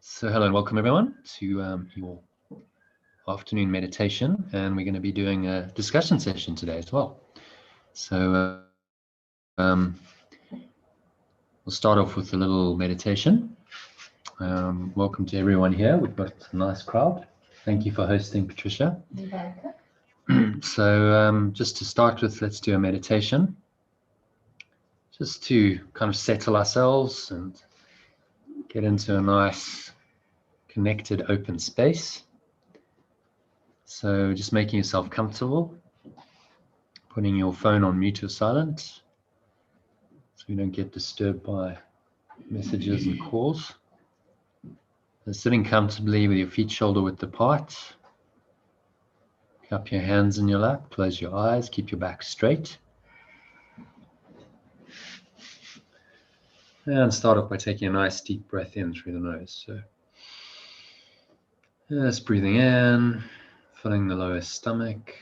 So hello and welcome everyone to your afternoon meditation, and we're going to be doing a discussion session today as well. So we'll start off with a little meditation. Welcome to everyone here. We've got a nice crowd. Thank you for hosting, Patricia. So just to start with, let's do a meditation, just to kind of settle ourselves and get into a nice connected open space. So just making yourself comfortable, putting your phone on mute or silent so you don't get disturbed by messages and calls. And sitting comfortably with your feet shoulder width apart. Cup your hands in your lap, close your eyes, keep your back straight. And start off by taking a nice deep breath in through the nose. So just breathing in, filling the lower stomach,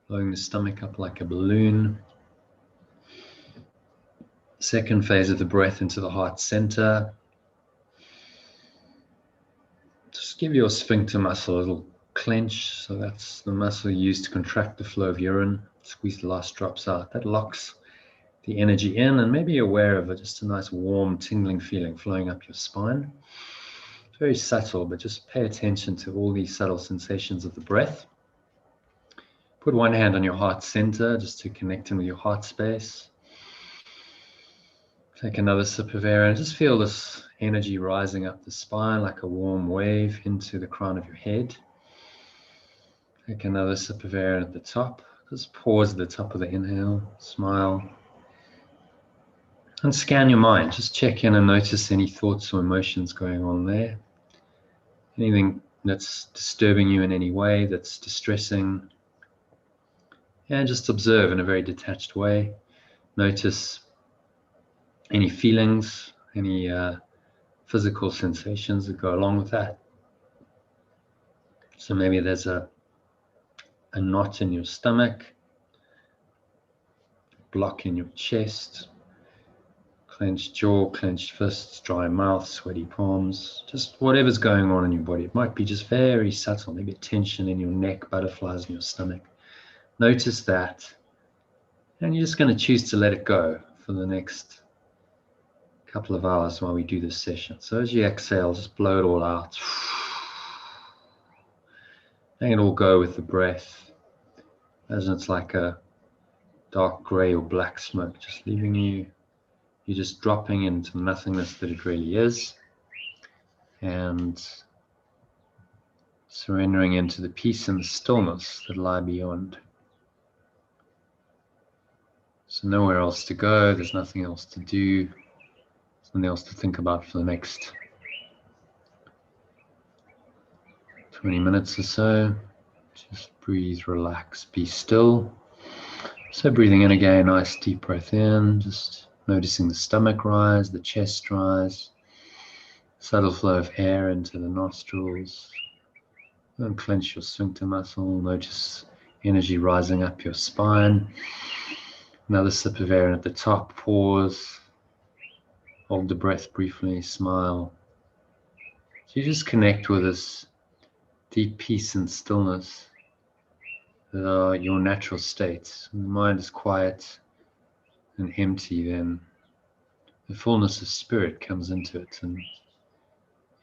blowing the stomach up like a balloon. Second phase of the breath into the heart center. Just give your sphincter muscle a little clench. So that's the muscle used to contract the flow of urine. Squeeze the last drops out. That locks the energy in, and maybe you're aware of it, just a nice warm tingling feeling flowing up your spine. It's very subtle, but just pay attention to all these subtle sensations of the breath. Put one hand on your heart center just to connect in with your heart space. Take another sip of air and just feel this energy rising up the spine like a warm wave into the crown of your head. Take another sip of air at the top. Just pause at the top of the inhale, smile. And scan your mind. Just check in and notice any thoughts or emotions going on there. Anything that's disturbing you in any way, that's distressing. And just observe in a very detached way. Notice any feelings, any physical sensations that go along with that. So maybe there's a knot in your stomach, block in your chest, clenched jaw, clenched fists, dry mouth, sweaty palms, just whatever's going on in your body. It might be just very subtle, maybe a tension in your neck, butterflies in your stomach. Notice that, and you're just going to choose to let it go for the next couple of hours while we do this session. So as you exhale, just blow it all out. Letting it all go with the breath, as it's like a dark gray or black smoke, just leaving you. You're just dropping into nothingness that it really is, and surrendering into the peace and the stillness that lie beyond. So nowhere else to go, there's nothing else to do, something else to think about for the next 20 minutes or so. Just breathe, relax, be still. So breathing in again, nice deep breath in, just noticing the stomach rise, the chest rise, subtle flow of air into the nostrils. Don't clench your sphincter muscle, notice energy rising up your spine. Another sip of air at the top, pause, hold the breath briefly, smile. So you just connect with this deep peace and stillness that are your natural states. When the mind is quiet and empty, then the fullness of spirit comes into it, and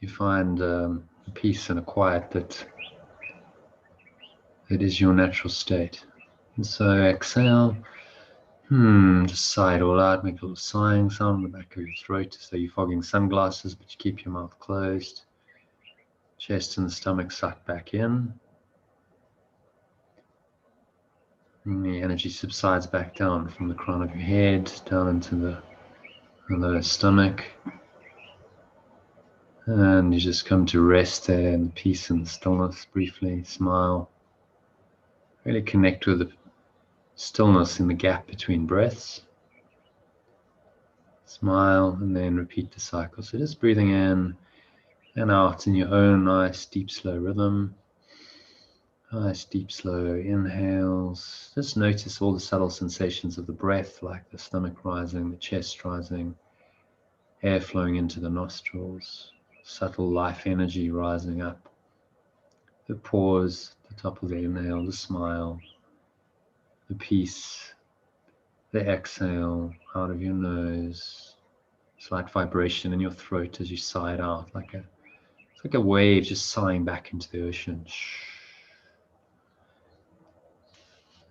you find a peace and a quiet that is your natural state. And so exhale, just sigh it all out, make a little sighing sound in the back of your throat as though you're fogging sunglasses, but you keep your mouth closed. Chest and the stomach suck back in. And the energy subsides back down from the crown of your head, down into the lower stomach. And you just come to rest there in the peace and the stillness briefly, smile. Really connect with the stillness in the gap between breaths. Smile and then repeat the cycle. So just breathing in and out in your own nice deep slow rhythm. Nice deep slow inhales. Just notice all the subtle sensations of the breath, like the stomach rising, the chest rising, air flowing into the nostrils. subtle life energy rising up. The pause, the top of the inhale, the smile, the peace, the exhale out of your nose, slight vibration in your throat as you sigh it out, it's like a wave just sighing back into the ocean.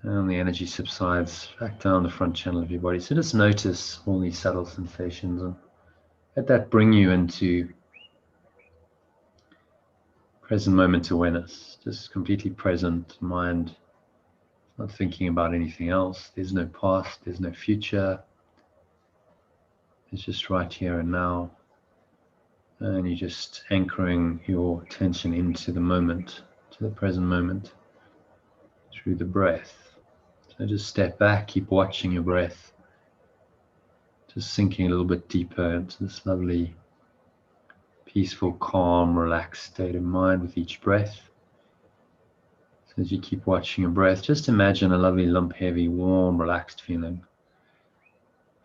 And the energy subsides back down the front channel of your body. So just notice all these subtle sensations and let that bring you into present moment awareness, just completely present, mind not thinking about anything else. There's no past, there's no future. It's just right here and now. And you're just anchoring your attention into the moment, to the present moment, through the breath. So just step back, keep watching your breath, just sinking a little bit deeper into this lovely, peaceful, calm, relaxed state of mind with each breath. So as you keep watching your breath, just imagine a lovely, lump, heavy, warm, relaxed feeling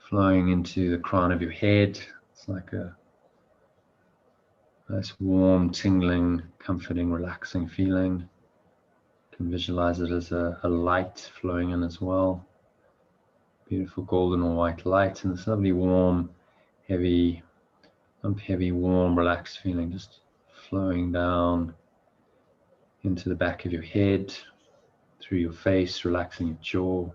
flowing into the crown of your head. It's like a nice, warm, tingling, comforting, relaxing feeling. You can visualize it as a light flowing in as well. Beautiful golden or white light, and this lovely, warm, heavy, lump, heavy, warm, relaxed feeling just flowing down into the back of your head, through your face, relaxing your jaw,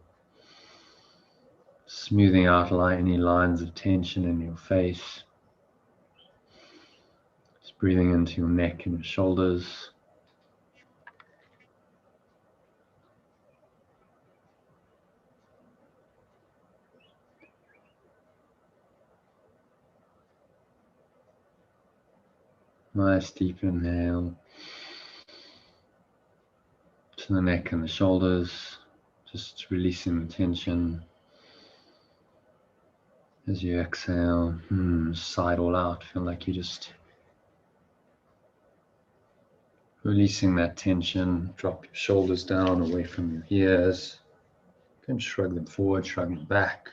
smoothing out any lines of tension in your face. Just breathing into your neck and your shoulders. Nice deep inhale to the neck and the shoulders, just releasing the tension. As you exhale, sigh it all out. Feel like you're just releasing that tension. Drop your shoulders down away from your ears. You can shrug them forward, shrug them back.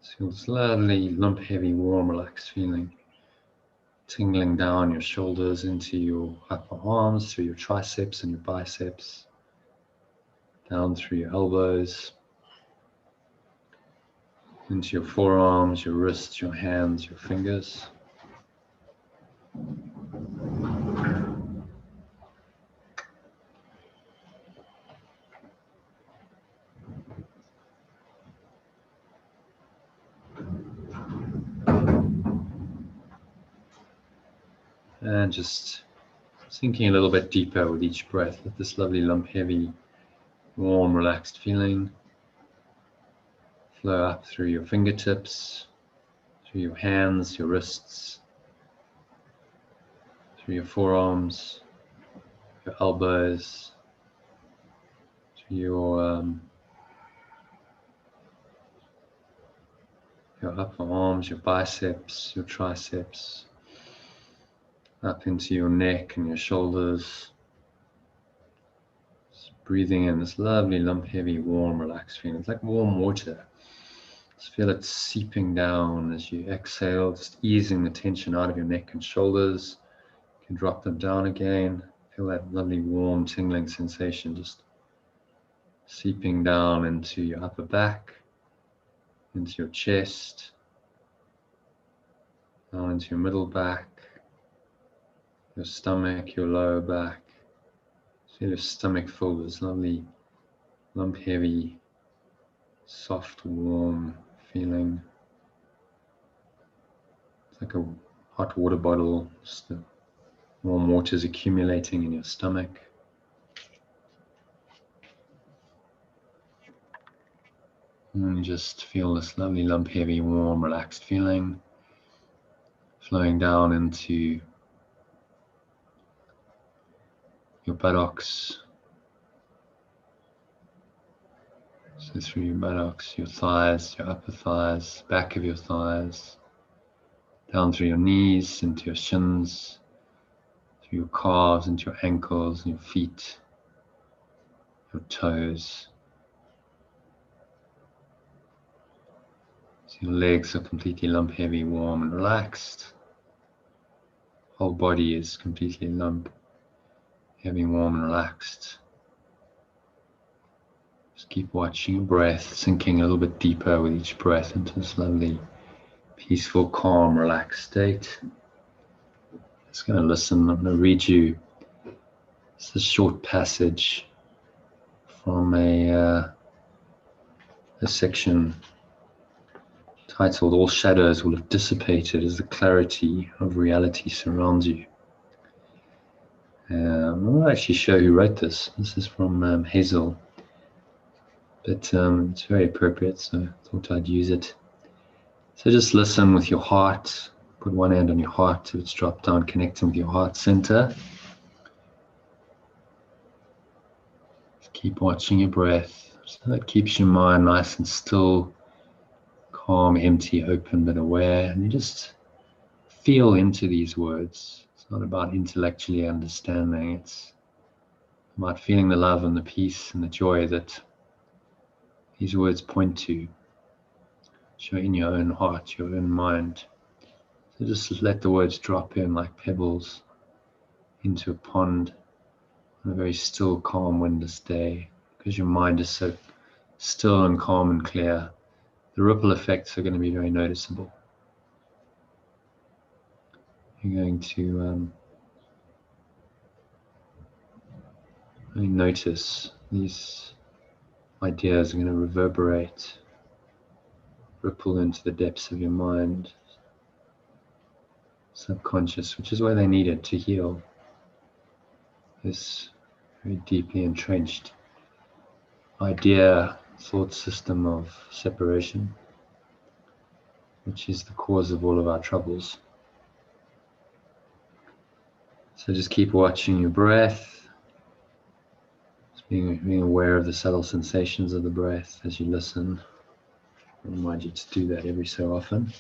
Just feel this lovely, lump, heavy, warm, relaxed feeling tingling down your shoulders into your upper arms, through your triceps and your biceps, down through your elbows, into your forearms, your wrists, your hands, your fingers. And just sinking a little bit deeper with each breath. Let this lovely lump, heavy, warm, relaxed feeling flow up through your fingertips, through your hands, your wrists, through your forearms, your elbows, through your upper arms, your biceps, your triceps, up into your neck and your shoulders. Just breathing in this lovely, lump, heavy, warm, relaxed feeling. It's like warm water. Just feel it seeping down as you exhale, just easing the tension out of your neck and shoulders. You can drop them down again. Feel that lovely, warm, tingling sensation just seeping down into your upper back, into your chest, down into your middle back, your stomach, your lower back. Feel your stomach full of this lovely, lump, heavy, soft, warm feeling. It's like a hot water bottle, just the warm water is accumulating in your stomach. And just feel this lovely, lump, heavy, warm, relaxed feeling flowing down into your buttocks. So through your buttocks, your thighs, your upper thighs, back of your thighs, down through your knees, into your shins, through your calves, into your ankles, your feet, your toes. So your legs are completely lump heavy, warm and relaxed. whole body is completely limp, heavy, warm, and relaxed. Just keep watching your breath, sinking a little bit deeper with each breath into this lovely, peaceful, calm, relaxed state. Just going to listen. I'm going to read you this short passage from a section titled "All Shadows Will Have Dissipated as the Clarity of Reality Surrounds You." I'll actually show who wrote this. This is from Hazel, but it's very appropriate, so I thought I'd use it. So just listen with your heart. Put one hand on your heart to its drop down, connecting with your heart center. Just keep watching your breath. So that keeps your mind nice and still, calm, empty, open, but aware. And you just feel into these words. It's not about intellectually understanding. It's about feeling the love and the peace and the joy that these words point to. Show in your own heart, your own mind. So just let the words drop in like pebbles into a pond on a very still, calm, windless day. Because your mind is so still and calm and clear, the ripple effects are going to be very noticeable. You're going to really notice these ideas are going to reverberate, ripple into the depths of your mind, subconscious, which is where they needed to heal this very deeply entrenched idea, thought system of separation, which is the cause of all of our troubles. So just keep watching your breath, just being aware of the subtle sensations of the breath as you listen. I remind you to do that every so often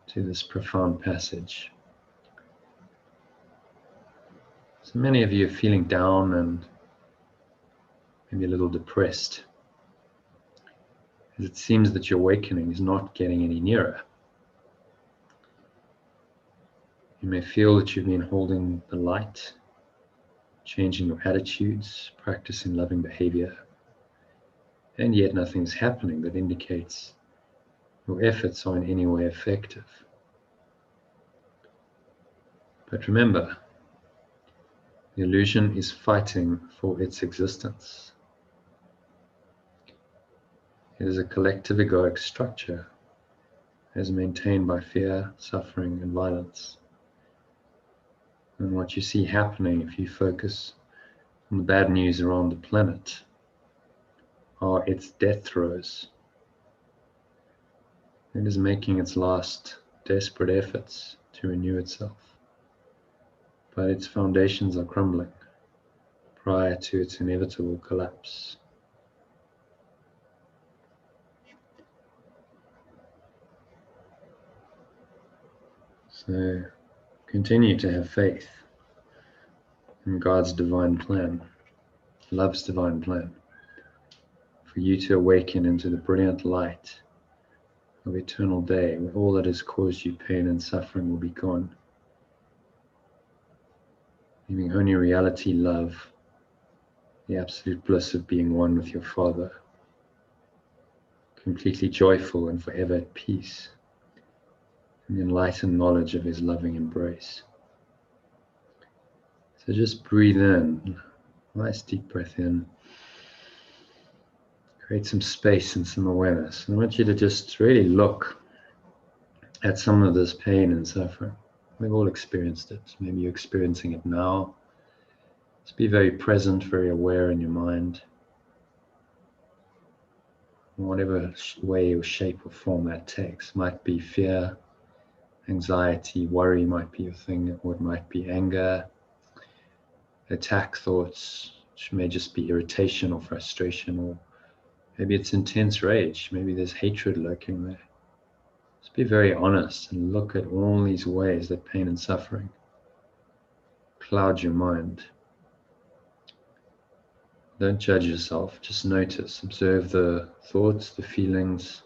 to this profound passage. So many of you are feeling down and maybe a little depressed, because it seems that your awakening is not getting any nearer. You may feel that you've been holding the light, changing your attitudes, practicing loving behavior, and yet nothing's happening that indicates your efforts are in any way effective. But remember, the illusion is fighting for its existence. It is a collective egoic structure as maintained by fear, suffering, and violence. And what you see happening if you focus on the bad news around the planet are its death throes. It is making its last desperate efforts to renew itself, but its foundations are crumbling prior to its inevitable collapse. So continue to have faith in God's divine plan, love's divine plan, for you to awaken into the brilliant light of eternal day, where all that has caused you pain and suffering will be gone, leaving only reality, love, the absolute bliss of being one with your Father, completely joyful and forever at peace, in the enlightened knowledge of His loving embrace. So just breathe in, nice deep breath in. Create some space and some awareness. And I want you to just really look at some of this pain and suffering. We've all experienced it. Maybe you're experiencing it now. Just be very present, very aware in your mind. In whatever way or shape or form that takes. Might be fear, anxiety, worry might be your thing, or it might be anger, attack thoughts, which may just be irritation or frustration, or maybe it's intense rage. Maybe there's hatred lurking there. Just be very honest and look at all these ways that pain and suffering cloud your mind. Don't judge yourself, just notice, observe the thoughts, the feelings.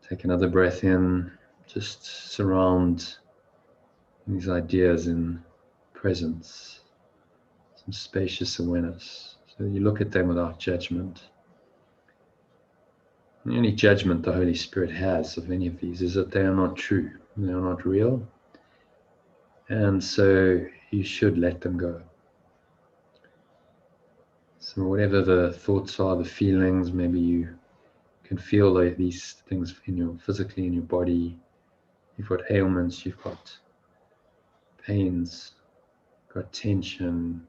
Take another breath in, just surround these ideas in presence, some spacious awareness. So you look at them without judgment. The only judgment the Holy Spirit has of any of these is that they are not true, they are not real, and so you should let them go. So whatever the thoughts are, the feelings, maybe you can feel these things physically in your body. You've got ailments, you've got pains, got tension.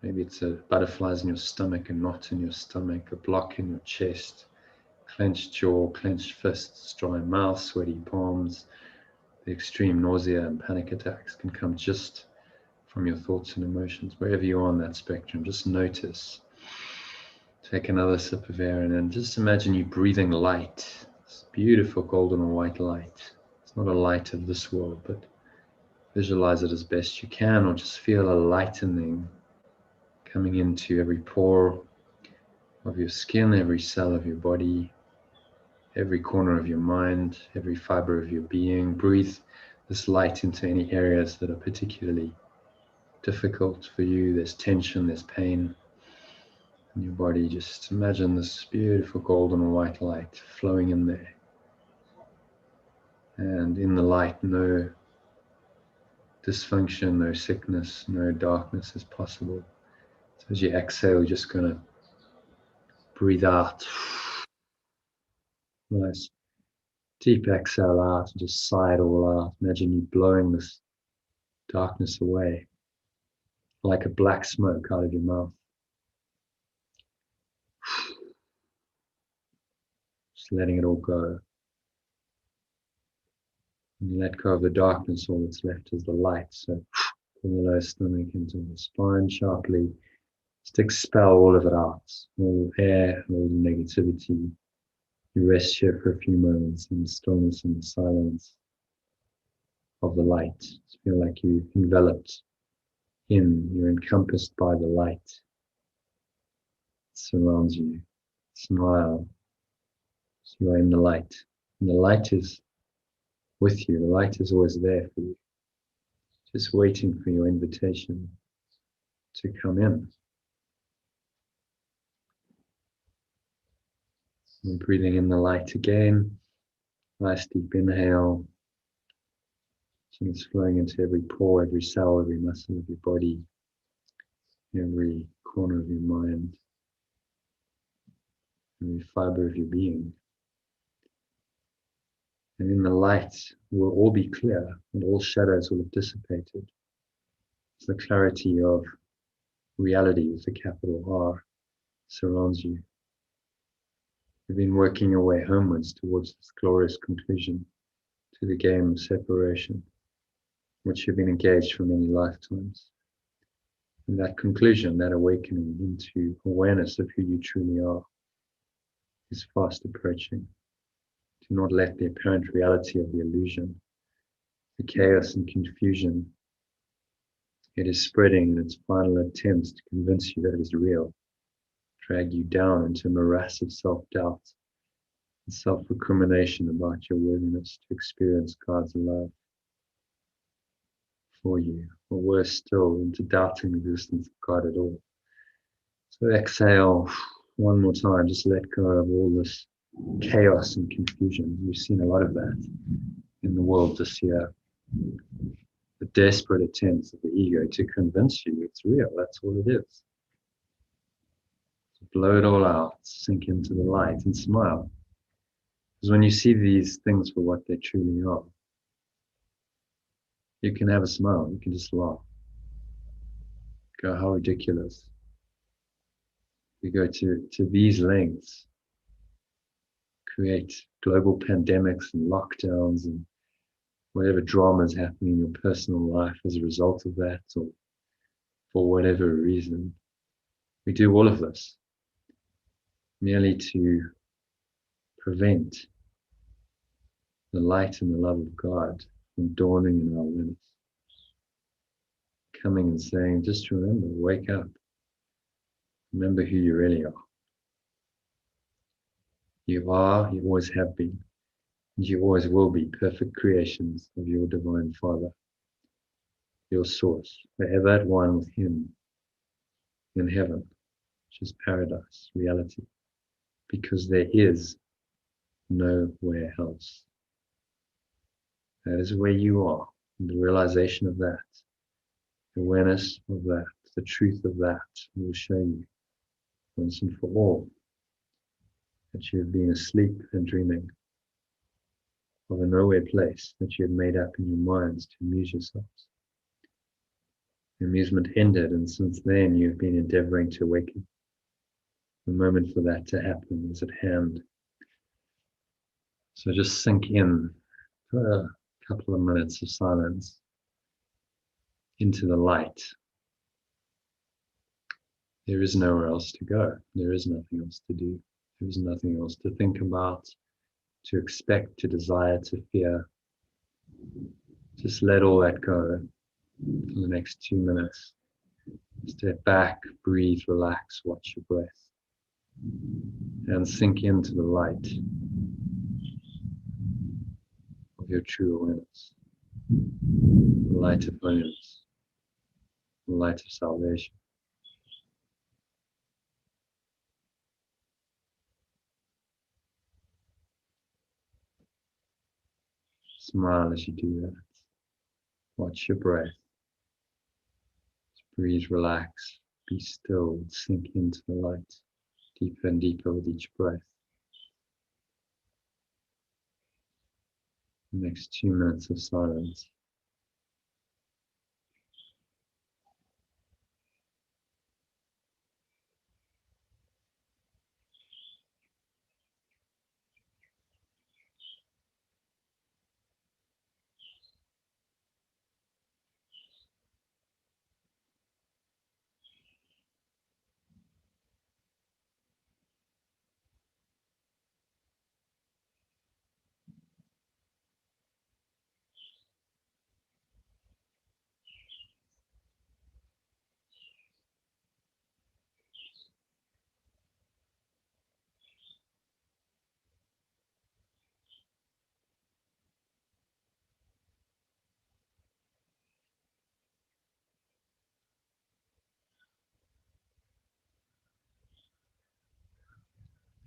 Maybe it's butterflies in your stomach, a knot in your stomach, a block in your chest, clenched jaw, clenched fists, dry mouth, sweaty palms. The extreme nausea and panic attacks can come just from your thoughts and emotions. Wherever you are on that spectrum, just notice. Take another sip of air and then just imagine you breathing light. This beautiful golden or white light. It's not a light of this world, but visualize it as best you can, or just feel a lightening coming into every pore of your skin, every cell of your body, every corner of your mind, every fiber of your being. Breathe this light into any areas that are particularly difficult for you. There's tension, there's pain in your body. Just imagine this beautiful golden or white light flowing in there. And in the light, no dysfunction, no sickness, no darkness is possible. So as you exhale, you're just going to breathe out. Nice deep exhale out and just sigh it all out. Imagine you blowing this darkness away like a black smoke out of your mouth. Just letting it all go. And you let go of the darkness, all that's left is the light. So pull the lower stomach into the spine sharply. Just expel all of it out. All the air, all the negativity. You rest here for a few moments in the stillness and the silence of the light. Just feel like you're enveloped in, you're encompassed by the light. It surrounds you. Smile. So you are in the light. And the light is with you. The light is always there for you. Just waiting for your invitation to come in. And breathing in the light again. Nice deep inhale. It's flowing into every pore, every cell, every muscle of your body, every corner of your mind, every fiber of your being. And in the light, we'll all be clear and all shadows will have dissipated. It's the clarity of reality with a capital R surrounds you. You've been working your way homewards towards this glorious conclusion to the game of separation, which you've been engaged for many lifetimes. And that conclusion, that awakening into awareness of who you truly are, is fast approaching. Do not let the apparent reality of the illusion, the chaos and confusion it is spreading in its final attempts to convince you that it is real, drag you down into a morass of self-doubt and self-recrimination about your worthiness to experience God's love for you, or worse still, into doubting the existence of God at all. So exhale one more time, just let go of all this chaos and confusion. We've seen a lot of that in the world this year. The desperate attempts of the ego to convince you it's real, that's all it is. So blow it all out, sink into the light and smile. Because when you see these things for what they truly are, you can have a smile, you can just laugh. Go, how ridiculous. We go to these lengths, create global pandemics and lockdowns and whatever drama is happening in your personal life as a result of that, or for whatever reason. We do all of this merely to prevent the light and the love of God from dawning in our awareness. Coming and saying, just remember, wake up. Remember who you really are. You are, you always have been, and you always will be perfect creations of your divine Father. your source, forever at one with Him in heaven, which is paradise, reality, because there is nowhere else. That is where you are. And the realization of that, the awareness of that, the truth of that will show you once and for all that you have been asleep and dreaming of a nowhere place that you had made up in your minds to amuse yourselves. The amusement ended, and since then you have been endeavoring to awaken. The moment for that to happen is at hand. So just sink in for a couple of minutes of silence into the light. There is nowhere else to go. There is nothing else to do. There is nothing else to think about, to expect, to desire, to fear. Just let all that go for the next 2 minutes. Step back, breathe, relax, watch your breath, and sink into the light of your true awareness, the light of holiness, the light of salvation. Smile as you do that. Watch your breath. Breathe, relax, be still, sink into the light, deeper and deeper with each breath. The next 2 minutes of silence.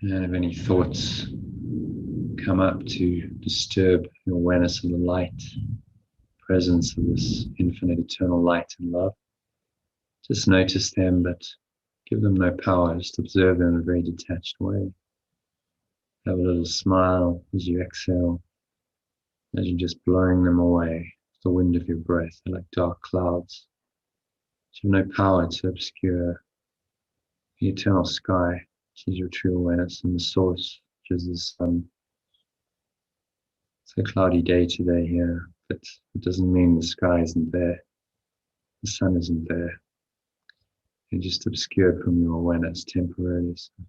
And if any thoughts come up to disturb your awareness of the light, presence of this infinite eternal light and love, just notice them, but give them no power. Just observe them in a very detached way. Have a little smile as you exhale, as you're just blowing them away with the wind of your breath. They're like dark clouds. You have no power to obscure the eternal sky, which is your true awareness, and the source, which is the sun. It's a cloudy day today here, but it doesn't mean the sky isn't there. The sun isn't there. They're just obscured from your awareness temporarily. So what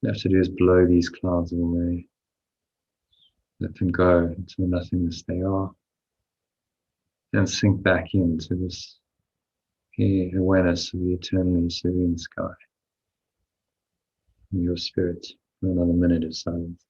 you have to do is blow these clouds away. Let them go into the nothingness they are. And sink back into this awareness of the eternally serene sky in your spirit for another minute of silence.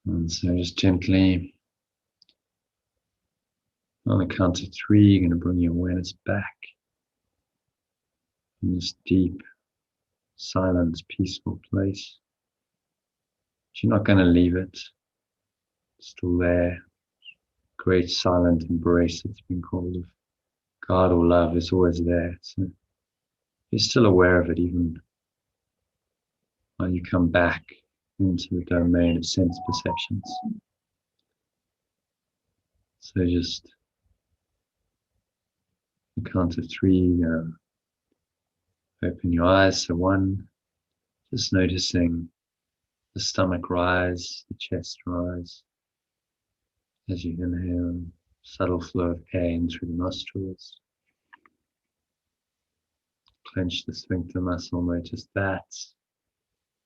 And so just gently, on the count of 3, you're going to bring your awareness back in this deep, silent, peaceful place. But you're not going to leave it. still there. Great silent embrace, it's been called, of God or love is always there. So you're still aware of it even when you come back into the domain of sense perceptions. So just the count of 3, open your eyes. So 1, just noticing the stomach rise, the chest rise as you inhale, subtle flow of air in through the nostrils. Clench the sphincter muscle, notice that.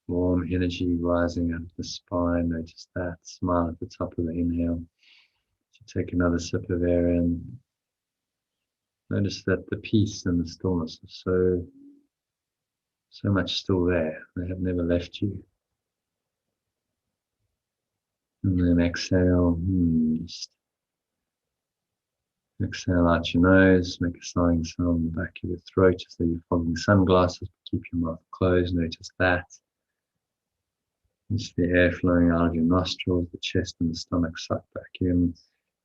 Warm energy rising up the spine, notice that. Smile at the top of the inhale. So take another sip of air in. Notice that the peace and the stillness are so much still there. They have never left you. And then exhale. Just exhale out your nose. Make a sighing sound in the back of your throat as though you're fogging sunglasses. Keep your mouth closed. Notice that. It's the air flowing out of your nostrils, the chest and the stomach suck back in.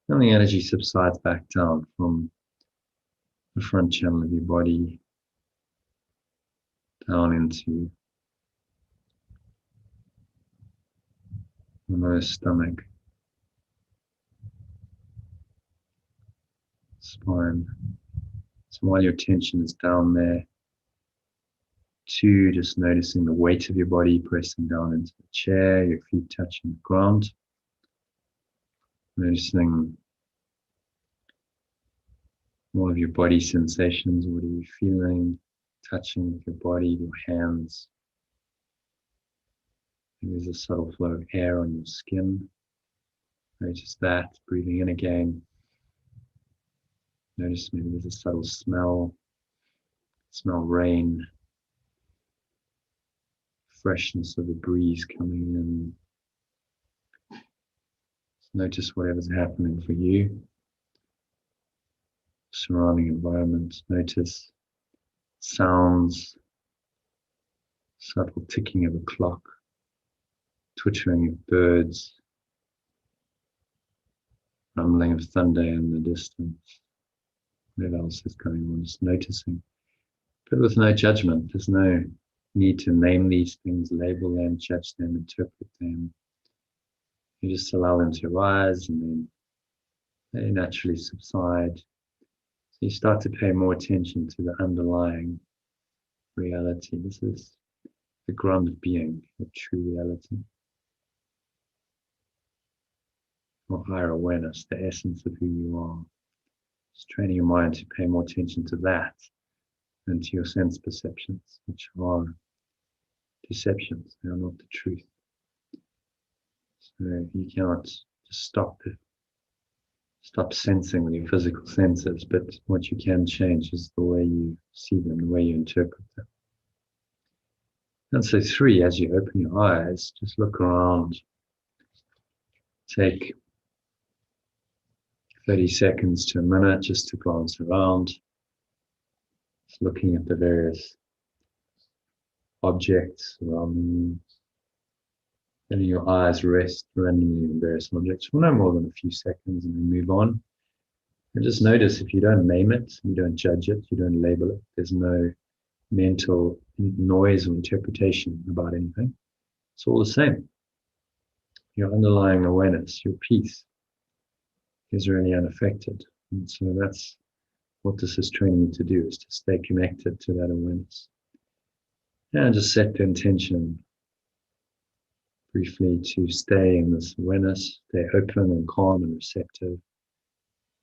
And the energy subsides back down from the front channel of your body down into the nose, stomach, spine. So while your attention is down there, 2, just noticing the weight of your body pressing down into the chair, your feet touching the ground. Noticing all of your body sensations. What are you feeling? Touching with your body, your hands. There's a subtle flow of air on your skin. Notice that. Breathing in again. Notice maybe there's a subtle smell. Smell rain. Freshness of the breeze coming in. Notice whatever's happening for you. Surrounding environment. Notice sounds. Subtle ticking of a clock. Twittering of birds. Rumbling of thunder in the distance. Whatever else is going on, just noticing. But with no judgment. There's no need to name these things, label them, judge them, interpret them. You just allow them to rise and then they naturally subside. So you start to pay more attention to the underlying reality. This is the ground of being, the true reality. Or higher awareness, the essence of who you are. Just training your mind to pay more attention to that than to your sense perceptions, which are deceptions. They are not the truth. So you cannot just stop sensing with your physical senses, but what you can change is the way you see them, the way you interpret them. And so 3, as you open your eyes, just look around. Take 30 seconds to a minute just to glance around, just looking at the various objects around you. Letting your eyes rest randomly on various objects for no more than a few seconds and then move on. And just notice if you don't name it, you don't judge it, you don't label it, there's no mental noise or interpretation about anything. It's all the same. Your underlying awareness, your peace, is really unaffected. And so that's what this is training you to do, is to stay connected to that awareness. And just set the intention briefly to stay in this awareness, stay open and calm and receptive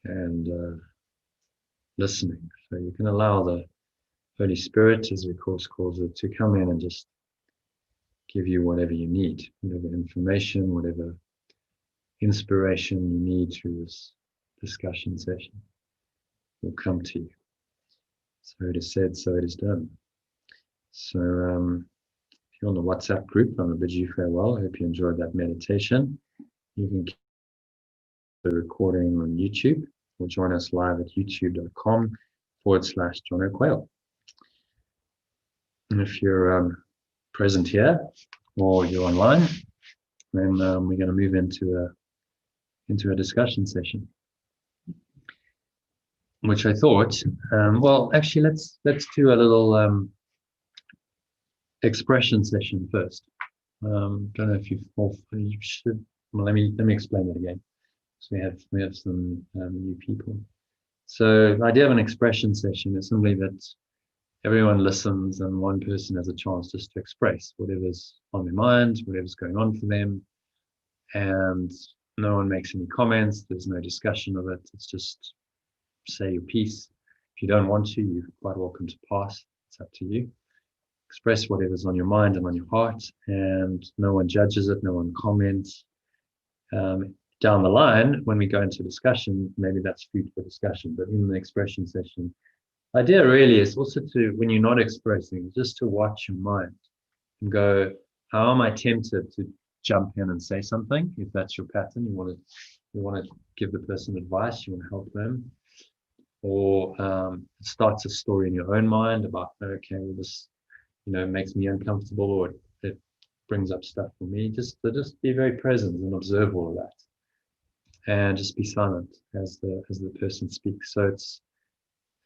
and listening. So you can allow the Holy Spirit, as the Course calls it, to come in and just give you whatever you need, whatever information, whatever inspiration you need through this discussion session will come to you. So it is said, so it is done. So if you're on the WhatsApp group, I'm going to bid you farewell. I hope you enjoyed that meditation. You can keep the recording on YouTube or join us live at youtube.com/John O'Quayle. And if you're present here or you're online, then we're going to move into into a discussion session, which I thought, well, actually, let's do a little expression session first. Don't know if you should. Well, let me explain it again. So we have some new people. So the idea of an expression session is simply that everyone listens and one person has a chance just to express whatever's on their mind, whatever's going on for them, and no one makes any comments. There's no discussion of it. It's just say your piece. If you don't want to, you're quite welcome to pass. It's up to you. Express whatever's on your mind and on your heart, and no one judges it, no one comments. Down the line, when we go into discussion, maybe that's food for discussion, but in the expression session, the idea really is also to, when you're not expressing, just to watch your mind and go, how am I tempted to jump in and say something? If that's your pattern, you want to give the person advice, you want to help them, or it starts a story in your own mind about, okay, well, this makes me uncomfortable, or it brings up stuff for me. Just be very present and observe all of that, and just be silent as the person speaks. So it's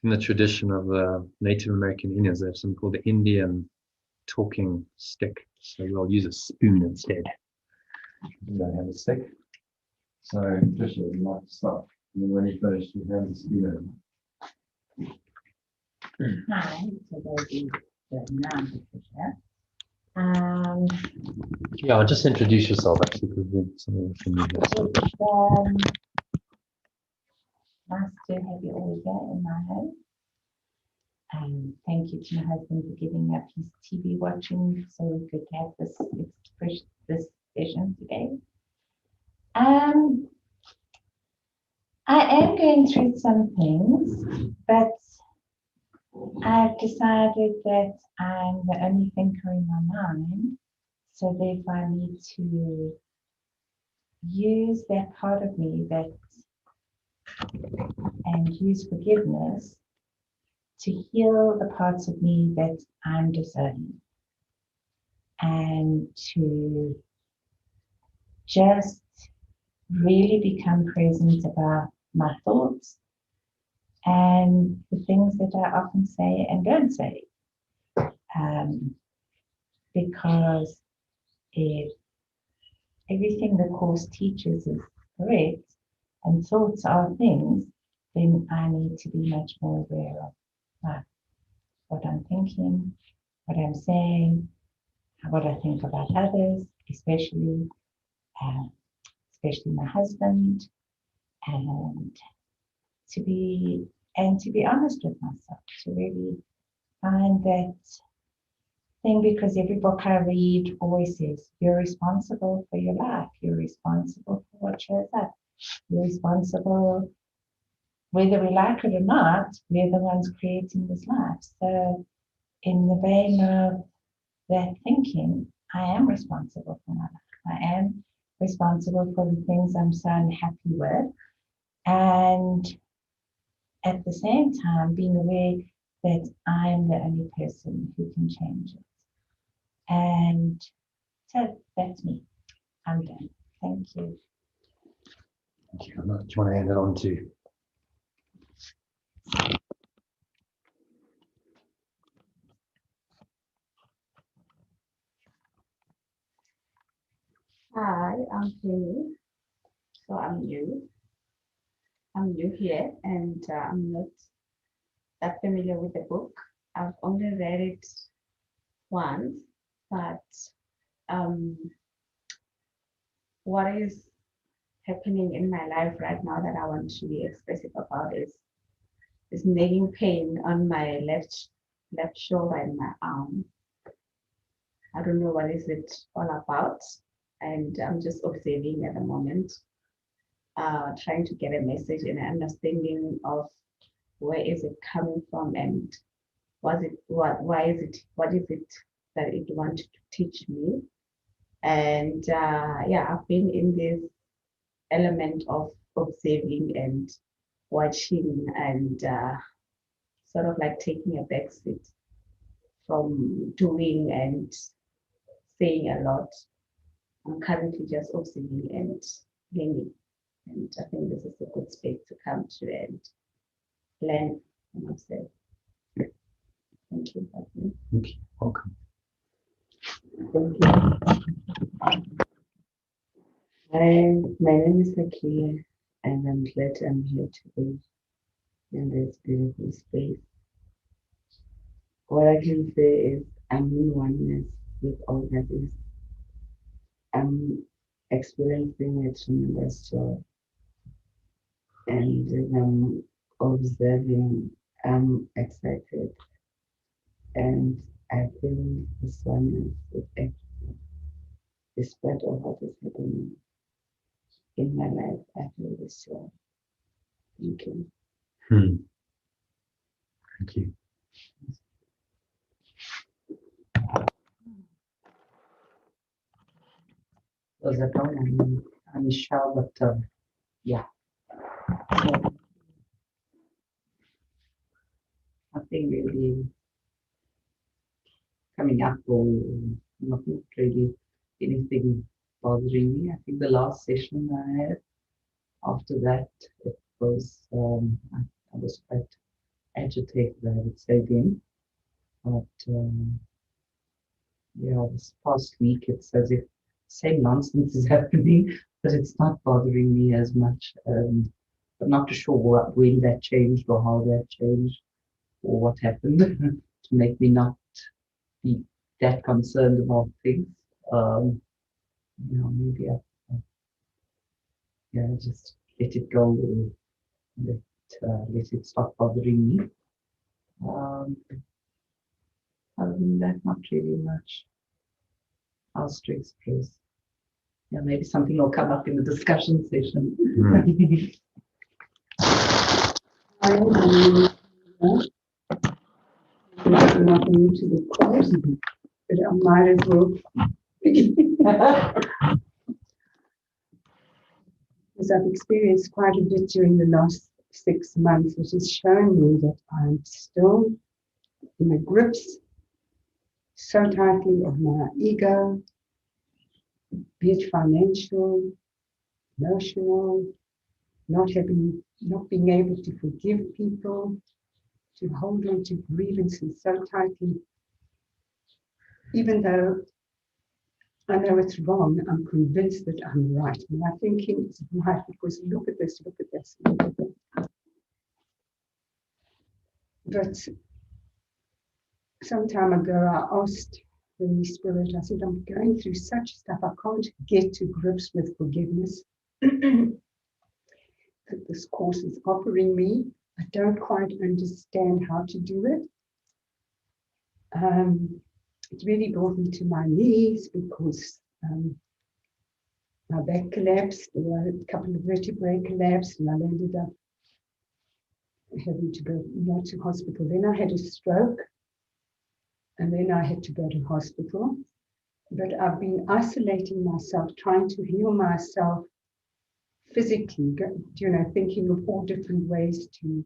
in the tradition of Native American Indians. They have something called the Indian talking stick. So you'll use a spoon instead. You don't have a stick. So Trisha, you might start. And then when you finish, you hand the spoon in. Hi, so there'll be the non-Patricia. Yeah, just introduce yourself actually, because we're something familiar. Nice to have you all here in my home. Thank you to my husband for giving up his TV watching so we could have this session today. I am going through some things, but I've decided that I'm the only thinker in my mind, so therefore I need to use that part of me and use forgiveness to heal the parts of me that I'm discerning, and to just really become present about my thoughts and the things that I often say and don't say. Because if everything the course teaches is correct and thoughts are things, then I need to be much more aware of what I'm thinking, what I'm saying, what I think about others, especially my husband, and to be honest with myself, to really find that thing, because every book I read always says you're responsible for your life, you're responsible for what shows up, you're responsible, whether we like it or not, we're the ones creating this life. So in the vein of that thinking, I am responsible for my life. I am responsible for the things I'm so unhappy with, and at the same time being aware that I'm the only person who can change it. And so that's me. I'm done. Thank you. Thank you. Do you want to hand it on to? Hi, I'm Penny. So I'm new. I'm new here, and I'm not that familiar with the book. I've only read it once, but what is happening in my life right now that I want to be expressive about is nagging pain on my left shoulder and my arm. I don't know what is it all about, and I'm just observing at the moment, trying to get a message and an understanding of where is it coming from, and what is it that it wanted to teach me. And yeah, I've been in this element of observing and watching and sort of like taking a back seat from doing and saying a lot. I'm currently just observing and learning. And I think this is a good space to come to and learn and observe. Thank you. Thank you. Welcome. Thank you. Hi, my name is Nakia, and I'm glad I'm here today in this beautiful space. What I can say is I'm in oneness with all that is. I'm experiencing a tremendous joy, and as I'm observing, I'm excited, and I feel this oneness with everything, despite of what is happening in my life. I feel this joy. Thank you. Thank you. Was that wrong? I'm sure, but yeah. So, nothing really coming up or nothing really anything bothering me. I think the last session I had, after that, it was I was quite agitated, I would say then. But yeah, this past week it's as if same nonsense is happening, but it's not bothering me as much. But not too sure when that changed or how that changed or what happened to make me not be that concerned about things. Maybe yeah, just let it go or let it stop bothering me. Other than that, not really much else to express. Yeah, maybe something will come up in the discussion session. Not new to the course, but I might as well. Because I've experienced quite a bit during the last 6 months, which has shown me that I'm still in the grips so tightly of my ego, be it financial, emotional, not being able to forgive people, to hold on to grievances so tightly, even though I know it's wrong, I'm convinced that I'm right. And my thinking is right because look at this, look at this, look at this. But some time ago, I asked the Holy Spirit, I said, I'm going through such stuff, I can't get to grips with forgiveness that this course is offering me. I don't quite understand how to do it. It really brought me to my knees because my back collapsed, there were a couple of vertebrae collapsed, and I ended up having to go not to hospital. Then I had a stroke, and then I had to go to hospital. But I've been isolating myself, trying to heal myself physically, thinking of all different ways to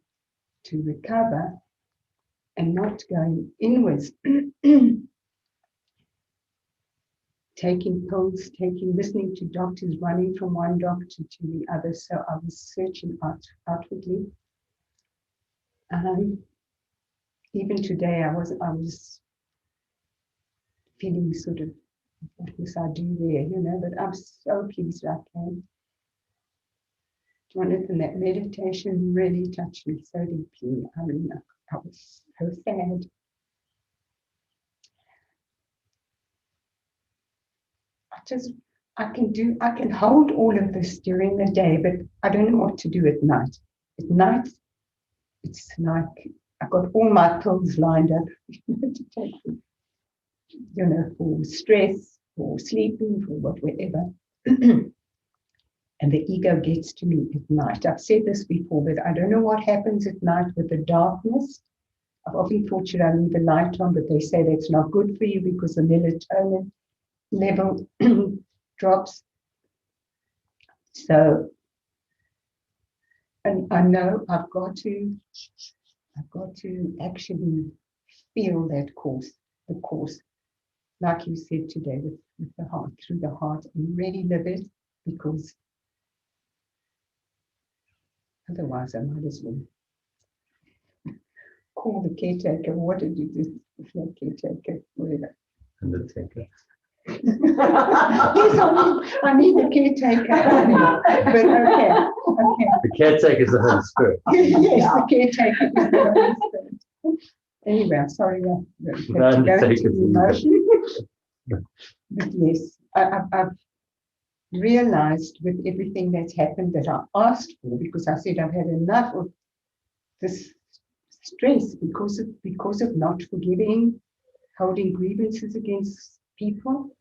recover and not going inwards. Taking pills, listening to doctors, running from one doctor to the other. So I was searching outwardly. Even today, I was feeling sort of, what must I do there, but I'm so pleased I came. Jonathan, that meditation really touched me so deeply. I mean, I was so sad. I can hold all of this during the day, but I don't know what to do at night. At night, it's like I've got all my pills lined up to take, for stress, for sleeping, for whatever. And the ego gets to me at night. I've said this before, but I don't know what happens at night with the darkness. I've often thought, should I leave the light on? But they say that's not good for you because the melatonin level drops. So, and I know I've got to actually feel that course, the course, like you said today, with the heart, through the heart, and really live it, because Otherwise, I might as well call the caretaker. What did you do? No caretaker, whatever. Undertaker. Yes, I mean the caretaker. But okay. The caretaker is the Holy Spirit. Yes, the caretaker is the Holy Spirit. Anyway, I'm sorry. The undertaker is the emotion. But yes, I've realized with everything that's happened that I asked for, because I said I've had enough of this stress because of not forgiving, holding grievances against people.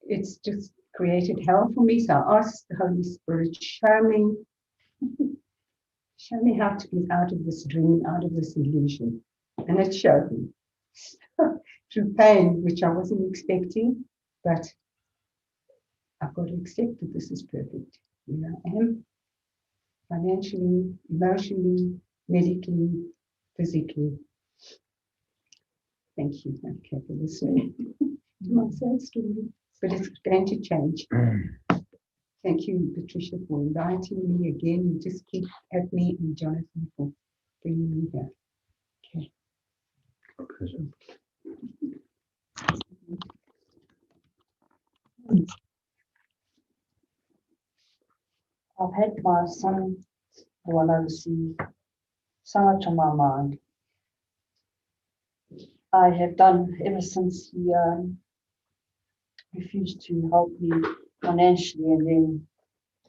It's just created hell for me. So I asked the Holy Spirit, show me how to get out of this dream, out of this illusion. And it showed me through pain, which I wasn't expecting, but I've got to accept that this is perfect. Here I am, financially, emotionally, medically, physically. Thank you, okay, for listening to my sad story, but it's going to change. Thank you, Patricia, for inviting me again. You just keep at me, and Jonathan for bringing me here. Okay. My pleasure. I've had my son, the one overseas, so much on my mind. I have done ever since he refused to help me financially and then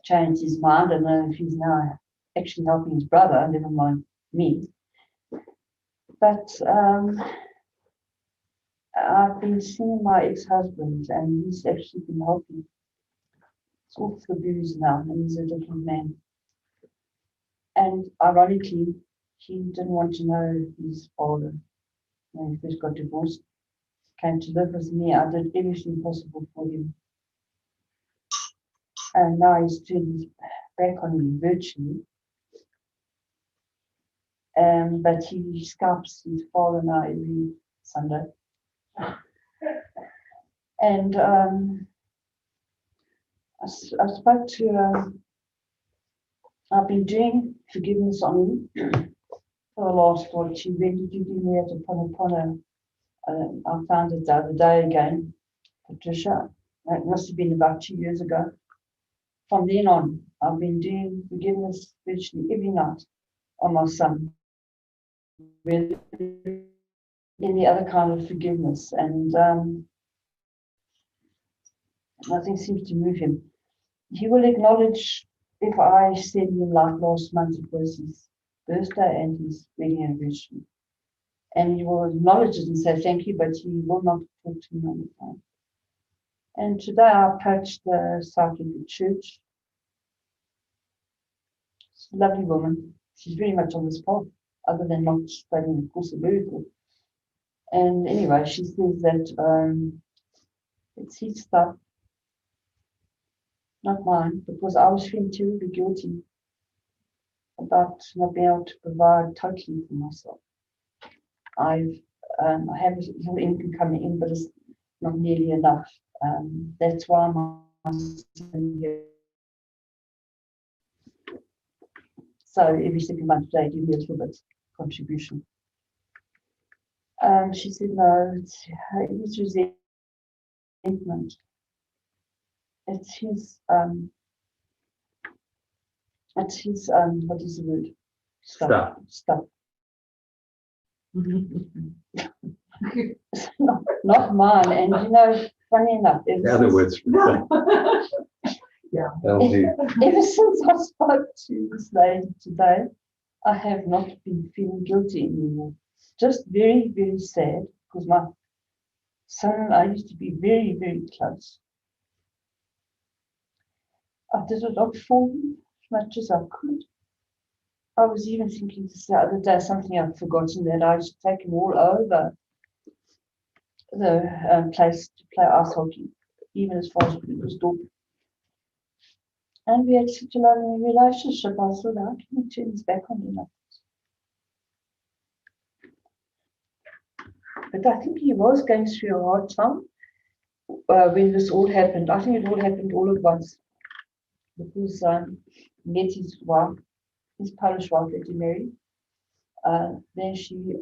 changed his mind. I don't know if he's now actually helping his brother, never mind me. But I've been seeing my ex-husband and he's actually been helping. He's off the booze now and he's a different man. And ironically, he didn't want to know his father. When he first got divorced, came to live with me. I did everything possible for him. And now he's turned his back on me virtually. But he Skypes his father now every Sunday. And I spoke to, I've been doing forgiveness on him for the last, when did you give me at a I found it the other day again, Patricia. It must have been about 2 years ago. From then on, I've been doing forgiveness virtually every night on my son. With any other kind of forgiveness, and nothing seems to move him. He will acknowledge if I send him, like last month, it was his birthday and his wedding anniversary. And he will acknowledge it and say thank you, but he will not talk to me on the phone. And today I approached the Southern Church. She's a lovely woman. She's very much on this path, other than not studying the Course of Miracle. And anyway, she says that it's his stuff, not mine, because I was feeling terribly guilty about not being able to provide totally for myself. I have a little income coming in, but it's not nearly enough. That's why I'm here. So every second month they give me a little bit contribution. She said no, it's resentment. It's his what is the word? Stuff. not mine. And you know, funny enough, The other words. Yeah. Ever since I spoke to this lady today, I have not been feeling guilty anymore. Just very, very sad, because my son and I used to be very, very close. I did it up for him as much as I could. I was even thinking this the other day, something I'd forgotten, that I used to take him all over the place to play ice hockey, even as far as Krugersdorp. And we had such a lovely relationship. I thought, how can he turn his back on me like this? But I think he was going through a hard time when this all happened. I think it all happened all at once. Because met his wife his Polish wife that he married. Then she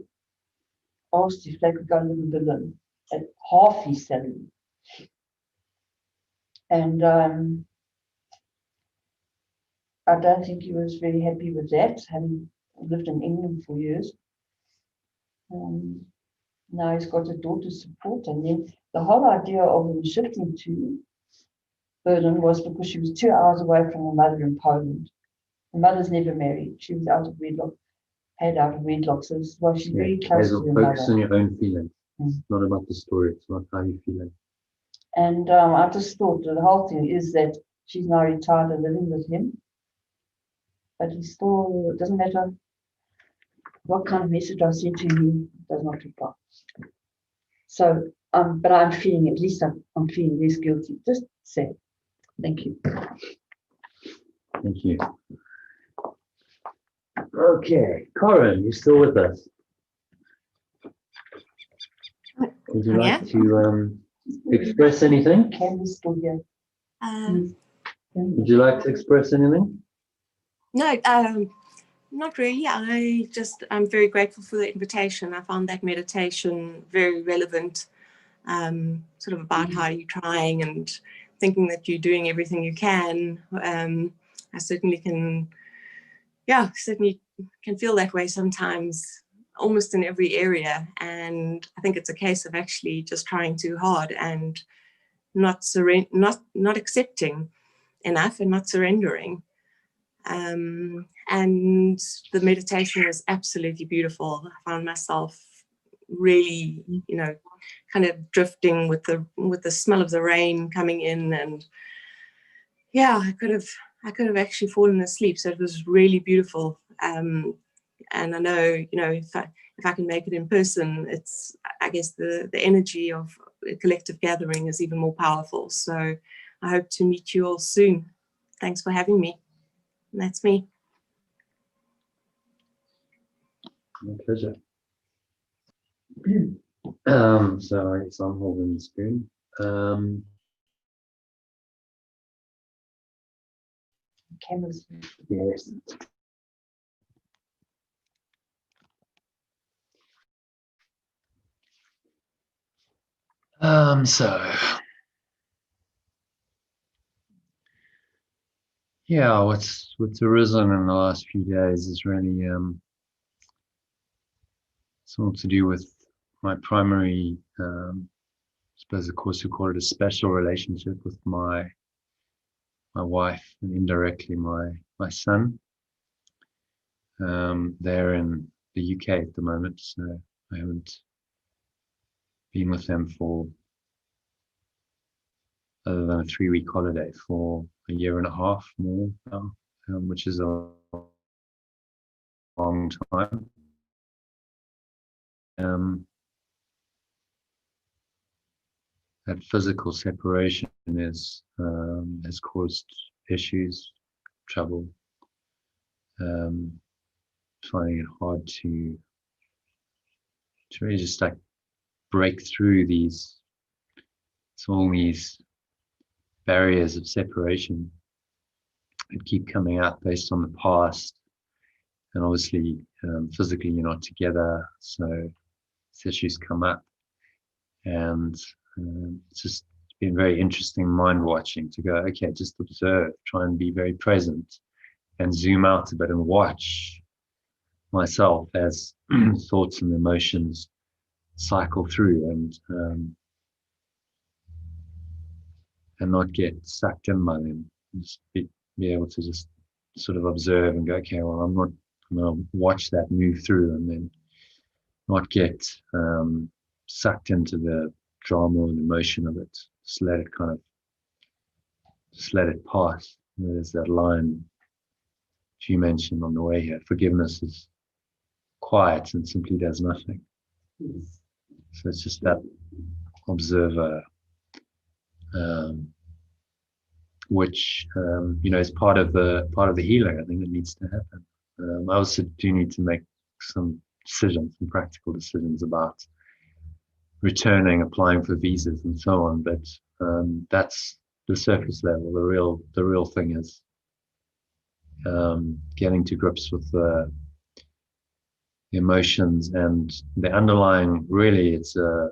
asked if they could go live in Berlin at half his salary. And I don't think he was very happy with that, having lived in England for years. Now he's got a daughter support, and then the whole idea of him shifting to Berlin was because she was 2 hours away from her mother in Poland. Her mother's never married. She was out of wedlock, had out of wedlock, so this is why she's very close Hazel, to her focus mother. on your own feelings. It's not about the story, it's about how you're feeling. And I just thought that the whole thing is that she's now retired and living with him. But he still, it doesn't matter what kind of message I send to him, he does not reply. So, but I'm feeling, at least I'm feeling less guilty. Just say, thank you. Thank you. Okay, Corin, you still with us? Would you like to express anything? Candy's still here. Would you like to express anything? No, not really. I'm very grateful for the invitation. I found that meditation very relevant, sort of about how you're trying and thinking that you're doing everything you can. I certainly can feel that way sometimes, almost in every area. And I think it's a case of actually just trying too hard and not accepting enough and not surrendering. And the meditation was absolutely beautiful. I found myself really, kind of drifting with the smell of the rain coming in, and I could have actually fallen asleep. So it was really beautiful. And I know, if I can make it in person, it's, I guess the energy of a collective gathering is even more powerful. So I hope to meet you all soon. Thanks for having me. And that's me. My pleasure. So I guess I'm holding the spoon. Cameras. Yes. What's arisen in the last few days is really something to do with my primary, I suppose of course you call it a special relationship with my wife, and indirectly my son. They're in the UK at the moment, so I haven't been with them for other than a 3-week holiday for a year and a half more now, which is a long time. That physical separation has caused issues, trouble, finding it hard to really just like break through these barriers of separation that keep coming up based on the past. And obviously, physically you're not together, so these issues come up. And it's just been very interesting mind watching to go, okay, just observe, try and be very present and zoom out a bit and watch myself as thoughts and emotions cycle through, and not get sucked in by them. Just be able to just sort of observe and go, okay, well, I'm going to watch that move through, and then not get sucked into the drama and emotion of it. Just let it pass. There's that line you mentioned on the way here. Forgiveness is quiet and simply does nothing. Yes. So it's just that observer, which is part of the healing. I think that needs to happen. I also do need to make some practical decisions about returning, applying for visas, and so on. But that's the surface level. The real thing getting to grips with the emotions and the underlying. Really, it's a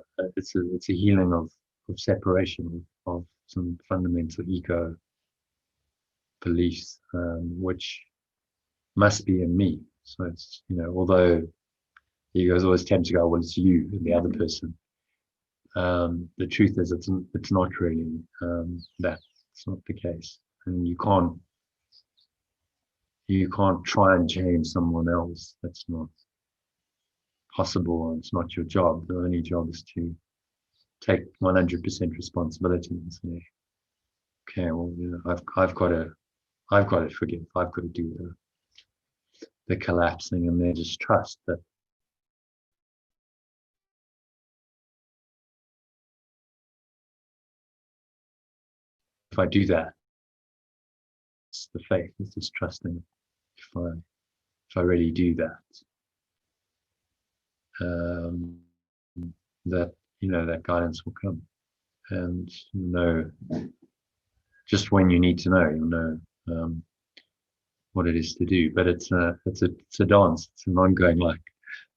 healing of separation of some fundamental ego beliefs, which must be in me. So it's, although egos always tend to go, well, it's you and the other person. The truth is, it's not really that. It's not the case, and you can't try and change someone else. That's not possible, and it's not your job. The only job is to take 100% responsibility and say, okay, well, I've got to forgive. I've got to do the collapsing, and then just trust that. If I do that, it's the faith. It's just trusting. If I really do that, that that guidance will come, and just when you need to know, you'll know what it is to do. But it's a dance. It's an ongoing, like,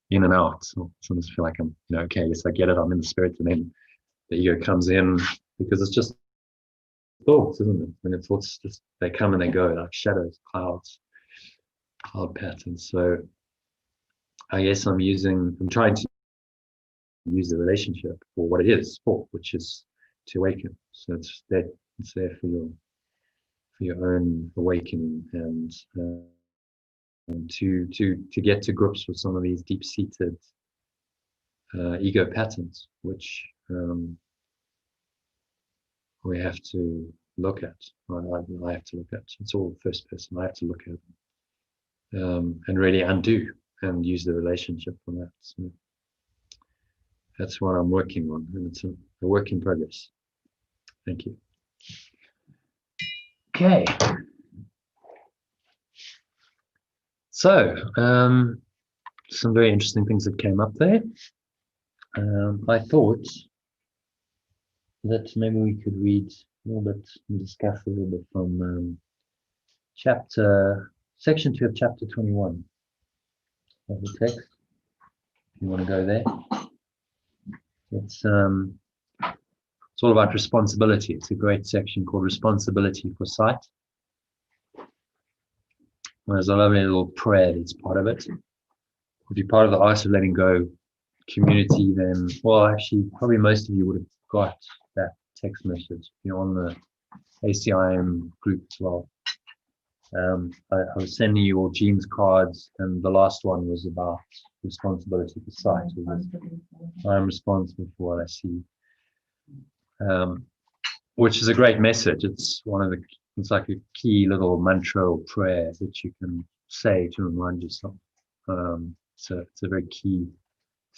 in and out. So sometimes I feel like I'm okay, yes, I get it. I'm in the spirit, and then the ego comes in, because it's just thoughts, isn't it? And the thoughts just, they come and they go like shadows, cloud patterns. So I guess I'm trying to use the relationship for what it is for, which is to awaken. So it's there for your own awakening, and to get to grips with some of these deep-seated ego patterns, which we have to look at. I have to look at. It's all first person. I have to look at and really undo and use the relationship for that. So that's what I'm working on, and it's a work in progress. Thank you. Okay. So some very interesting things that came up there. I thought that maybe we could read a little bit and discuss a little bit from section 2 of chapter 21 of the text. If you want to go there. It's all about responsibility. It's a great section called Responsibility for Sight. There's a lovely little prayer that's part of it. If you're part of the Art of Letting Go community, then, well, actually, probably most of you would have got that text message. You're on the ACIM group as well. I was sending you all Jean's cards, and the last one was about responsibility for sight. I'm responsible for what I see, which is a great message. It's like a key little mantra or prayer that you can say to remind yourself. So it's a very key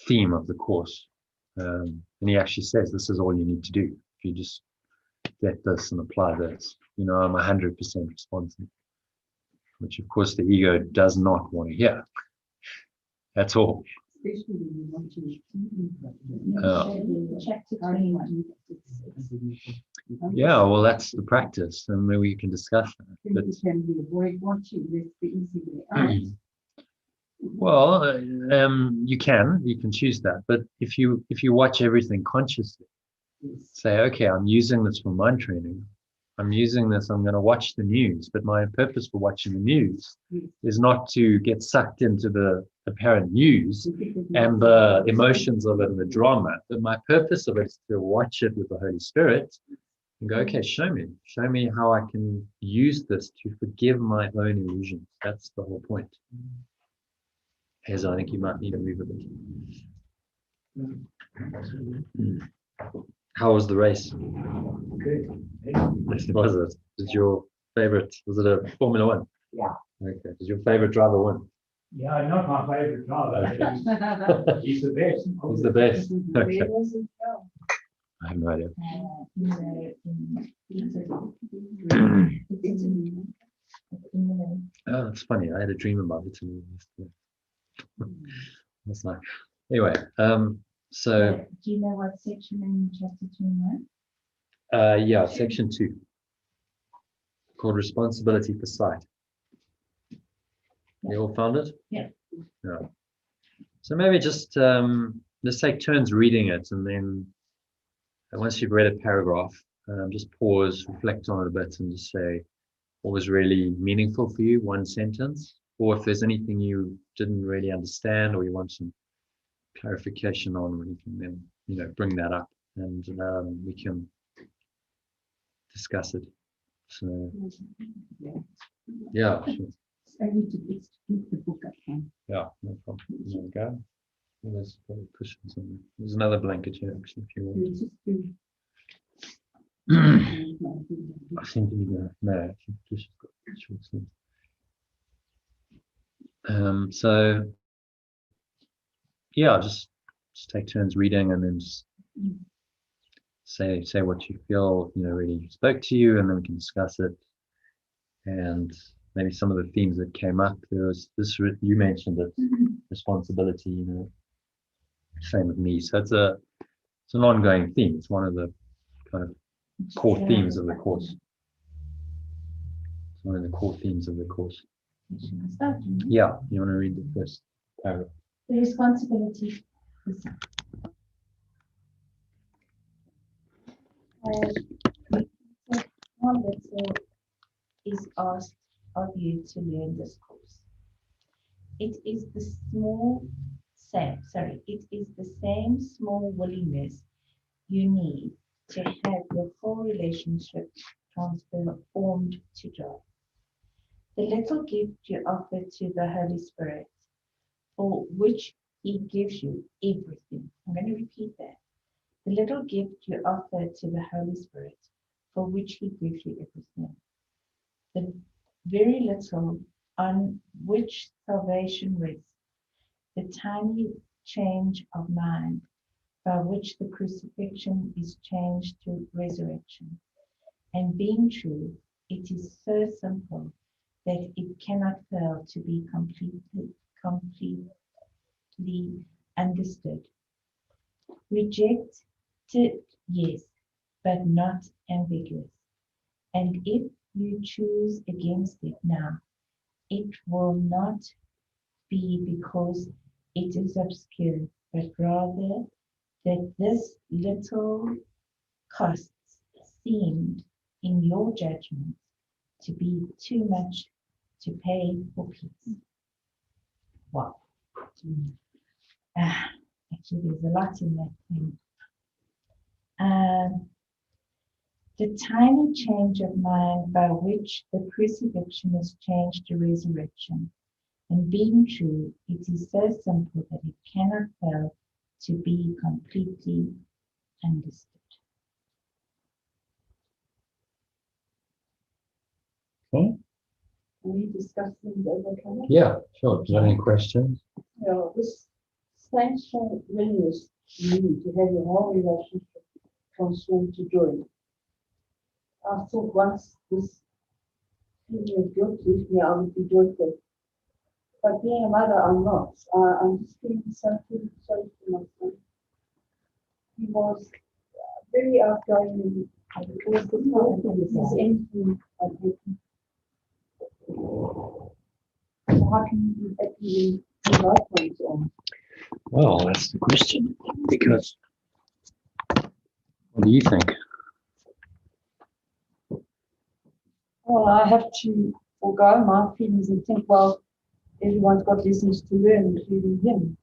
theme of the course. And he actually says this is all you need to do. If you just get this and apply this, I'm 100% responsible, which of course the ego does not want to hear at all. Chapter 21. Yeah, well, that's the practice, and maybe we can discuss that. But, can we avoid watching this the easy way out? Well, you can choose that, but if you watch everything consciously, say, okay, I'm using this for mind training. I'm using this, I'm going to watch the news, but my purpose for watching the news is not to get sucked into the apparent news and the emotions of it and the drama, but my purpose of it is to watch it with the Holy Spirit and go, okay, show me how I can use this to forgive my own illusions. That's the whole point. Hazel, I think you might need to move a bit. How was the race? Good. Was it? Was it a Formula One? Yeah. Okay. Did your favorite driver win? Yeah, not my favorite driver. He's the best. Who's the best? Okay. I have no idea. Oh, it's funny. I had a dream about it. That's like, anyway. So. Do you know what section in chapter 21? Yeah, section 2, called Responsibility for Sight. You all found it? Yeah. Yeah. So maybe just take turns reading it, and then once you've read a paragraph, just pause, reflect on it a bit, and just say what was really meaningful for you, one sentence, or if there's anything you didn't really understand or you want some clarification on, or anything, then bring that up, and we can discuss it. So yeah, sure. So I need to keep the book up on. Yeah, no problem. There we go. There's cushions on there. There's another blanket here, actually, if you want. You just do. I seem to be there. No, I think this has got short sleeves. So yeah, just take turns reading, and then just say what you feel really spoke to you, and then we can discuss it. And maybe some of the themes that came up. There was this, you mentioned it, responsibility. Same with me. So it's an ongoing theme. It's one of the kind of core themes of the course. It's one of the core themes of the course. Yeah, you want to read the first paragraph? The responsibility. One little is asked of you to learn this course. It is the same small willingness you need to have your full relationship transformed to joy. The little gift you offer to the Holy Spirit, for which He gives you everything. I'm going to repeat that. The little gift you offer to the Holy Spirit, for which He gives you everything. The very little on which salvation rests, the tiny change of mind by which the crucifixion is changed to resurrection. And being true, it is so simple that it cannot fail to be completely understood. Rejected, yes, but not ambiguous. And if you choose against it now, it will not be because it is obscure, but rather that this little costs seemed, in your judgment, to be too much to pay for peace. Wow. Actually, there's a lot in that thing. The tiny change of mind by which the crucifixion is changed to resurrection. And being true, it is so simple that it cannot fail to be completely understood. Okay. Can we discuss things over camera? Yeah, sure. Do you have any questions? Yeah, this thanks for willingness you need to have your whole relationship transformed to joy. I thought once this feeling of guilt leaves me, I would be joyful. But being a mother, I'm not. I'm just feeling sorry for my son. He was very outgoing and his anything I'd hate. So how can you actually love one's own? Well, that's the question. Because what do you think? Well, I have to forego my feelings and think, well, everyone's got lessons to learn, including him.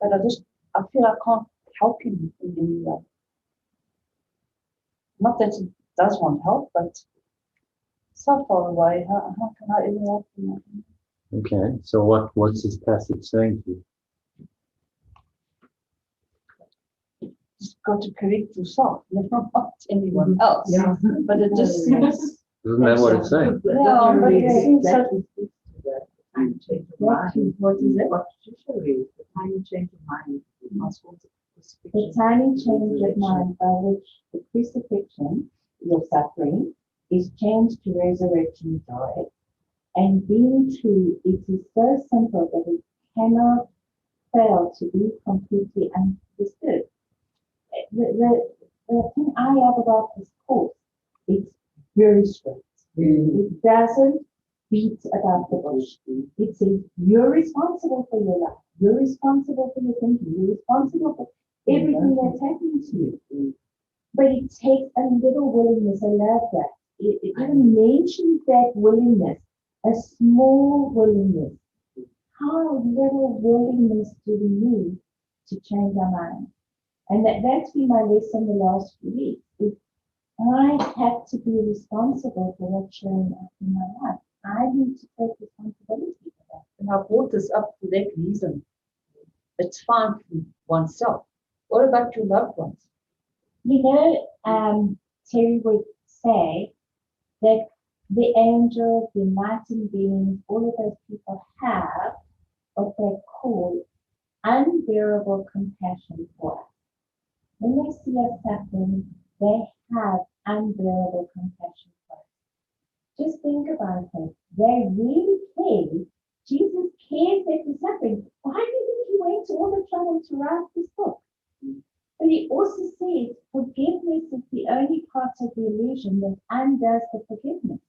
But I feel I can't help him in any way. Not that he does want help, but so far away, how can I ever help him? Okay, so what's this passage saying to you? You've got to correct yourself, never mind anyone else. Yeah. But it just seems, Isn't that what it's saying? yeah, but it seems so. Tiny change of mind. What is it? What usually the tiny change of mind. The tiny change of mind by which the crucifixion, your suffering, is changed to resurrection joy. And being true, it is so simple that it cannot fail to be completely understood. The thing I have about this course, it's very strict. It doesn't beat about the bush. It says you're responsible for your life. You're responsible for your thinking. You're responsible for everything that's happening to you. But it takes a little willingness. I love that. It even mentions that willingness, a small willingness. How little willingness do we need to change our mind? And that's been my lesson the last few weeks. Is I have to be responsible for what's showing up in my life. I need to take responsibility for that. And I brought this up for that reason. It's fine for oneself. What about your loved ones? You know, Terry would say that the angels, the enlightened beings, all of those people have what they call unbearable compassion for us. When they see us suffering, they have unbearable compassion for us. Just think about it. They really care. Jesus cares that we're suffering. Why do you think he went to all the trouble to write this book? But he also says forgiveness is the only part of the illusion that undoes the forgiveness.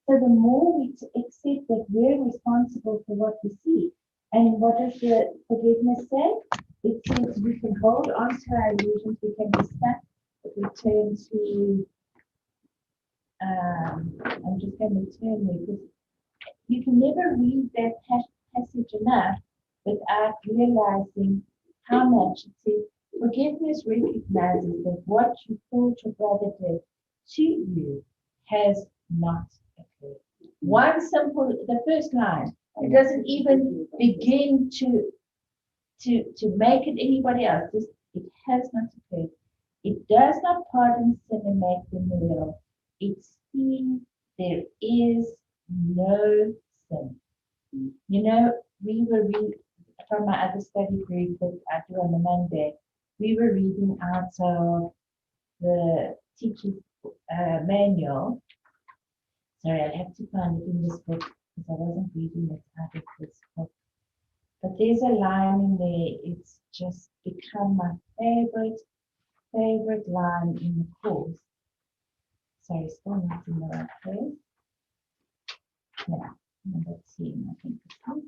So the more we accept that we're responsible for what we see, and what does the forgiveness say? It says we can hold on to our illusions, we can be stuck, but we turn to, I'm just going to turn there because you can never read that passage enough without realizing how much it says. Forgiveness recognizes that what you thought your brother did to you has not occurred. One simple, the first line, it doesn't even begin to make it anybody else. It has not occurred. It does not pardon sin and make them real. It sees there is no sin. You know, we were reading from my other study group that I do on the Monday. We were reading out of the teacher's manual. Sorry, I'd have to find it in this book because I wasn't reading it out of this book. But there's a line in there, it's just become my favorite line in the course. Sorry, still not in the right place. Yeah, number 10, I think it's on.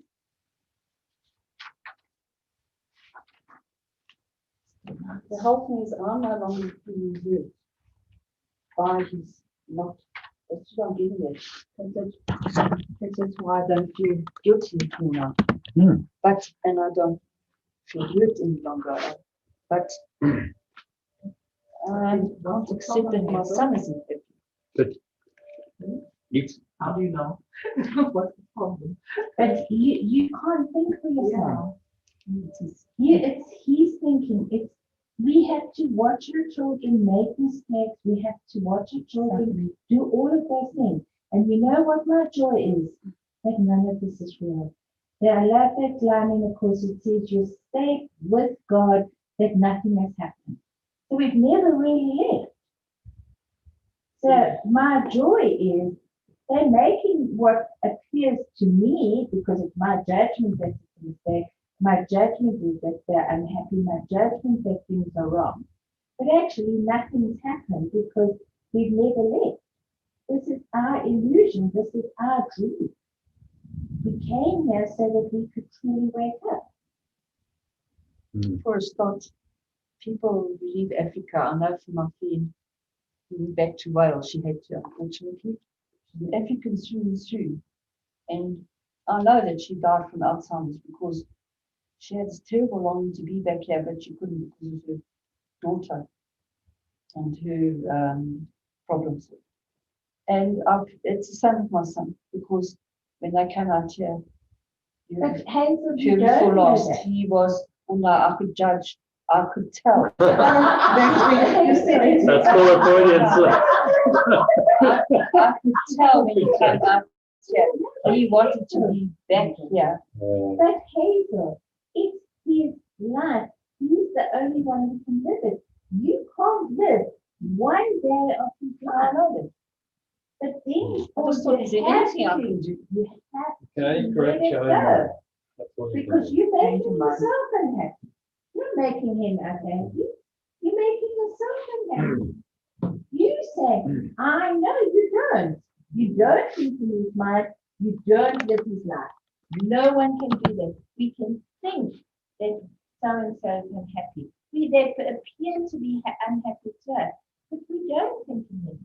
The whole thing is I'm no longer being hurt by his not. That's what I'm getting at. That's why I don't feel guilty anymore now. But and I don't feel hurt any longer. But I can't accept that my son isn't happy. But How do you know? What's the problem? But you can't think for yourself. He's thinking. We have to watch our children make mistakes. We have to watch our children do all of those things. And you know what my joy is? That none of this is real. That I love that line in the course. It says you're safe with God, that nothing has happened. So we've never really left. So my joy is they're making what appears to me, because it's my judgment that it's a mistake. My judgment is that they're unhappy. My judgment that things are wrong. But actually, nothing's happened because we've never left. This is our illusion. This is our dream. We came here so that we could truly wake up. For a start, people leave Africa. I know from my friend who went back to Wales, she had to, unfortunately. She's an African through and through. And I know that she died from Alzheimer's because she had this terrible longing to be back here, but she couldn't because of her daughter and her problems. And it's the same with my son, because when they came out here, But Hazel, you purely don't for know lost, that. he was, oh no, I could judge, I could tell. That's when you said it. that's full of audience. I could tell when he came out here, he wanted to be back here. But Hazel, it's his life. He's the only one who can live it. You can't live one day of his life. But then I just thought, is there anything I can do? You have Can to I correct let you? it go. That's what Because you're making Change your mind. yourself unhappy. You're making him unhappy. You're making yourself unhappy. You say, I know you don't. You don't think in his mind. You don't live his life. No one can do that. We can think that so-and-so is unhappy. They appear to be unhappy to us, but we don't think him.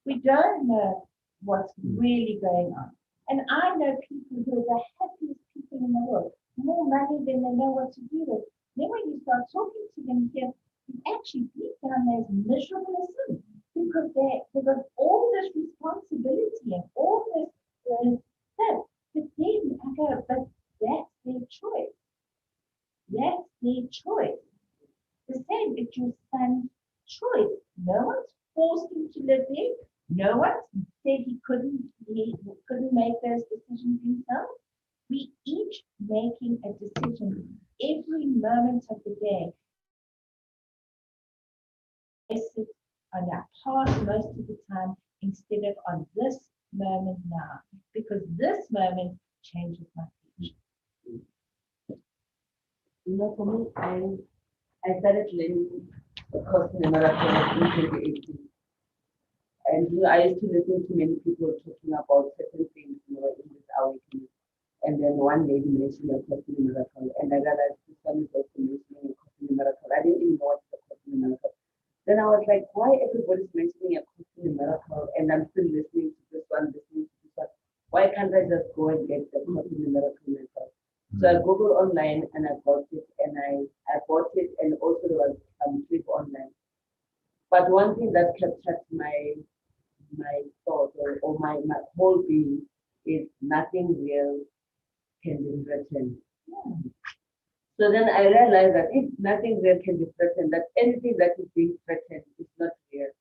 We don't know what's really going on. And I know people who are the happiest people in the world, more money than they know what to do with. Then when you start talking to them here, actually deep down they're as miserable as sin, because they've got all this responsibility and all this stuff. But then I go, but that's their choice. That's their choice. The same, it's your son's choice. No one's forced him to live there. No one said he couldn't make those decisions himself. We each making a decision every moment of the day. Sit on our past most of the time instead of on this moment now, because this moment changes my future. You know, for me, I started learning the course in America in 2018. And I used to listen to many people talking about certain things, in this awakening. And then one lady mentioned a course in miracle, and I realized this one is also mentioning a course in miracle. I didn't even know what's a course in miracle. Then I was like, why everybody's mentioning a course in miracle, and I'm still listening to this one, listening to this one? Why can't I just go and get the course in miracle myself? So I Googled online and I bought it, and I bought it, and also there was some flip online. But one thing that captured my thought or my whole being is nothing real can be threatened. So then I realized that if nothing real can be threatened, that anything that is being threatened is not real.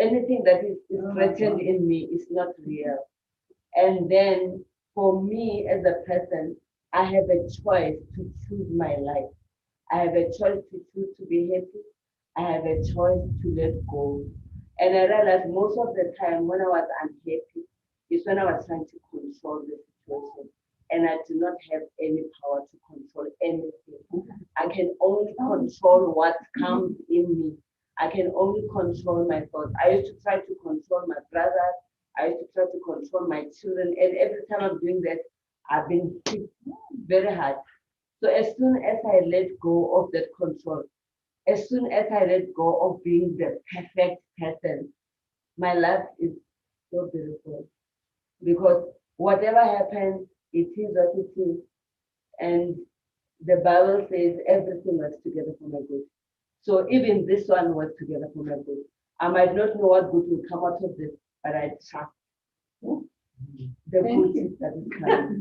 Anything that is threatened in me is not real. And then for me as a person, I have a choice to choose my life. I have a choice to choose to be happy. I have a choice to let go. And I realized most of the time when I was unhappy is when I was trying to control the situation. And I do not have any power to control anything. I can only control what comes in me. I can only control my thoughts. I used to try to control my brothers. I used to try to control my children. And every time I'm doing that, I've been hit very hard. So as soon as I let go of that control, as soon as I let go of being the perfect person, my life is so beautiful. Because whatever happens, it is what it is. And the Bible says everything works together for my good. So even this one works together for my good. I might not know what good will come out of this, but I trust the good that is coming.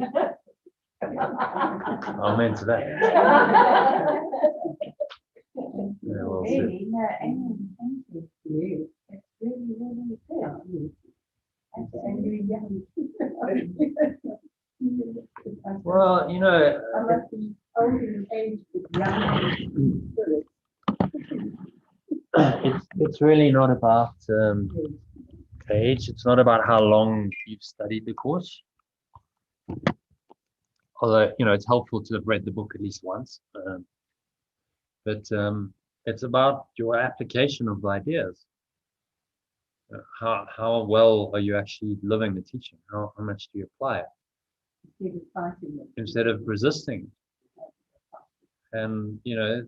Amen to that. Yeah, well said. Really? No, amen. Thank you. Yes. It's really, really good. Well, you know, I must be old in age with young spirit. it's really not about age. It's not about how long you've studied the course. Although, you know, it's helpful to have read the book at least once. But it's about your application of the ideas. How well are you actually living the teaching? How much do you apply it? Instead of resisting. And, you know,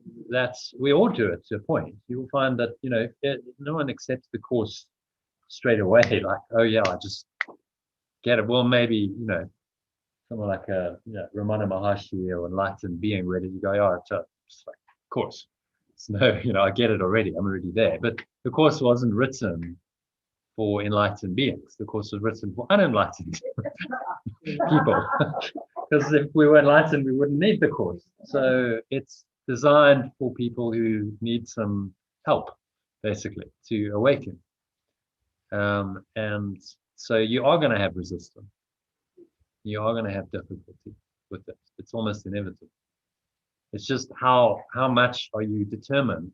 we all do it to a point. You will find that, you know, no one accepts the course straight away, like, oh yeah, I just get it. Well, maybe, you know, someone like Ramana Maharshi or enlightened being ready to go, oh, it's like, of course. So, you know, I get it already. I'm already there. But the course wasn't written for enlightened beings. The course was written for unenlightened people. Because if we were enlightened, we wouldn't need the course. So it's designed for people who need some help, basically, to awaken. And so you are going to have resistance. You are going to have difficulty with it. It's almost inevitable. It's just how much are you determined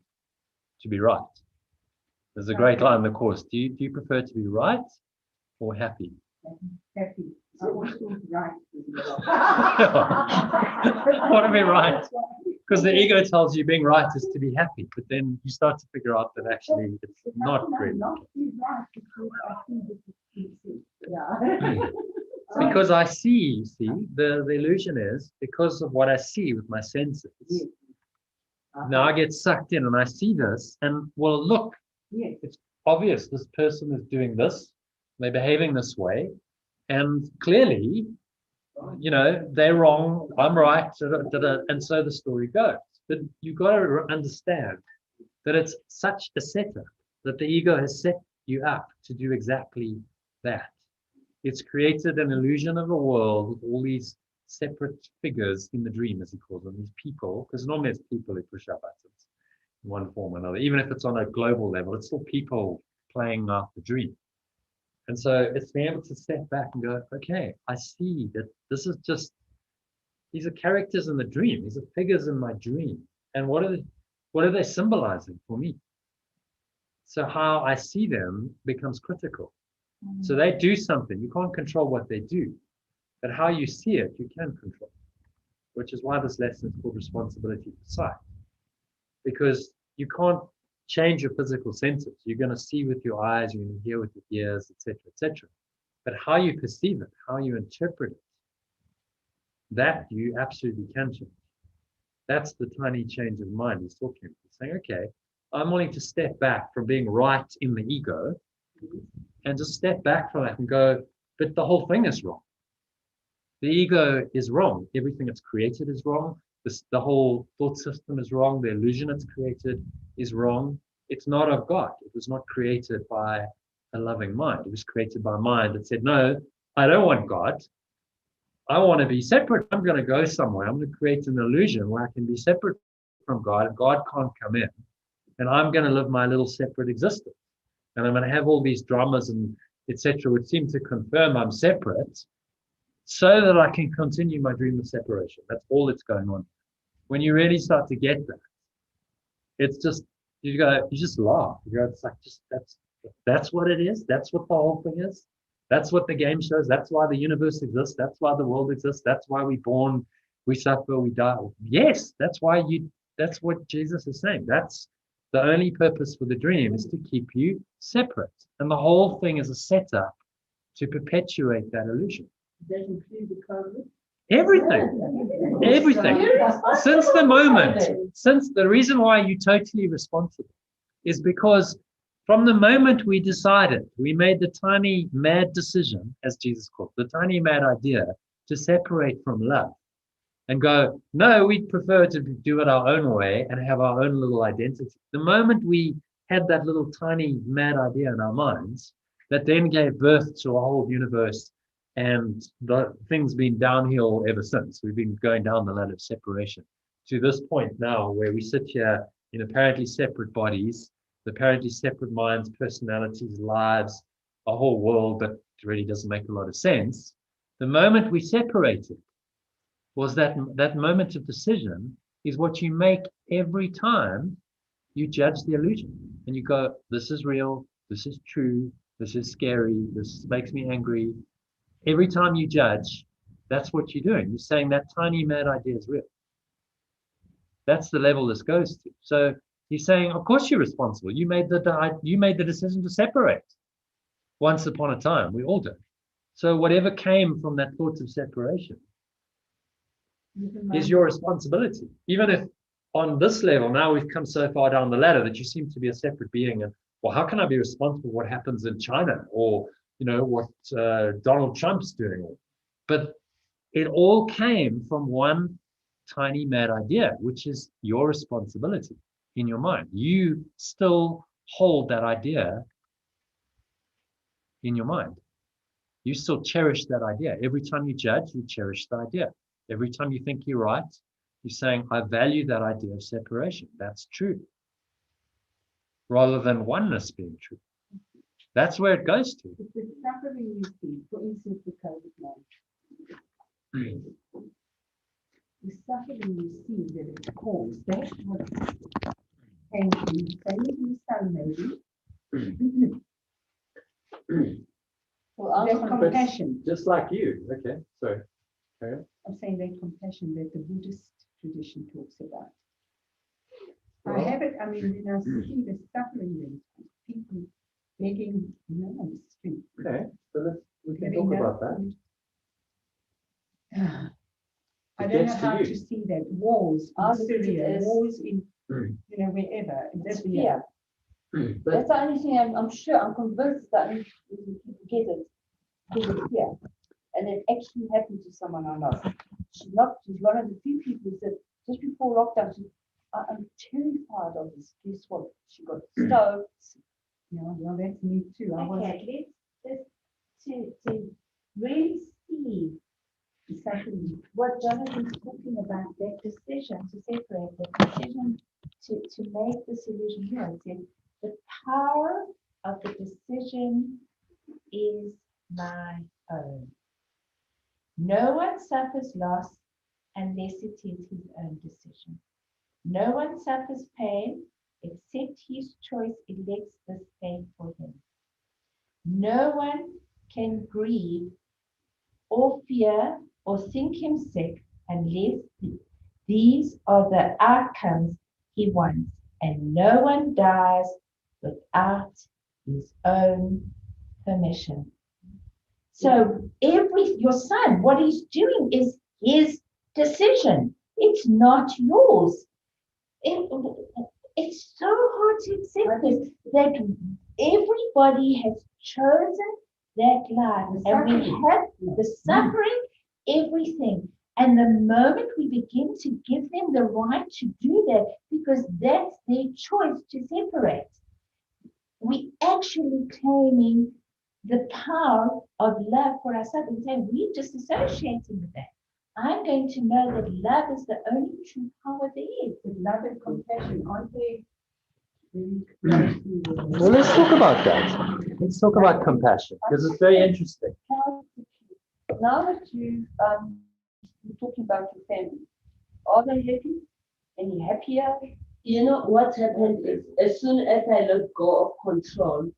to be right? There's a great line in the course. Do you prefer to be right or happy? Happy. I want to be right. I want to be right. Because the ego tells you being right is to be happy, but then you start to figure out that actually it's not really. Not be right because I think this is easy. Yeah. Because I see, the illusion is because of what I see with my senses. Yes. Now I get sucked in and I see this, and well, look, Yes. it's obvious this person is doing this, they're behaving this way, and clearly, they're wrong, I'm right, and so the story goes. But you've got to understand that it's such a setup that the ego has set you up to do exactly that. It's created an illusion of a world with all these separate figures in the dream, as he calls them, these people, because normally it's people who push our buttons in one form or another. Even if it's on a global level, it's still people playing out the dream. And so it's being able to step back and go, okay, I see that this is just, these are characters in the dream. These are figures in my dream. And what are they symbolizing for me? So how I see them becomes critical. So they do something. You can't control what they do. But how you see it, you can control. Which is why this lesson is called responsibility for sight. Because you can't change your physical senses. You're going to see with your eyes, you're going to hear with your ears, etc., etc. But how you perceive it, how you interpret it, that you absolutely can change. That's the tiny change of mind he's talking about. He's saying, okay, I'm willing to step back from being right in the ego and just step back from that and go, but the whole thing is wrong. The ego is wrong. Everything it's created is wrong. The whole thought system is wrong. The illusion it's created is wrong. It's not of God. It was not created by a loving mind. It was created by a mind that said, no, I don't want God. I want to be separate. I'm going to go somewhere. I'm going to create an illusion where I can be separate from God and God can't come in. And I'm going to live my little separate existence. And I'm going to have all these dramas and etc., which seem to confirm I'm separate so that I can continue my dream of separation. That's all that's going on. When you really start to get that, it's just, you just laugh. It's like, that's what it is. That's what the whole thing is. That's what the game shows. That's why the universe exists. That's why the world exists. That's why we're born, we suffer, we die. Yes, that's what Jesus is saying. That's the only purpose for the dream, is to keep you separate. And the whole thing is a setup to perpetuate that illusion. Does that include the COVID? Everything. Since the reason why you're totally responsible is because from the moment we decided, we made the tiny mad decision, as Jesus called it, the tiny mad idea to separate from love and go, no, we'd prefer to do it our own way and have our own little identity. The moment we had that little tiny mad idea in our minds, that then gave birth to a whole universe, and the thing's been downhill ever since. We've been going down the ladder of separation to this point now where we sit here in apparently separate bodies, apparently separate minds, personalities, lives, a whole world that really doesn't make a lot of sense. The moment we separated was that moment of decision is what you make every time you judge the illusion. And you go, this is real, this is true, this is scary, this makes me angry. Every time you judge, that's what you're doing. You're saying that tiny mad idea is real. That's the level this goes to. So he's saying, of course you're responsible. You made the decision to separate. Once upon a time, we all did. So whatever came from that thought of separation is your responsibility. Even if on this level, now we've come so far down the ladder that you seem to be a separate being. And well, how can I be responsible for what happens in China or what Donald Trump's doing? But it all came from one tiny mad idea, which is your responsibility in your mind. You still hold that idea in your mind. You still cherish that idea. Every time you judge, you cherish the idea. Every time you think you're right, you're saying, I value that idea of separation. That's true. Rather than oneness being true. That's where it goes to. It's the suffering you see, for instance, the COVID-19. The suffering you see that it's caused, that's what came to me. Same with your son, maybe. Well, that compassion. Just like you. Okay, sorry. Okay. I'm saying that compassion that the Buddhist tradition talks about. Well, I have it, when I see the suffering that people begging on the street. Okay, so we can talk about that. I don't know gets to how you. to see that. Wars I in look at it Syria, as- wars in, wherever. It's That's fear. fear. But That's the only thing I'm sure, I'm convinced that if people get it, because it's fear. And it actually happened to someone I know. She's one of the few people who said, just before lockdown, she, I'm terrified of this. Guess what? She got so sick. Yeah, well, that's me too. I was Okay, let's to really see exactly what Jonathan's talking about, that decision to separate, the decision to make this illusion here. It said, the power of the decision is my own. No one suffers loss unless it is his own decision. No one suffers pain except his choice elects this pain for him. No one can grieve or fear or think him sick unless these are the outcomes he wants, and no one dies without his own permission. So your son, what he's doing is his decision. It's not yours. It's so hard to accept this, that everybody has chosen that life, and we have the suffering, everything. And the moment we begin to give them the right to do that, because that's their choice to separate, we actually claiming the power of love for ourselves and saying we're disassociating with that. I'm going to know that love is the only true power there is. with love and compassion, aren't they? well, let's talk about that. Let's talk about compassion because it's very interesting. Now that you're talking about your family, are they happy? Any happier? You know what happened is, as soon as I let go of control,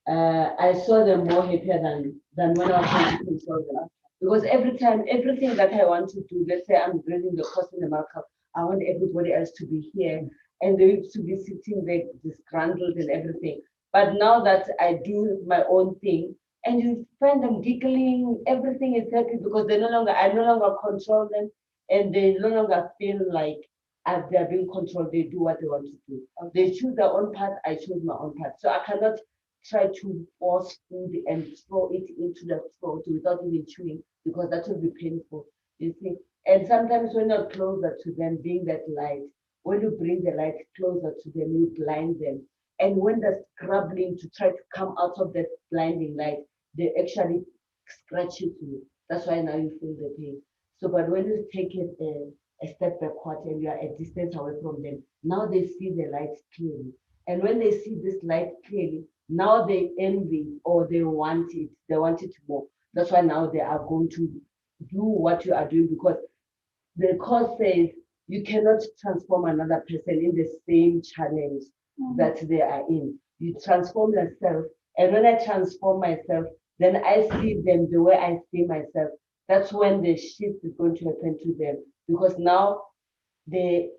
I saw them more happier than when I was trying to control them. Because every time, everything that I want to do, let's say I'm bringing the course in the markup, I want everybody else to be here, and they used to be sitting there disgruntled and everything. But now that I do my own thing, and you find them giggling, everything is happy because I no longer control them, and they no longer feel like as they're being controlled, they do what they want to do. They choose their own path, I choose my own path. So I cannot try to force food and throw it into the throat without even chewing, because that will be painful, you see. And sometimes when you're closer to them, being that light, when you bring the light closer to them, you blind them. And when they're scrabbling to try to come out of that blinding light, they actually scratch you too. That's why now you feel the pain. So, but when you take it a step backward and you are a distance away from them, now they see the light clearly. And when they see this light clearly, now they envy or they want it more. That's why now they are going to do what you are doing, because the course says you cannot transform another person in the same challenge that they are in. You transform yourself, and when I transform myself, then I see them the way I see myself. That's when the shift is going to happen to them, because now the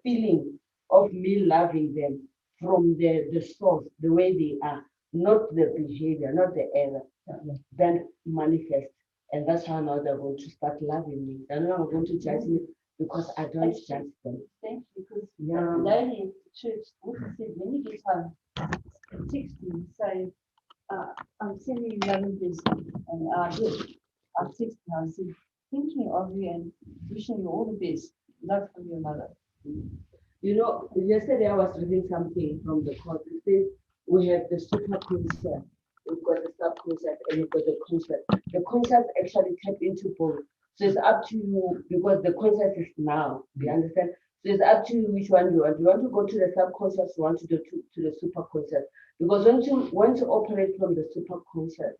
feeling of me loving them from the source, the way they are, not the behavior, not the error, then manifest. And that's how now they're going to start loving me. They're not going to judge me because I don't judge them. Thank you, because the lady at the church also said when you get home, text me, say, I'm sending you love and blessing. And I did. I texted her, I said, thinking of you and wishing you all the best. Love from your mother. You know, yesterday I was reading something from the course. It says we have the super conscious, we've got the subconscious, and we've got the conscious. The conscious actually tap into both. So it's up to you, because the conscious is now. Do you understand? So it's up to you which one you want. You want to go to the subconscious, you want to go to the super conscious. Because once you operate from the super conscious,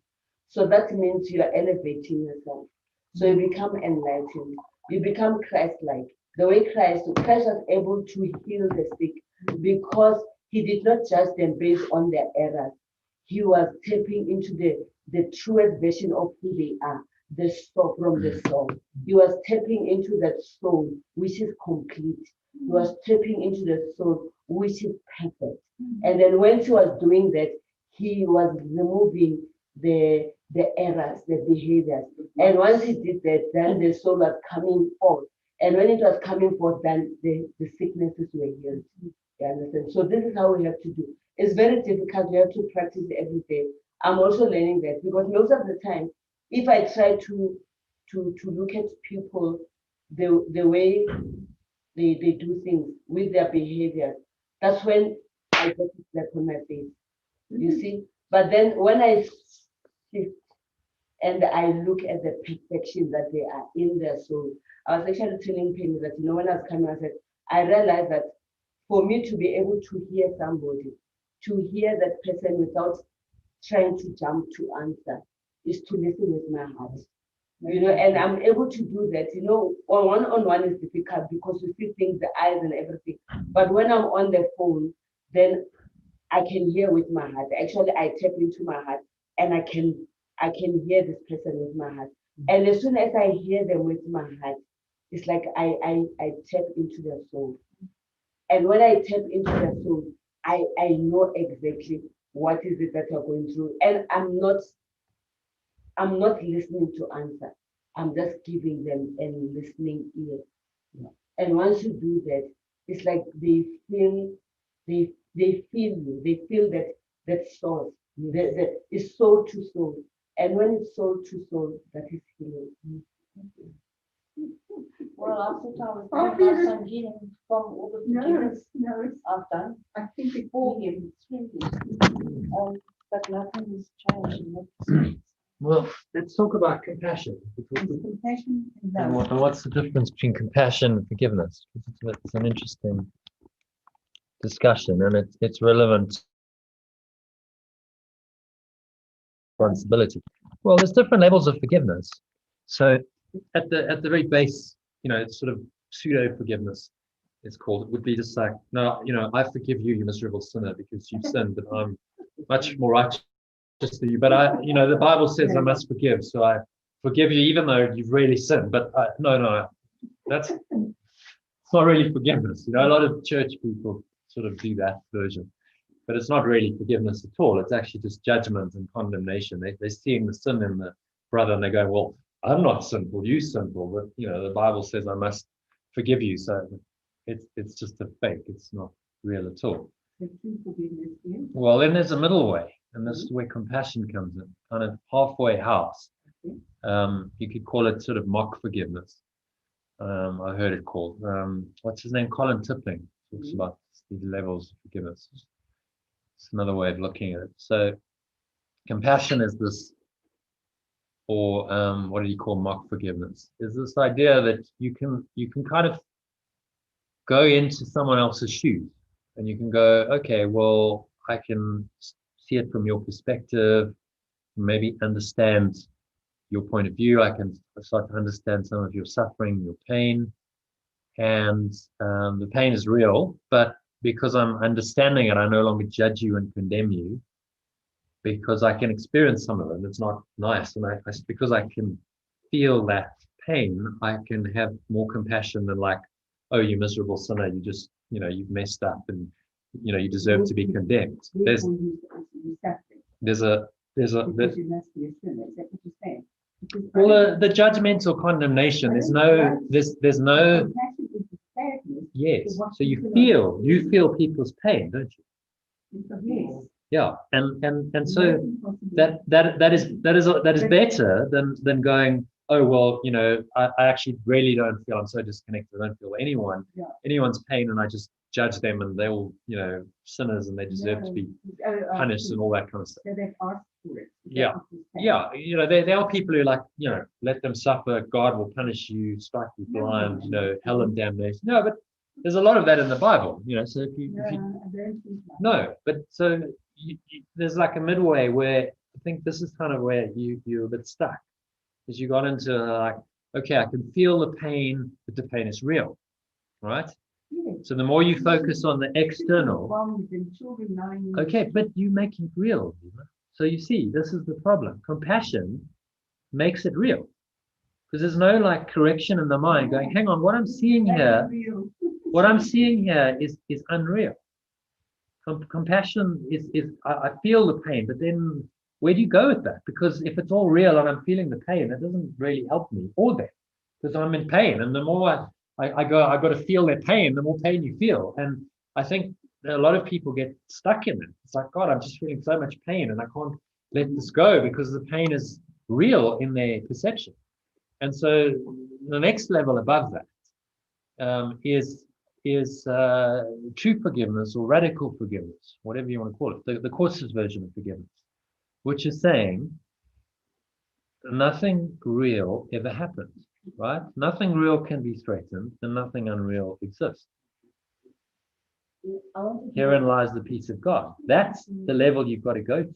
so that means you are elevating yourself. So you become enlightened. You become Christ-like. The way Christ was able to heal the sick, because he did not judge them based on their errors. He was tapping into the truest version of who they are, the soul from the soul. He was tapping into that soul, which is complete. He was tapping into the soul, which is perfect. And then when he was doing that, he was removing the errors, the behaviors. And once he did that, then the soul was coming forth. And when it was coming forth, then the sicknesses were healed. You understand? So this is how we have to do. It's very difficult. We have to practice every day. I'm also learning that because most of the time, if I try to look at people the way they do things with their behavior, that's when I get a slap on my face. You see? But then when I shift and I look at the perfection that they are in their soul, I was actually telling Penny that, you know, when I was coming, I said, I realized that for me to be able to hear somebody, to hear that person without trying to jump to answer, is to listen with my heart. You know, and I'm able to do that. You know, one-on-one is difficult because you see things, the eyes and everything. But when I'm on the phone, then I can hear with my heart. Actually, I tap into my heart and I can hear this person with my heart. And as soon as I hear them with my heart, it's like I tap into their soul. And when I tap into their soul, I know exactly what is it that you're going through. And I'm not listening to answer. I'm just giving them a listening ear. And once you do that, it's like they feel you. They feel that source. That is soul to soul. And when it's soul to soul, that is healing. Well, I thought I was going to have some healing from all the forgiveness I've done. I think it's really, But nothing has changed in that respect. Well, let's talk about compassion. compassion and And love. what's the difference between compassion and forgiveness? It's an interesting discussion, and it's relevant responsibility. Well, there's different levels of forgiveness. So at the very base, you know, it's sort of pseudo forgiveness. It's called. It would be just like, no, you know, I forgive you, you miserable sinner, because you've sinned, but I'm much more righteous than you. But you know, the Bible says I must forgive, so I forgive you even though you've really sinned. But no, that's it's not really forgiveness. You know, a lot of church people sort of do that version, but it's not really forgiveness at all. It's actually just judgment and condemnation. They're seeing the sin in the brother and they go, well, I'm not sinful, you sinful, but you know, the Bible says I must forgive you. So it's just a fake. It's not real at all. Well, then there's a middle way, and this is where compassion comes in, kind of halfway house. You could call it sort of mock forgiveness. I heard it called. What's his name? Colin Tippling talks about these levels of forgiveness. It's another way of looking at it. So compassion is this, or what do you call mock forgiveness? Is this idea that you can kind of go into someone else's shoes, and you can go, okay, well, I can see it from your perspective, maybe understand your point of view. I can start to understand some of your suffering, your pain, and the pain is real, but because I'm understanding it, I no longer judge you and condemn you, because I can experience some of it. It's not nice, and because I can feel that pain, I can have more compassion than like, oh, you miserable sinner, you just, you know, you've messed up, and you know, you deserve to be condemned. There's a well, the judgmental condemnation. There's no. Yes. So you feel people's pain, don't you? Yeah, and so that is better than going, oh well, you know, I actually really don't feel, I'm so disconnected, I don't feel anyone's pain, and I just judge them, and they're all, you know, sinners, and they deserve to be punished and all that kind of stuff. So they've asked for it. Yeah, you know, there are people who like, you know, let them suffer, God will punish you, strike you blind, you know, hell and damnation. No, but there's a lot of that in the Bible, you know. So if you no, but so there's like a midway where I think this is kind of where you're a bit stuck, because you got into like, okay, I can feel the pain, but the pain is real, right? So the more you focus on the external, okay, but you make it real. So you see, this is the problem. Compassion makes it real, because there's no like correction in the mind going, hang on, what I'm seeing here is unreal. Compassion is I feel the pain, but then where do you go with that? Because if it's all real and I'm feeling the pain, that doesn't really help me or them, because I'm in pain. And the more I got to feel their pain, the more pain you feel. And I think a lot of people get stuck in it. It's like, God, I'm just feeling so much pain and I can't let this go because the pain is real in their perception. And so the next level above that is true forgiveness or radical forgiveness, whatever you want to call it, the Course's version of forgiveness, which is saying nothing real ever happens, right? Nothing real can be threatened and nothing unreal exists. Herein lies the peace of God. That's the level you've got to go to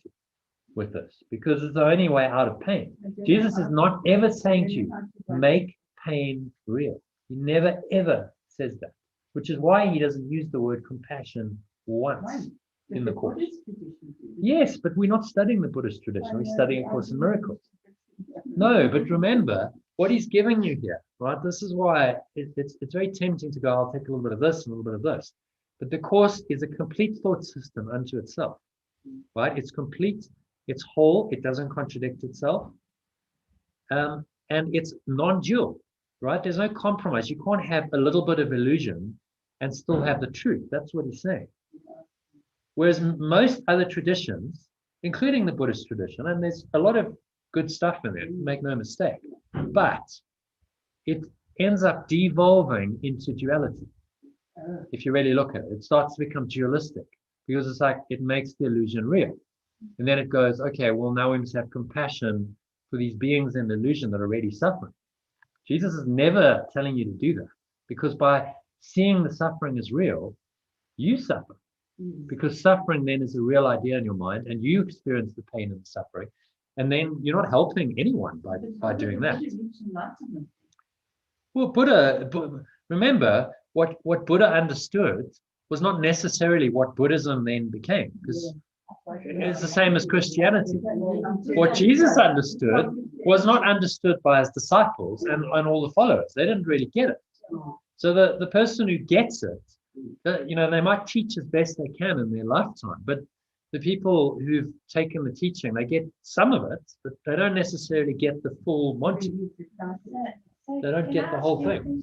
with this, because it's the only way out of pain. Jesus is not ever saying to you, make pain real. He never ever says that, which is why he doesn't use the word compassion once in the Course. Yes, but we're not studying the Buddhist tradition. We're studying A Course in Miracles. No, but remember what he's giving you here, right? This is why it's very tempting to go, I'll take a little bit of this and a little bit of this. But the Course is a complete thought system unto itself, right? It's complete, it's whole, it doesn't contradict itself, and it's non-dual, right? There's no compromise. You can't have a little bit of illusion and still have the truth. That's what he's saying. Whereas most other traditions, including the Buddhist tradition, and there's a lot of good stuff in there, make no mistake, but it ends up devolving into duality. If you really look at it, it starts to become dualistic because it's like it makes the illusion real. And then it goes, okay, well, now we must have compassion for these beings in illusion that are already suffering. Jesus is never telling you to do that, because by seeing the suffering as real, you suffer. Because suffering then is a real idea in your mind, and you experience the pain and the suffering, and then you're not helping anyone by doing that. Well, Buddha, remember, what Buddha understood was not necessarily what Buddhism then became, because it's the same as Christianity. What Jesus understood was not understood by his disciples and all the followers. They didn't really get it. So the person who gets it, they might teach as best they can in their lifetime, but the people who've taken the teaching, they get some of it, but they don't necessarily get the full Monty. They don't get the whole thing.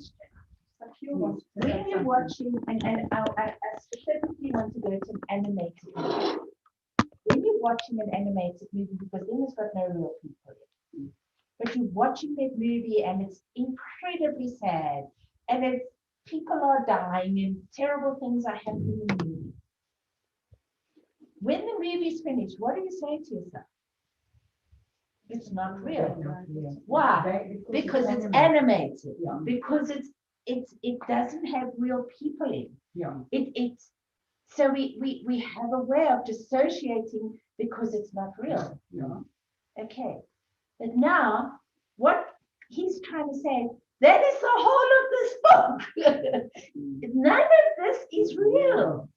When you're watching, and I specifically want to go to an animated movie. When you're watching an animated movie, because then it's got no real people in it, but you're watching that movie and it's incredibly sad, and it's people are dying and terrible things are happening in the movie. When the movie's finished, what do you say to yourself? It's not real. Why? Because it's animated. Because it doesn't have real people in. So we have a way of dissociating because it's not real. Okay. But now what he's trying to say, that is the whole of this book. None of this is real.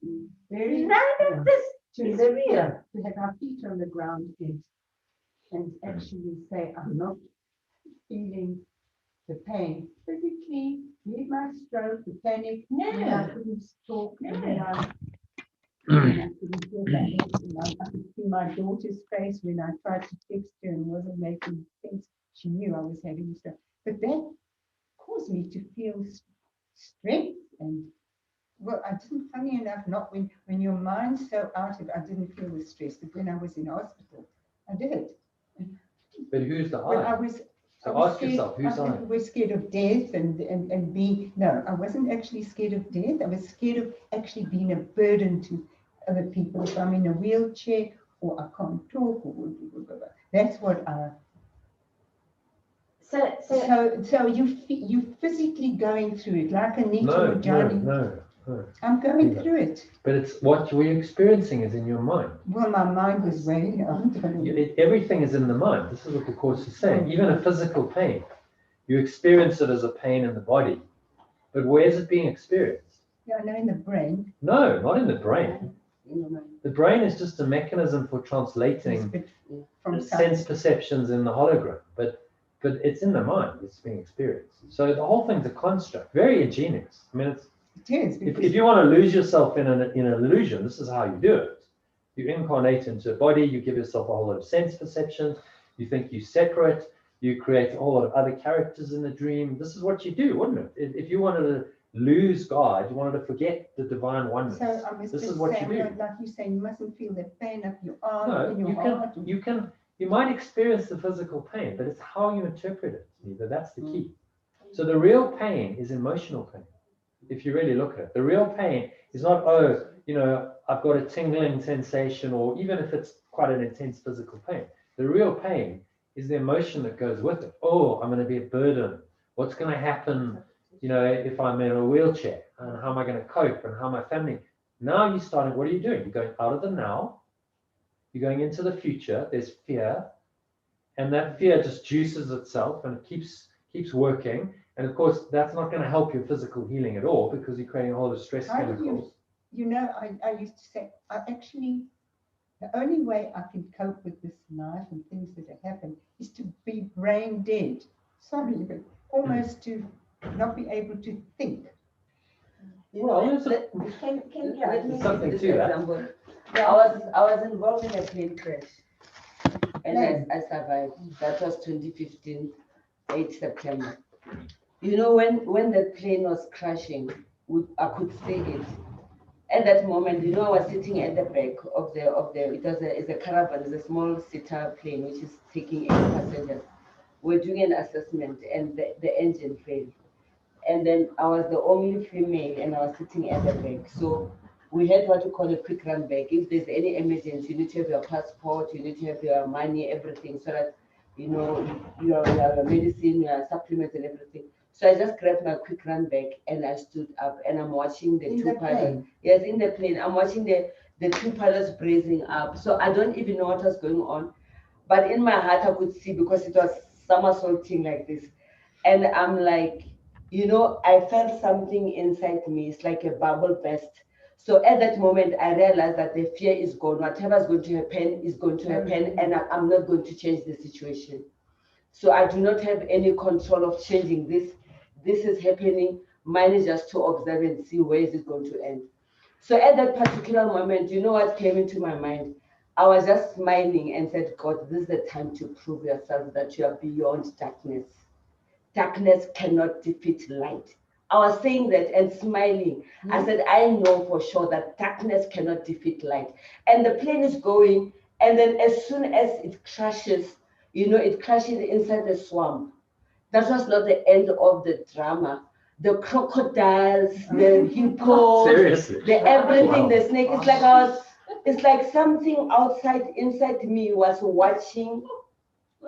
None of this is real. To have our feet on the ground and actually say, I'm not feeling the pain physically, need my stroke, the panic, when I couldn't talk, and then I couldn't feel that. I could see my daughter's face when I tried to text her and wasn't making sense. She knew I was having stuff. But that caused me to feel strength and, well, I didn't, funny enough, not when your mind's so out of it, I didn't feel the stress, but when I was in hospital, I did. But who's the Well, I? I was Ask scared, yourself, who's I? I was scared of death and being, no, I wasn't actually scared of death. I was scared of actually being a burden to other people. If I'm in a wheelchair or I can't talk, or that's what I. So you physically going through it like Anita No. I'm going through it. But it's what we're experiencing is in your mind. Well, my mind was way out. Everything is in the mind. This is what the Course is saying. Even a physical pain, you experience it as a pain in the body. But where is it being experienced? Yeah, no, in the brain. No, not in the brain. The brain is just a mechanism for translating sense perceptions in the hologram. But it's in the mind. It's being experienced. So the whole thing's a construct. Very ingenious. I mean, it's. It is. If you want to lose yourself in an illusion, this is how you do it. You incarnate into a body, you give yourself a whole lot of sense perceptions, you think you're separate, you create a whole lot of other characters in the dream. This is what you do, wouldn't it? If you wanted to lose God, you wanted to forget the divine oneness. So I must This just is what say, you do. like you say, you mustn't feel the pain of your arm No, in your heart. you might experience the physical pain, but it's how you interpret it. Niva. That's the key. So the real pain is emotional pain. If you really look at it, the real pain is not, oh, I've got a tingling sensation, or even if it's quite an intense physical pain. The real pain is the emotion that goes with it. Oh, I'm going to be a burden. What's going to happen, if I'm in a wheelchair? And how am I going to cope? And how my family? Now you're starting, what are you doing? You're going out of the now. You're going into the future. There's fear. And that fear just juices itself and it keeps working. And of course, that's not going to help your physical healing at all because you're creating a whole lot of stress How do chemicals. I used to say, the only way I can cope with this life and things that have happened is to be brain dead. Sorry, but almost to not be able to think. Let me something give to this that. example. I was involved in a plane crash and I survived. That was 2015, 8 September. When the plane was crashing, I could see it. At that moment, I was sitting at the back of it's a caravan, it's a small seater plane which is taking 8 passengers. We're doing an assessment and the engine failed. And then I was the only female and I was sitting at the back. So we had what we call a quick run back. If there's any emergency, you need to have your passport, you need to have your money, everything, so that your medicine, your supplements and everything. So I just grabbed my quick run back and I stood up and I'm watching the two pilots. Yes, in the plane. I'm watching the two pilots braising up. So I don't even know what was going on. But in my heart I could see because it was somersaulting like this. And I'm like, I felt something inside me. It's like a bubble burst. So at that moment, I realized that the fear is gone. Whatever's going to happen is going to happen, and I'm not going to change the situation. So I do not have any control of changing this. This is happening. Mine is just to observe and see where is it going to end. So at that particular moment, you know what came into my mind? I was just smiling and said, God, this is the time to prove yourself that you are beyond darkness. Darkness cannot defeat light. I was saying that and smiling. I said, I know for sure that darkness cannot defeat light. And the plane is going, and then as soon as it crashes, it crashes inside the swamp. That was not the end of the drama. The crocodiles, the hippos, Seriously? the everything, Wow. the snake. It's like something inside me was watching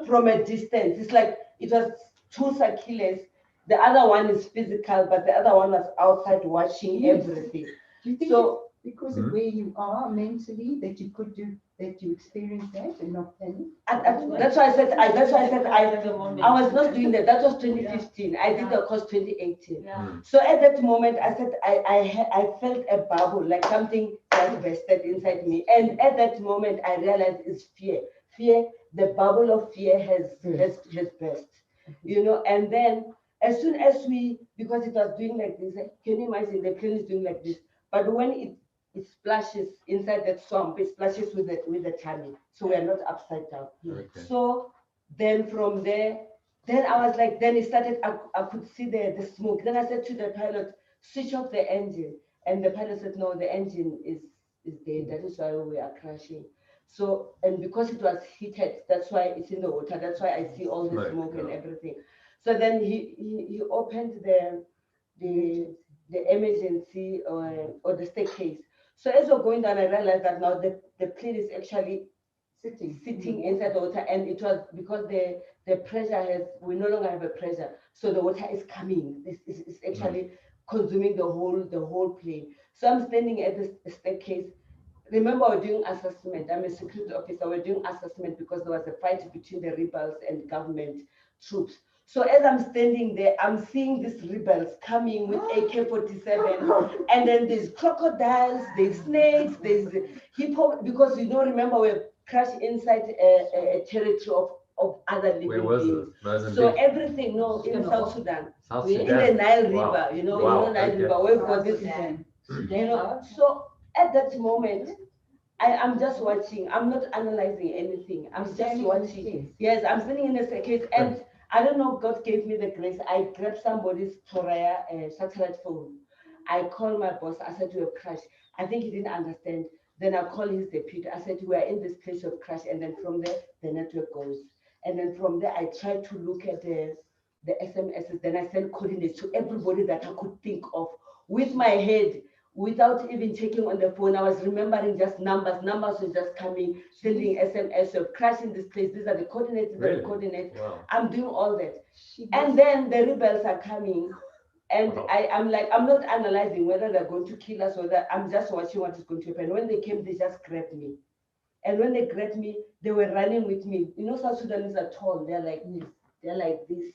from a distance. It's like it was two circulars. The other one is physical, but the other one was outside watching everything. Do you think So it's because of where you are mentally that you experience that and not panic? That's why I said I was not doing that. That was 2015. I did the course 2018. So at that moment, I said I felt a bubble, like something that bursted inside me. And at that moment, I realized it's fear. Fear, the bubble of fear has burst. And then as soon as because it was doing like this, can you imagine the plane is doing like this? But when it splashes inside that swamp, it splashes with the tummy. So we are not upside down. Okay. So then from there, then I was like, then it started, I could see the smoke. Then I said to the pilot, switch off the engine. And the pilot said, no, the engine is dead. That is why we are crashing. So, and because it was heated, that's why it's in the water. That's why I see all the smoke and everything. So then he opened the emergency or the staircase. So as we're going down, I realized that now the plane is actually sitting inside the water, and it was because the pressure we no longer have a pressure, so the water is coming. It's actually consuming the whole plane. So I'm standing at the staircase. Remember, we're doing assessment. I'm a security officer. We're doing assessment because there was a fight between the rebels and government troops. So as I'm standing there, I'm seeing these rebels coming with AK-47, and then there's crocodiles, there's snakes, there's hippo, because remember, we crashed inside a territory of other living beings. Where was it? So everything, in South Sudan. South We're Sudan. in the Nile Wow. River, Wow. Nile River, we've got this, so at that moment, I'm just watching. I'm not analyzing anything. I'm just watching. Yes, I'm sitting in a case, and I don't know. God gave me the grace. I grabbed somebody's Toraya satellite phone. I called my boss. I said, "We have crashed." I think he didn't understand. Then I called his deputy. I said, "We are in this place of crash," and then from there the network goes. And then from there I tried to look at the SMSs. Then I sent coordinates to everybody that I could think of with my head, without even checking on the phone. I was remembering just numbers. Numbers were just coming, sending SMS of crash in this place. These are the coordinates, these are the coordinates. Wow. I'm doing all that. And then the rebels are coming. And I'm like, I'm not analyzing whether they're going to kill us or that. I'm just watching what is going to happen. When they came, they just grabbed me. And when they grabbed me, they were running with me. You know, South Sudanese are tall. They're like this. They're like this.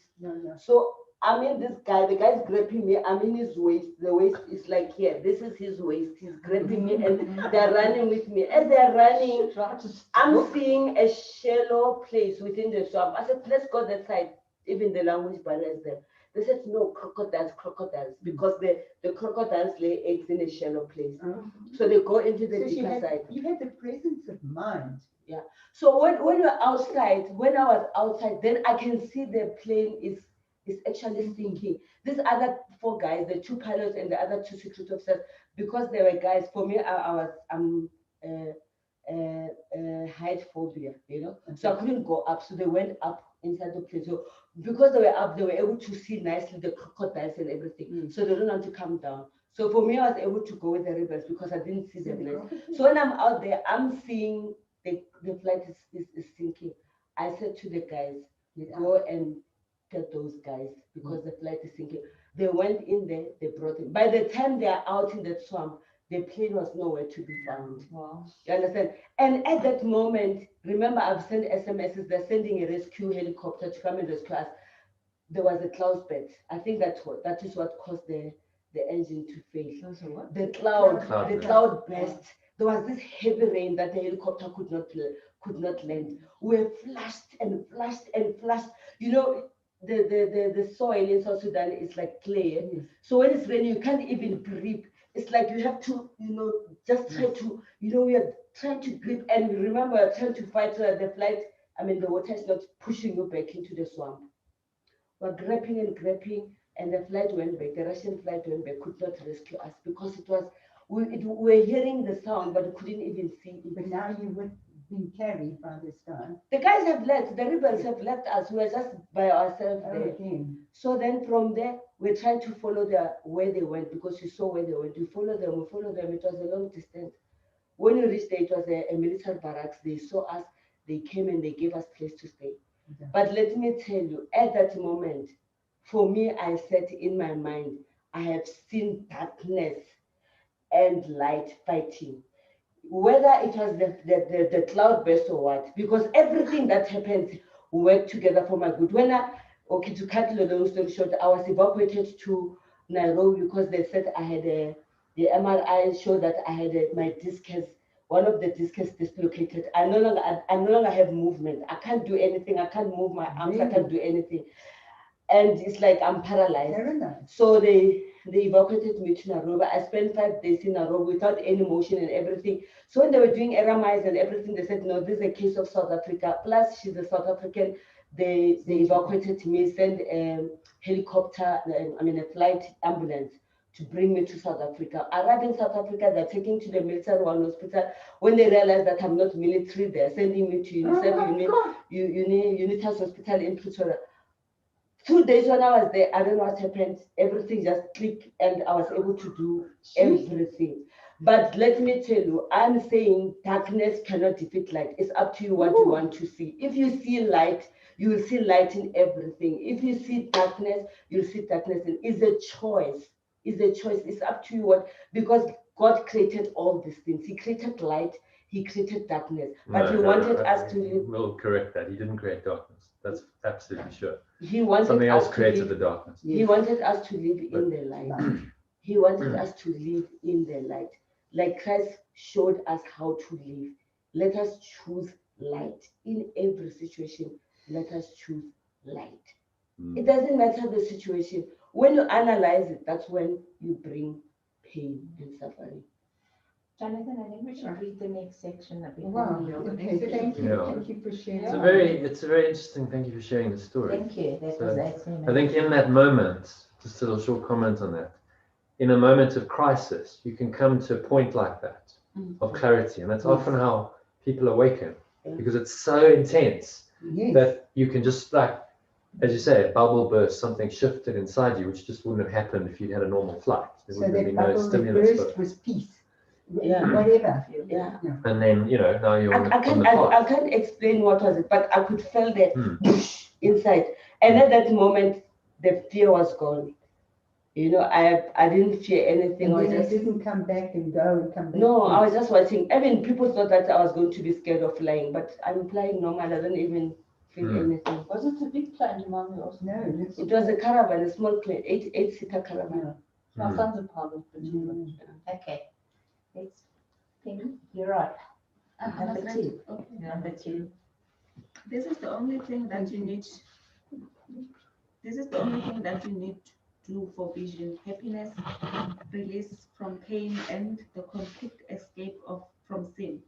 So I'm in this guy, the guy's grabbing me, I'm in his waist, the waist is like here, this is his waist, he's grabbing me and they're running with me. As they're running, I'm seeing a shallow place within the swamp. I said, let's go that side, even the language barriers there. They said, no, crocodiles, because the crocodiles lay eggs in a shallow place. So they go into the deeper side. You had the presence of mind. Yeah. So when you're outside, when I was outside, then I can see the plane is actually sinking. These other 4 guys, the 2 pilots and the other 2 security officers, because they were guys. For me, I'm height phobia, you know. So I couldn't go up. So they went up inside the plane. So because they were up, they were able to see nicely the crocodiles and everything. So they don't want to come down. So for me, I was able to go with the rebels because I didn't see them nice. So when I'm out there, I'm seeing the flight is sinking. I said to the guys, go and get those guys because the flight is sinking. They went in there, they brought him. By the time they are out in that swamp, the plane was nowhere to be found. Wow. You understand? And at that moment, remember I've sent SMSs, they're sending a rescue helicopter to come and rescue us. There was a cloud burst. I think that is what caused the engine to fail. So what? The cloud burst. There was this heavy rain that the helicopter could not land. We flashed and flashed and flashed. You know, the soil in South Sudan is like clay. Yes. So when it's raining, you can't even grip. It's like you have to, just try to, we are trying to grip. And remember, we're trying to fight so that the water is not pushing you back into the swamp. We're grabbing and grabbing, and the flight went back. The Russian flight went back, could not rescue us because it was, we were hearing the sound, but we couldn't even see it. But now you were being carried by this guy. The guys have left, the rebels have left us. We were just by ourselves there. Okay. So then from there, we're trying to follow where they went because we saw where they went. We follow them. It was a long distance. When we reached there, it was a military barracks. They saw us. They came and they gave us place to stay. Okay. But let me tell you, at that moment, for me, I said in my mind, I have seen darkness and light fighting. Whether it was the cloud burst or what, because everything that happened worked together for my good. To cut the long story short, I was evacuated to Nairobi because they said I had the MRI showed that I had my disc has, one of the discs is dislocated. I no longer have movement. I can't do anything. I can't move my arms. I can't do anything. And it's like I'm paralyzed. So they evacuated me to Nairobi. I spent 5 days in Nairobi without any motion and everything. So when they were doing RMIs and everything, they said, no, this is a case of South Africa. Plus, she's a South African. They evacuated me, sent a helicopter, a flight ambulance to bring me to South Africa. Arrived in South Africa, they're taking to the military one hospital. When they realized that I'm not military, they're sending me to UNICEF, Unitas Hospital in Pretoria. 2 days when I was there, I don't know what happened. Everything just clicked and I was able to do everything. But let me tell you, I'm saying darkness cannot defeat light. It's up to you what you want to see. If you see light, you will see light in everything. If you see darkness, you'll see darkness. It's a choice. It's up to you because God created all these things. He created light. He created darkness. But He wanted us to live. We'll correct that. He didn't create darkness. That's absolutely sure. He wanted something else created live, the darkness. He wanted us to live in the light. He wanted us to live in the light. Like Christ showed us how to live. Let us choose light. In every situation, let us choose light. It doesn't matter the situation. When you analyze it, that's when you bring pain and suffering. Jonathan, I think we should read the next section before Wow, we go. okay, thank you, Yeah. thank you for sharing. It's a very interesting. Thank you for sharing the story. Thank you. That So, was ACIM. I think in that moment, just a little short comment on that. In a moment of crisis, you can come to a point like that of clarity, and that's often how people awaken, because it's so intense Yes, that you can just, like, as you say, a bubble burst, something shifted inside you, which just wouldn't have happened if you'd had a normal flight. There so wouldn't have that been no bubble that stimulus. burst was peace. Yeah. Whatever. Yeah. And then, you know, now you're on I the I path. can't explain what was it, but I could feel that Hmm. whoosh inside. And at that moment, the fear was gone. You know, I didn't fear anything. And I was then it just didn't come back and go and come back. no, I was just watching. I mean, people thought that I was going to be scared of flying, but I'm flying normal. I don't even feel Hmm. anything. Was it a big plane, Mommy? Or No, that's It was a caravan, a small plane, eight-seater caravan. my Hmm. son's a pilot, but Okay. Let's think. You're right. Number That's two. right. Okay. Number two. This is the only thing that you need. This is the only thing that you need to do for vision, happiness, release from pain, and the complete escape from sin.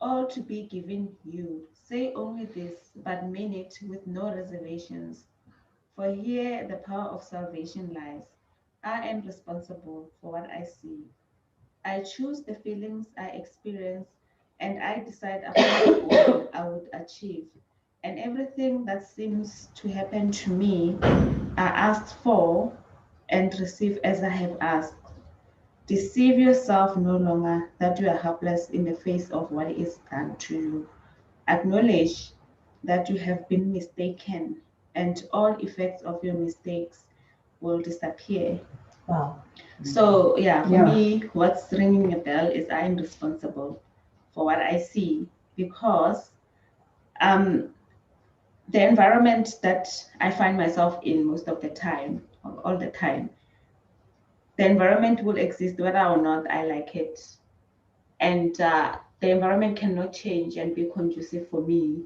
All to be given you. Say only this, but mean it with no reservations. For here the power of salvation lies. I am responsible for what I see. I choose the feelings I experience, and I decide upon the goal I would achieve. And everything that seems to happen to me, I asked for and receive as I have asked. Deceive yourself no longer that you are helpless in the face of what is done to you. Acknowledge that you have been mistaken, and all effects of your mistakes will disappear. Wow. So, yeah, for Yeah. me, what's ringing a bell is I am responsible for what I see, because um, the environment that I find myself in most of the time, or all the time, the environment will exist whether or not I like it. And the environment cannot change and be conducive for me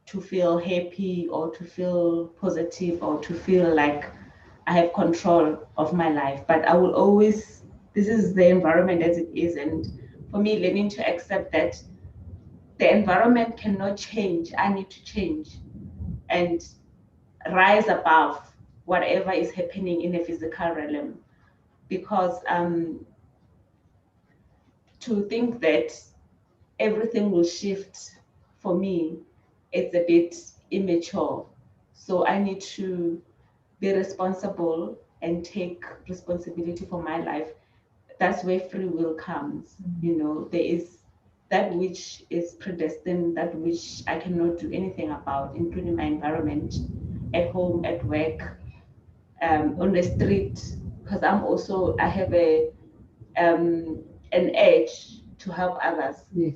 to feel happy or to feel positive or to feel like I have control of my life. But I will always, this is the environment as it is. And for me, learning to accept that the environment cannot change, I need to change and rise above whatever is happening in the physical realm. Because to think that everything will shift for me, it's a bit immature. So I need to be responsible and take responsibility for my life. That's where free will comes. You know, there is that which is predestined, that which I cannot do anything about, including my environment, at home, at work, on the street. Because I have an edge to help others. Yes.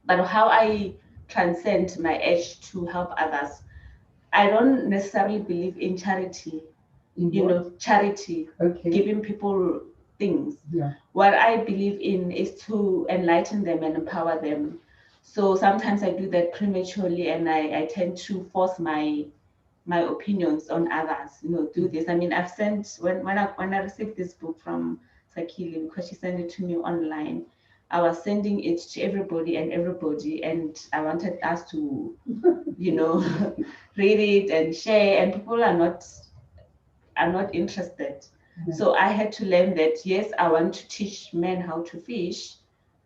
But how I transcend my edge to help others, I don't necessarily believe in charity. You know, charity, Okay. giving people things. Yeah. What I believe in is to enlighten them and empower them. So sometimes I do that prematurely, and I tend to force my opinions on others. You know, do this. I mean, I've sent when I received this book from Sakili, because she sent it to me online, I was sending it to everybody, and I wanted us to, you know, read it and share. And people are not interested. So I had to learn that yes, I want to teach men how to fish.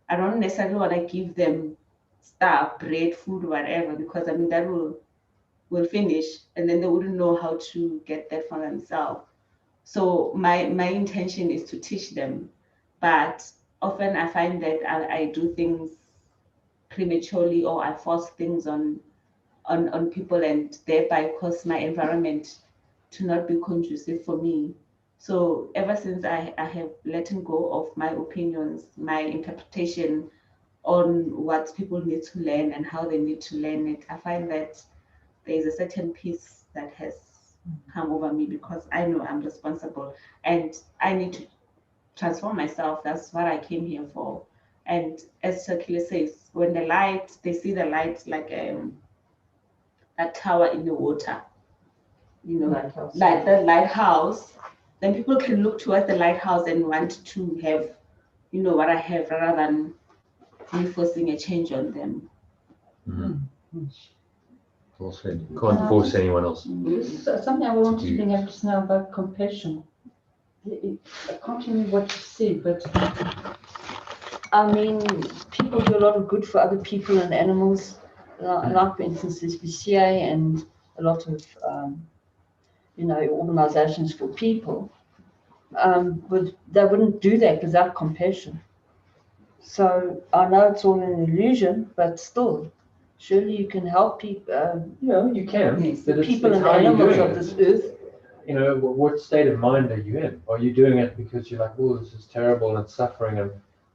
I don't necessarily want to give them stuff, bread, food, whatever, because I mean that will finish and then they wouldn't know how to get that for themselves. So my intention is to teach them, but often I find that I do things prematurely, or I force things on people, and thereby cause my environment to not be conducive for me. So ever since I have let go of my opinions, my interpretation on what people need to learn and how they need to learn it, I find that there is a certain peace that has come over me, because I know I'm responsible and I need to transform myself. That's what I came here for. And as Shakila says, when they see the light like a tower in the water, you know, like the lighthouse, then people can look towards the lighthouse and want to have you know, what I have rather than me forcing a change on them. Well said. You can't force anyone else. Something I want to bring up just now about compassion. I can't remember what you said, but I mean, people do a lot of good for other people and animals. Like for instance, there's BCA and a lot of, you know, organizations for people. But they wouldn't do that without compassion. So I know it's all an illusion, but still, surely you can help people. You can. Yes, But the people it's and how you're animals doing of it. this earth. You know, what state of mind are you in? Are you doing it because you're like, oh, this is terrible and suffering and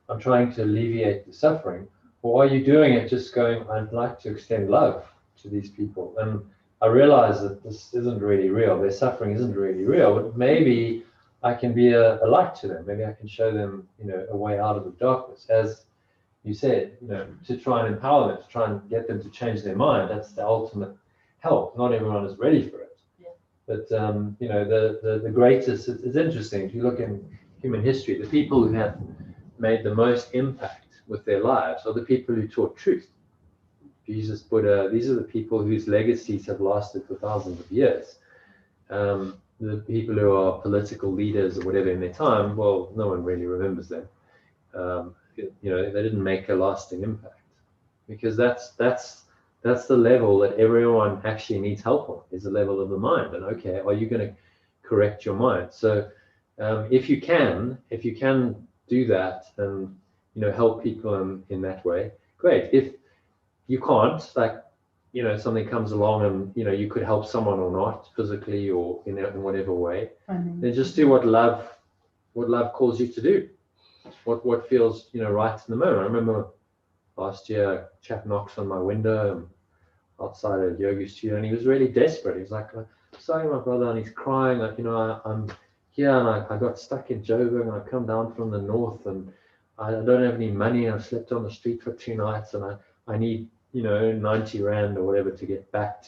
I'm trying to alleviate the suffering? Or are you doing it just going, I'd like to extend love to these people? And I realize that this isn't really real. Their suffering isn't really real, but maybe I can be a light to them. Maybe I can show them, you know, a way out of the darkness. As you said, you know, to try and empower them, to try and get them to change their mind. That's the ultimate help. Not everyone is ready for it. But you know, the greatest, it's interesting, if you look in human history, the people who have made the most impact with their lives are the people who taught truth. Jesus, Buddha, these are the people whose legacies have lasted for thousands of years. The people who are political leaders or whatever in their time, well, no one really remembers them. You know, they didn't make a lasting impact, because that's the level that everyone actually needs help on, is the level of the mind. And okay, are you going to correct your mind? So if you can do that and, you know, help people in that way, great. If you can't, like, you know, something comes along and, you know, you could help someone or not, physically or in whatever way, then just do what love calls you to do, what feels, you know, right in the moment. I remember last year, a chap knocks on my window outside a yoga studio, and he was really desperate. He was like, sorry, my brother, and he's crying, like, you know, I'm here and I got stuck in Joburg and I come down from the north and I don't have any money. I slept on the street for 2 nights and I need, you know, 90 Rand or whatever to get back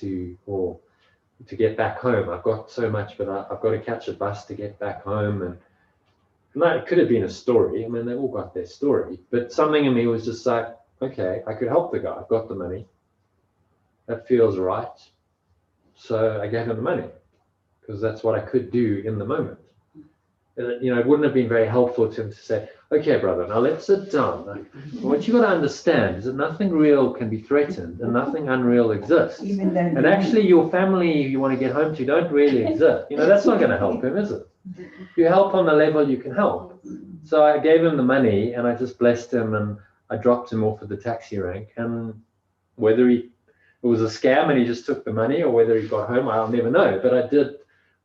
home. I've got so much, but I've got to catch a bus to get back home. And that it could have been a story. I mean, they've all got their story, but something in me was just like, okay, I could help the guy. I've got the money. That feels right. So I gave him the money because that's what I could do in the moment. You know, it wouldn't have been very helpful to him to say, okay, brother, now let's sit down. Like, what you got to understand is that nothing real can be threatened and nothing unreal exists. And actually your family you want to get home to don't really exist. You know, that's not going to help him, is it? You help on the level you can help. So I gave him the money and I just blessed him and I dropped him off at the taxi rank. And whether it was a scam and he just took the money or whether he got home, I'll never know. But I did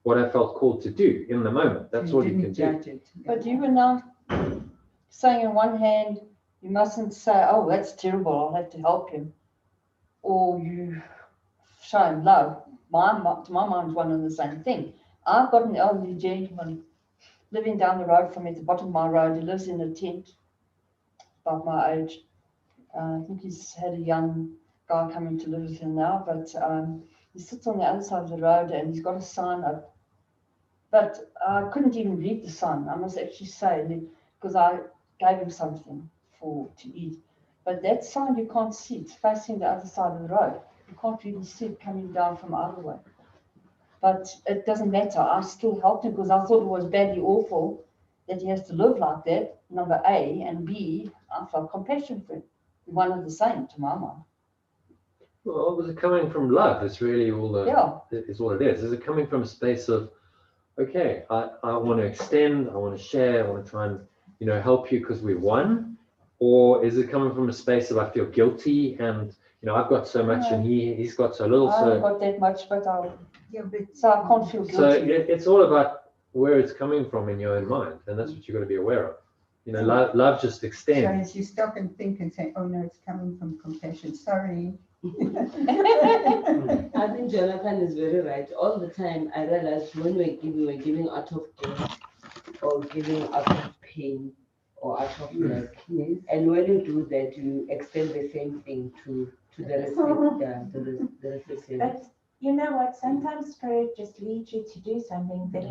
what I felt called to do in the moment. That's all you can do. But you were now saying on one hand, you mustn't say, oh, that's terrible, I'll have to help him. Or you show him love. To my mind, one and the same thing. I've got an elderly gentleman living down the road from me at the bottom of my road. He lives in a tent about my age. I think he's had a young guy coming to live with him now, but he sits on the other side of the road and he's got a sign up. But I couldn't even read the sign, I must actually say, because I gave him something to eat. But that sign you can't see, it's facing the other side of the road. You can't really see it coming down from either way. But it doesn't matter, I still helped him because I thought it was badly awful that he has to live like that, number A, and B, I felt compassion for him. One and the same to my mind. Well, was it coming from love? It's really all it's all it is. Is it coming from a space of, okay, I want to extend, I want to share, I want to try and, you know, help you because we won? Or is it coming from a space of I feel guilty and, you know, I've got so much and he's got so little? I haven't got that much, but so I can't feel guilty. So it's all about where it's coming from in your own mind, and that's what you've got to be aware of. You know, love just extends. So as you stop and think and say, oh no, it's coming from compassion, sorry. I think Jonathan is very right. All the time I realized when we're giving out of guilt or giving out of pain or out of love. Yes. And when you do that, you extend the same thing to the recipient. But you know what? Sometimes spirit just leads you to do something that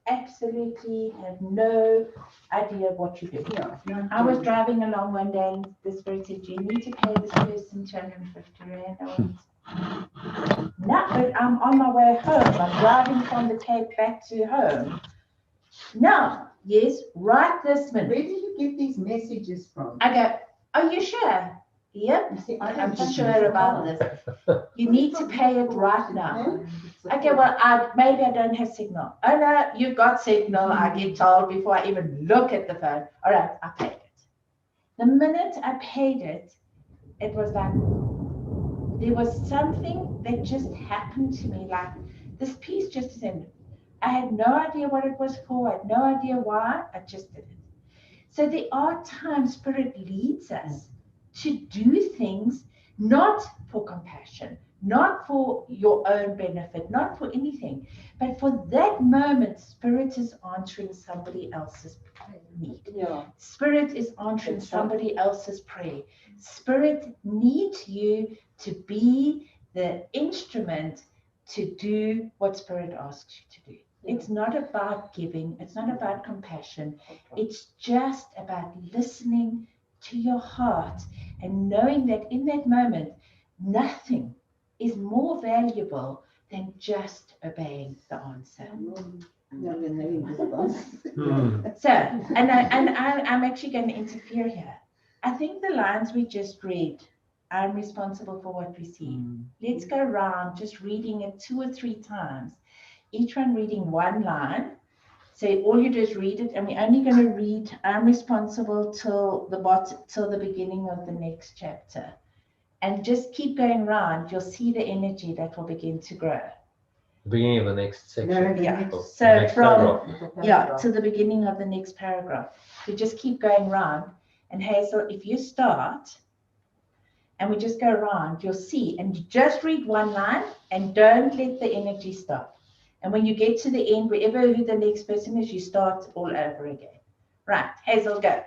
absolutely have no idea what you're doing. Yeah, no, I was driving along one day and the spirit said, you need to pay this person 250 Rand. I went, no, but I'm on my way home. I'm driving from the Cape back to home. No, yes, right this minute. Where do you get these messages from? I go, are you sure? Yep, You see, I I'm don't sure about this. You need to pay it right now. Okay, well, maybe I don't have signal. Oh no, you've got signal, I get told before I even look at the phone. All right, I paid it. The minute I paid it, it was like, there was something that just happened to me, like this piece just happened. I had no idea what it was for, I had no idea why, I just did it. So there are times Spirit leads us to do things not for compassion, not for your own benefit, not for anything, but for that moment, Spirit is answering somebody else's need. Yeah. Spirit is answering somebody else's prayer. Spirit needs you to be the instrument to do what Spirit asks you to do. It's not about giving, it's not about compassion, it's just about listening to your heart and knowing that in that moment, nothing is more valuable than just obeying the answer. So, I'm actually going to interfere here. I think the lines we just read, I'm responsible for what we see. Let's go around just reading it 2 or 3 times, each one reading one line. So all you do is read it, and we're only going to read, I'm responsible till the beginning of the next chapter. And just keep going around, you'll see the energy that will begin to grow. The beginning of the next section. Yeah. Oh, So the next from paragraph. to the beginning of the next paragraph. So just keep going around. And Hazel, if you start and we just go around, you'll see, and you just read one line and don't let the energy stop. And when you get to the end, wherever who the next person is, you start all over again. Right, Hazel, go.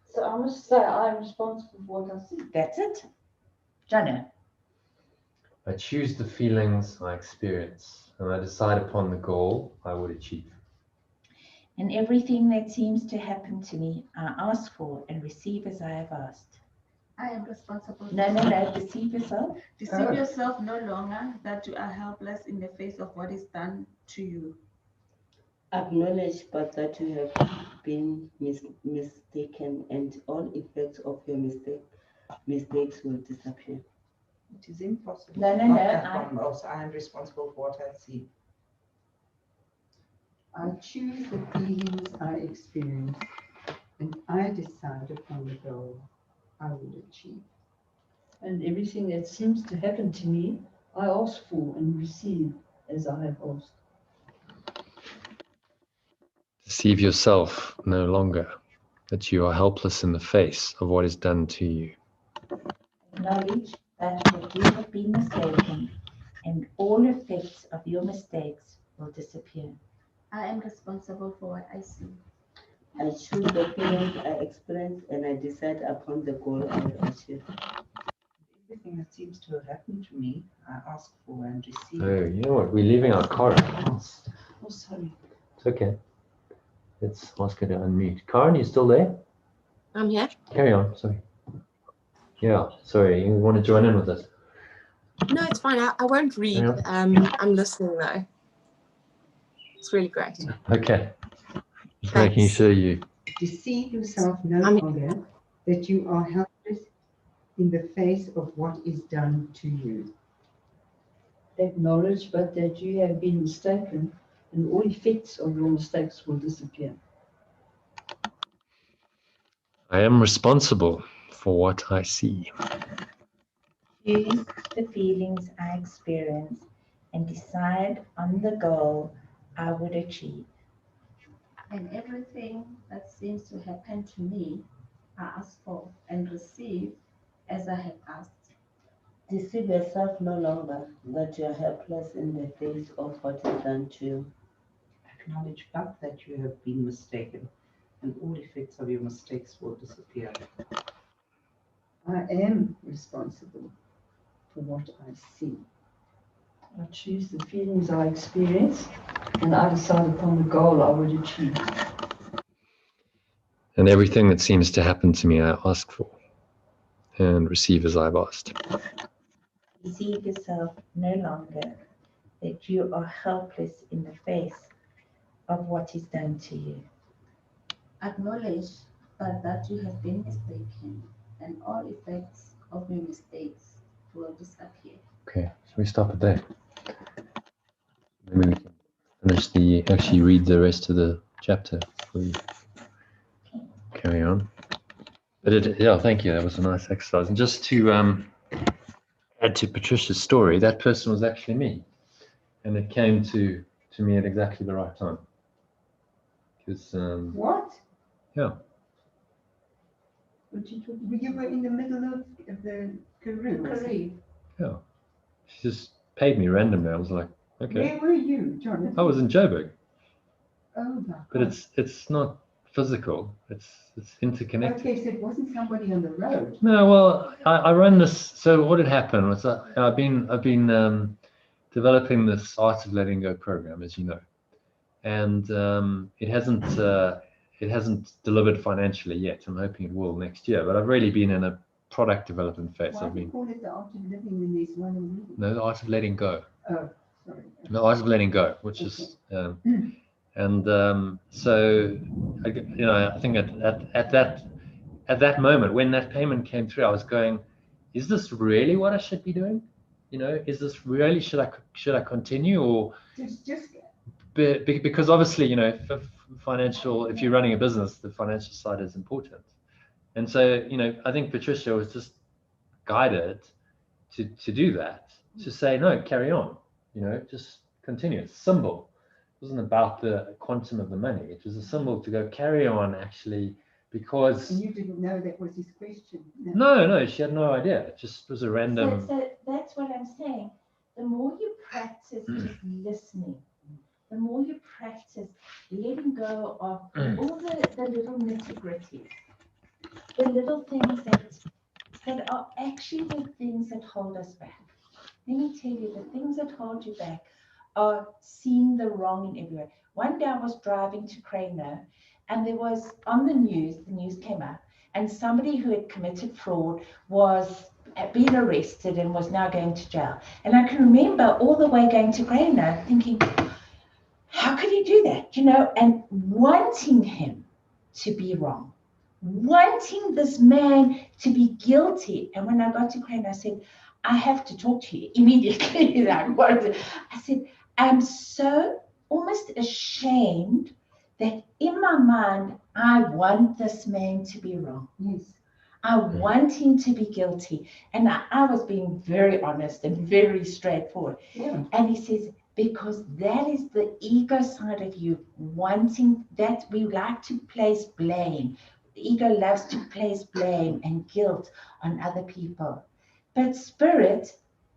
So I must say I'm responsible for what I see. That's it. Jana. I choose the feelings I experience, and I decide upon the goal I would achieve. And everything that seems to happen to me, I ask for and receive as I have asked. I am responsible. No, deceive yourself. Deceive yourself no longer that you are helpless in the face of what is done to you. Acknowledge but that you have been mistaken, and all effects of your mistakes will disappear. It is impossible. No, I am responsible for what I see. I choose the feelings I experience, and I decide upon the goal I will achieve. And everything that seems to happen to me, I ask for and receive as I have asked. Deceive yourself no longer that you are helpless in the face of what is done to you. Acknowledge that you have been mistaken, and all effects of your mistakes will disappear. I am responsible for what I see. I choose the feelings I experience, and I decide upon the goal I will achieve. Everything that seems to have happened to me, I ask for and receive. Oh, you know what? We're leaving our Karen. Oh, sorry. It's okay. Let's ask her to unmute. Karen, you still there? I'm here. Carry on. Sorry. Yeah, sorry. You want to join in with us? No, it's fine. I won't read. Yeah. I'm listening though. It's really great. Okay. Just Thanks. making sure you. Deceive yourself no longer that you are helpless in the face of what is done to you. Acknowledge but that you have been mistaken, and all effects of your mistakes will disappear. I am responsible for what I see. Choose the feelings I experience and decide on the goal I would achieve. And everything that seems to happen to me, I ask for and receive as I have asked. Deceive yourself no longer that you are helpless in the face of what is done to you. Acknowledge but that you have been mistaken, and all effects of your mistakes will disappear. I am responsible for what I see. I choose the feelings I experience and I decided upon the goal I would achieve. And everything that seems to happen to me, I ask for and receive as I've asked. Deceive yourself no longer that you are helpless in the face of what is done to you. Acknowledge but that you have been mistaken, and all effects of your mistakes will disappear. Okay, so we stop it there. Maybe we can finish actually read the rest of the chapter before you carry on. But yeah, thank you. That was a nice exercise. And just to add to Patricia's story, that person was actually me. And it came to me at exactly the right time. Because, What? yeah. What you were in the middle of the Karoo. Yeah. She just paid me randomly. I was like, okay. Where were you, Jonathan? I was in Joburg. Oh my But God. it's not physical. It's interconnected. Okay, so it wasn't somebody on the road. No, well, I run this. So what had happened was I've been developing this Art of Letting Go program, as you know, and it hasn't delivered financially yet. I'm hoping it will next year. But I've really been in a product development phase. Why do you call it the art of living when there's one already? No, the Art of Letting Go. Oh, sorry. The Art of Letting Go, which is so I think at that moment when that payment came through, I was going, is this really what I should be doing? Is this really, should I continue, or Just because obviously, if you're running a business, the financial side is important. And so, I think Patricia was just guided to do that, to say, no, carry on, just continue. It's a symbol. It wasn't about the quantum of the money. It was a symbol to go carry on, actually, because... And you didn't know that was his question. No, she had no idea. It just was a random... So that's what I'm saying. The more you practice just listening, the more you practice letting go of all the little nitty-gritties, the little things that are actually the things that hold us back. Let me tell you, the things that hold you back are seeing the wrong in everywhere. One day I was driving to Craner, and there was on the news came up, and somebody who had committed fraud was being arrested and was now going to jail. And I can remember all the way going to Craner thinking, how could he do that? And wanting him to be wrong, wanting this man to be guilty. And when I got to Craner, I said, I have to talk to you immediately. I said, I'm so almost ashamed that in my mind, I want this man to be wrong. Yes. I want him to be guilty. And I was being very honest and very straightforward. Yeah. And he says, because that is the ego side of you, wanting that. We like to place blame. The ego loves to place blame and guilt on other people. But spirit,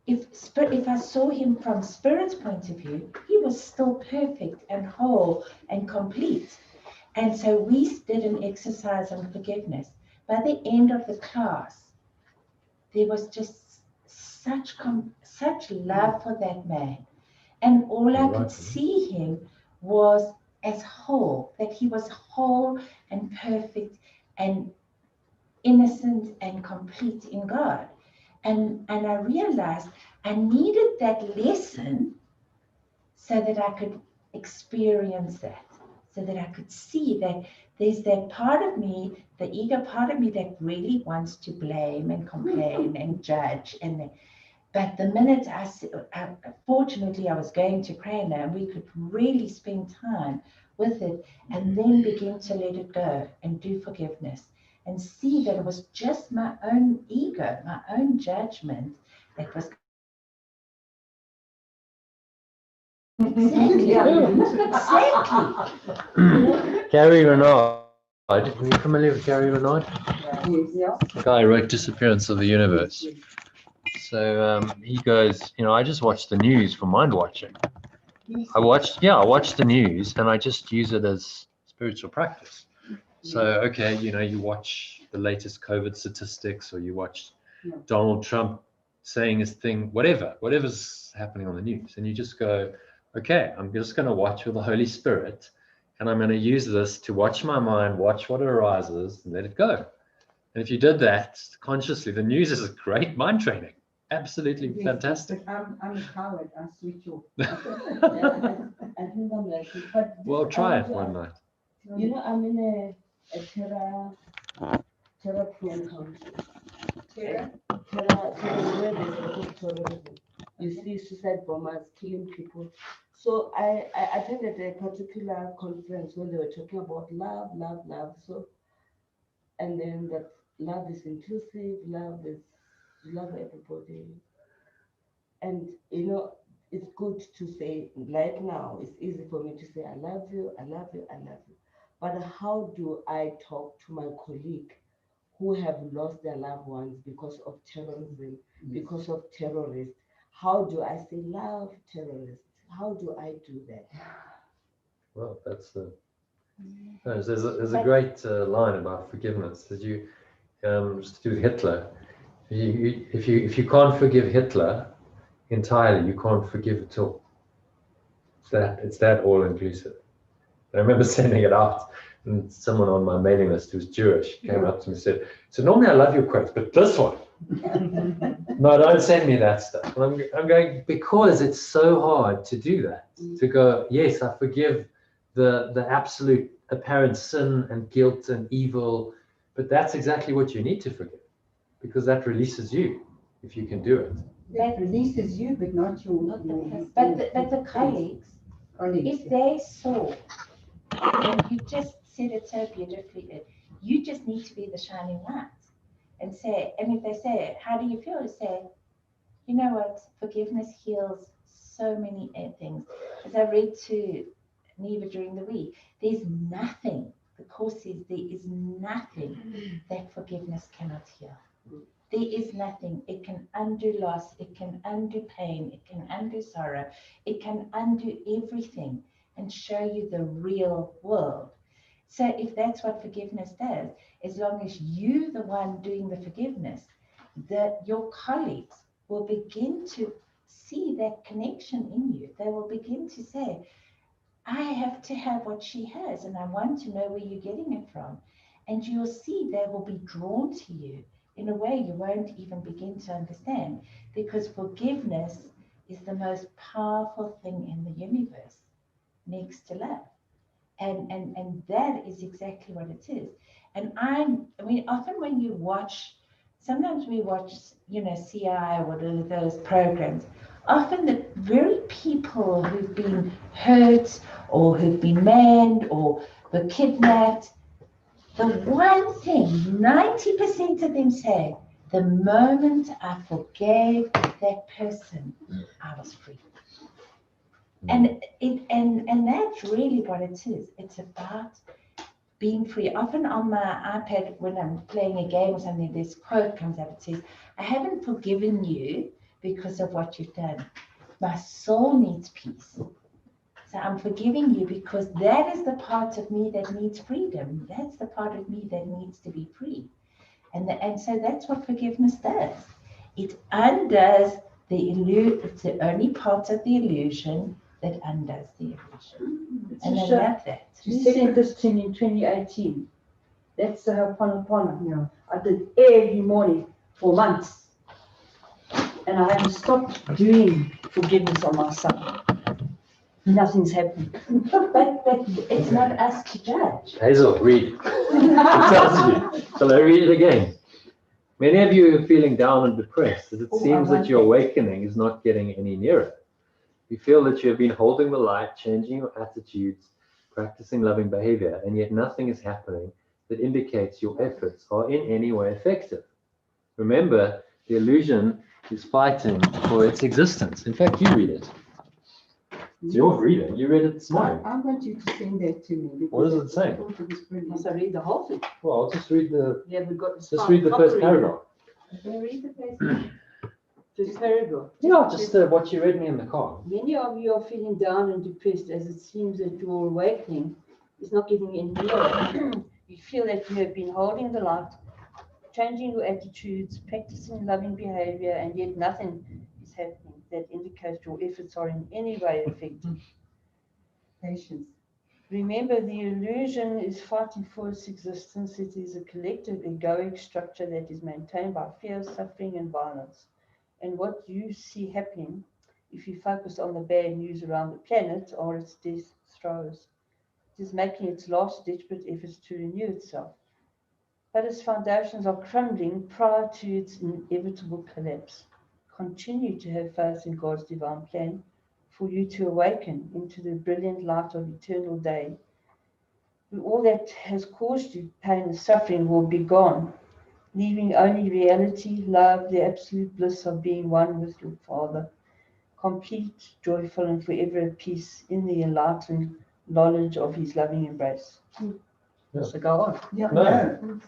if I saw him from spirit's point of view, he was still perfect and whole and complete. And so we did an exercise on forgiveness. By the end of the class, there was just such love for that man. And all I could see him was as whole, that he was whole and perfect and innocent and complete in God. And I realized I needed that lesson so that I could experience that, so that I could see that there's that part of me, the ego part of me, that really wants to blame and complain and judge. But the minute fortunately, I was going to Craner, and we could really spend time with it and then begin to let it go and do forgiveness and see that it was just my own ego, my own judgment that was. Exactly. Gary Renard. Are you familiar with Gary Renard? Yeah. The guy who wrote Disappearance of the Universe. So he goes, I just watch the news for mind watching. I watch the news, and I just use it as spiritual practice. So, okay, you watch the latest COVID statistics, or you watch Donald Trump saying his thing, whatever's happening on the news, and you just go, okay, I'm just going to watch with the Holy Spirit, and I'm going to use this to watch my mind, watch what arises, and let it go. And if you did that consciously, the news is a great mind training. Absolutely fantastic. But I'm a coward. I switch off. I think I'm like it, but Well, this- try I it want to one night. ask- You know, I'm in a terror-prone country. Terror, where there's a lot of terrorism. You see suicide bombers killing people. So I attended a particular conference where they were talking about love, love, love. So, and then that love is inclusive, love everybody. And you know, it's good to say right now, it's easy for me to say, I love you, I love you, I love you. But how do I talk to my colleague who have lost their loved ones because of terrorism, because of terrorists? How do I say love terrorists? How do I do that? Well, that's there's a great line about forgiveness that you just to do with Hitler. If you can't forgive Hitler entirely, you can't forgive at all. It's that all inclusive. I remember sending it out, and someone on my mailing list who's Jewish came up to me and said, "So normally I love your quotes, but this one, no, don't send me that stuff." And I'm going, because it's so hard to do that, to go, yes, I forgive the absolute apparent sin and guilt and evil, but that's exactly what you need to forgive, because that releases you if you can do it. That releases you, but not your. But the colleagues, if they saw, and you just said it so beautifully, you just need to be the shining light and say, and if they say, how do you feel? Say, you know what, forgiveness heals so many things. As I read to Niva during the week, there's nothing, the course says there is nothing that forgiveness cannot heal. There is nothing. It can undo loss, it can undo pain, it can undo sorrow, it can undo everything and show you the real world. So if that's what forgiveness does, as long as you're the one doing the forgiveness, that your colleagues will begin to see that connection in you. They will begin to say, I have to have what she has, and I want to know where you're getting it from. And you'll see they will be drawn to you in a way you won't even begin to understand, because forgiveness is the most powerful thing in the universe next to love. And that is exactly what it is. And I mean, often when you watch, sometimes we watch, CI or whatever those programs, often the very people who've been hurt or who've been maimed or were kidnapped, the one thing 90% of them say, the moment I forgave that person, I was free. And that's really what it is. It's about being free. Often on my iPad, when I'm playing a game or something, this quote comes up. It says, I haven't forgiven you because of what you've done. My soul needs peace. So I'm forgiving you because that is the part of me that needs freedom. That's the part of me that needs to be free. And so that's what forgiveness does. It undoes the illusion. It's the only part of the illusion that undoes the illusion. And I love that. You sent this to me in 2018. That's the Ho'oponopono. Yeah. I did every morning for months. And I haven't stopped doing forgiveness on myself. Nothing's happened. But it's not us to judge. Hazel, read. It tells you. Shall I read it again? Many of you are feeling down and depressed, as it seems that your awakening is not getting any nearer. You feel that you have been holding the light, changing your attitudes, practicing loving behavior, and yet nothing is happening that indicates your efforts are in any way effective. Remember, the illusion is fighting for its existence. In fact, you read it. It's your reading. You read it this morning. I want you to send that to me. What does it say? I thought it was brilliant. Must I read the whole thing? Well, I'll just read the Yeah, we've got this. first paragraph. Read the first. First paragraph. Yeah, just what you read me in the car. Many of you are feeling down and depressed, as it seems that your awakening is not getting any nearer. You feel that you have been holding the light, changing your attitudes, practicing loving behavior, and yet nothing is happening. that indicate your efforts are in any way effective. Patience. Remember, the illusion is fighting for its existence. It is a collective egoic structure that is maintained by fear, suffering, and violence. And what you see happening, if you focus on the bad news around the planet, are its death throes. It is making its last desperate efforts to renew itself. But its foundations are crumbling prior to its inevitable collapse. Continue to have faith in God's divine plan for you to awaken into the brilliant light of eternal day. And all that has caused you pain and suffering will be gone, leaving only reality, love, the absolute bliss of being one with your Father, complete, joyful, and forever at peace in the enlightened knowledge of His loving embrace. Yeah. So go on. Yeah, No. no.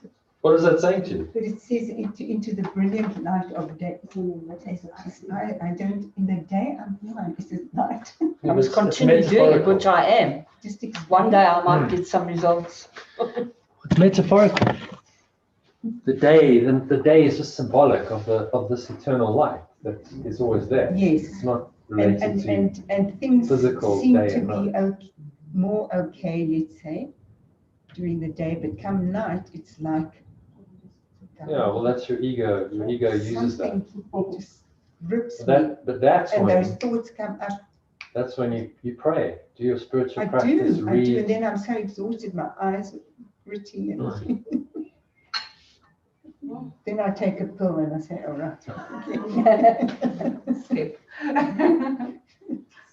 What is that saying to you? But it says into the brilliant light of day. I don't, in the day I'm blind, it's at night. I must continue doing it, which I am. Just One day I might get some results. It's metaphorical. The day is just symbolic of this eternal light that is always there. Yes. It's not related to and things physical seem day to and be night. more okay, let's say, during the day, but come night, it's like. Yeah, well, that's your ego. Your ego uses that. It just rips me. But that's And those when thoughts come up. that's when you pray, do your spiritual I practice, do, read. and then I'm so exhausted, my eyes are gritty, and then I take a pill and I say, all right. Slip.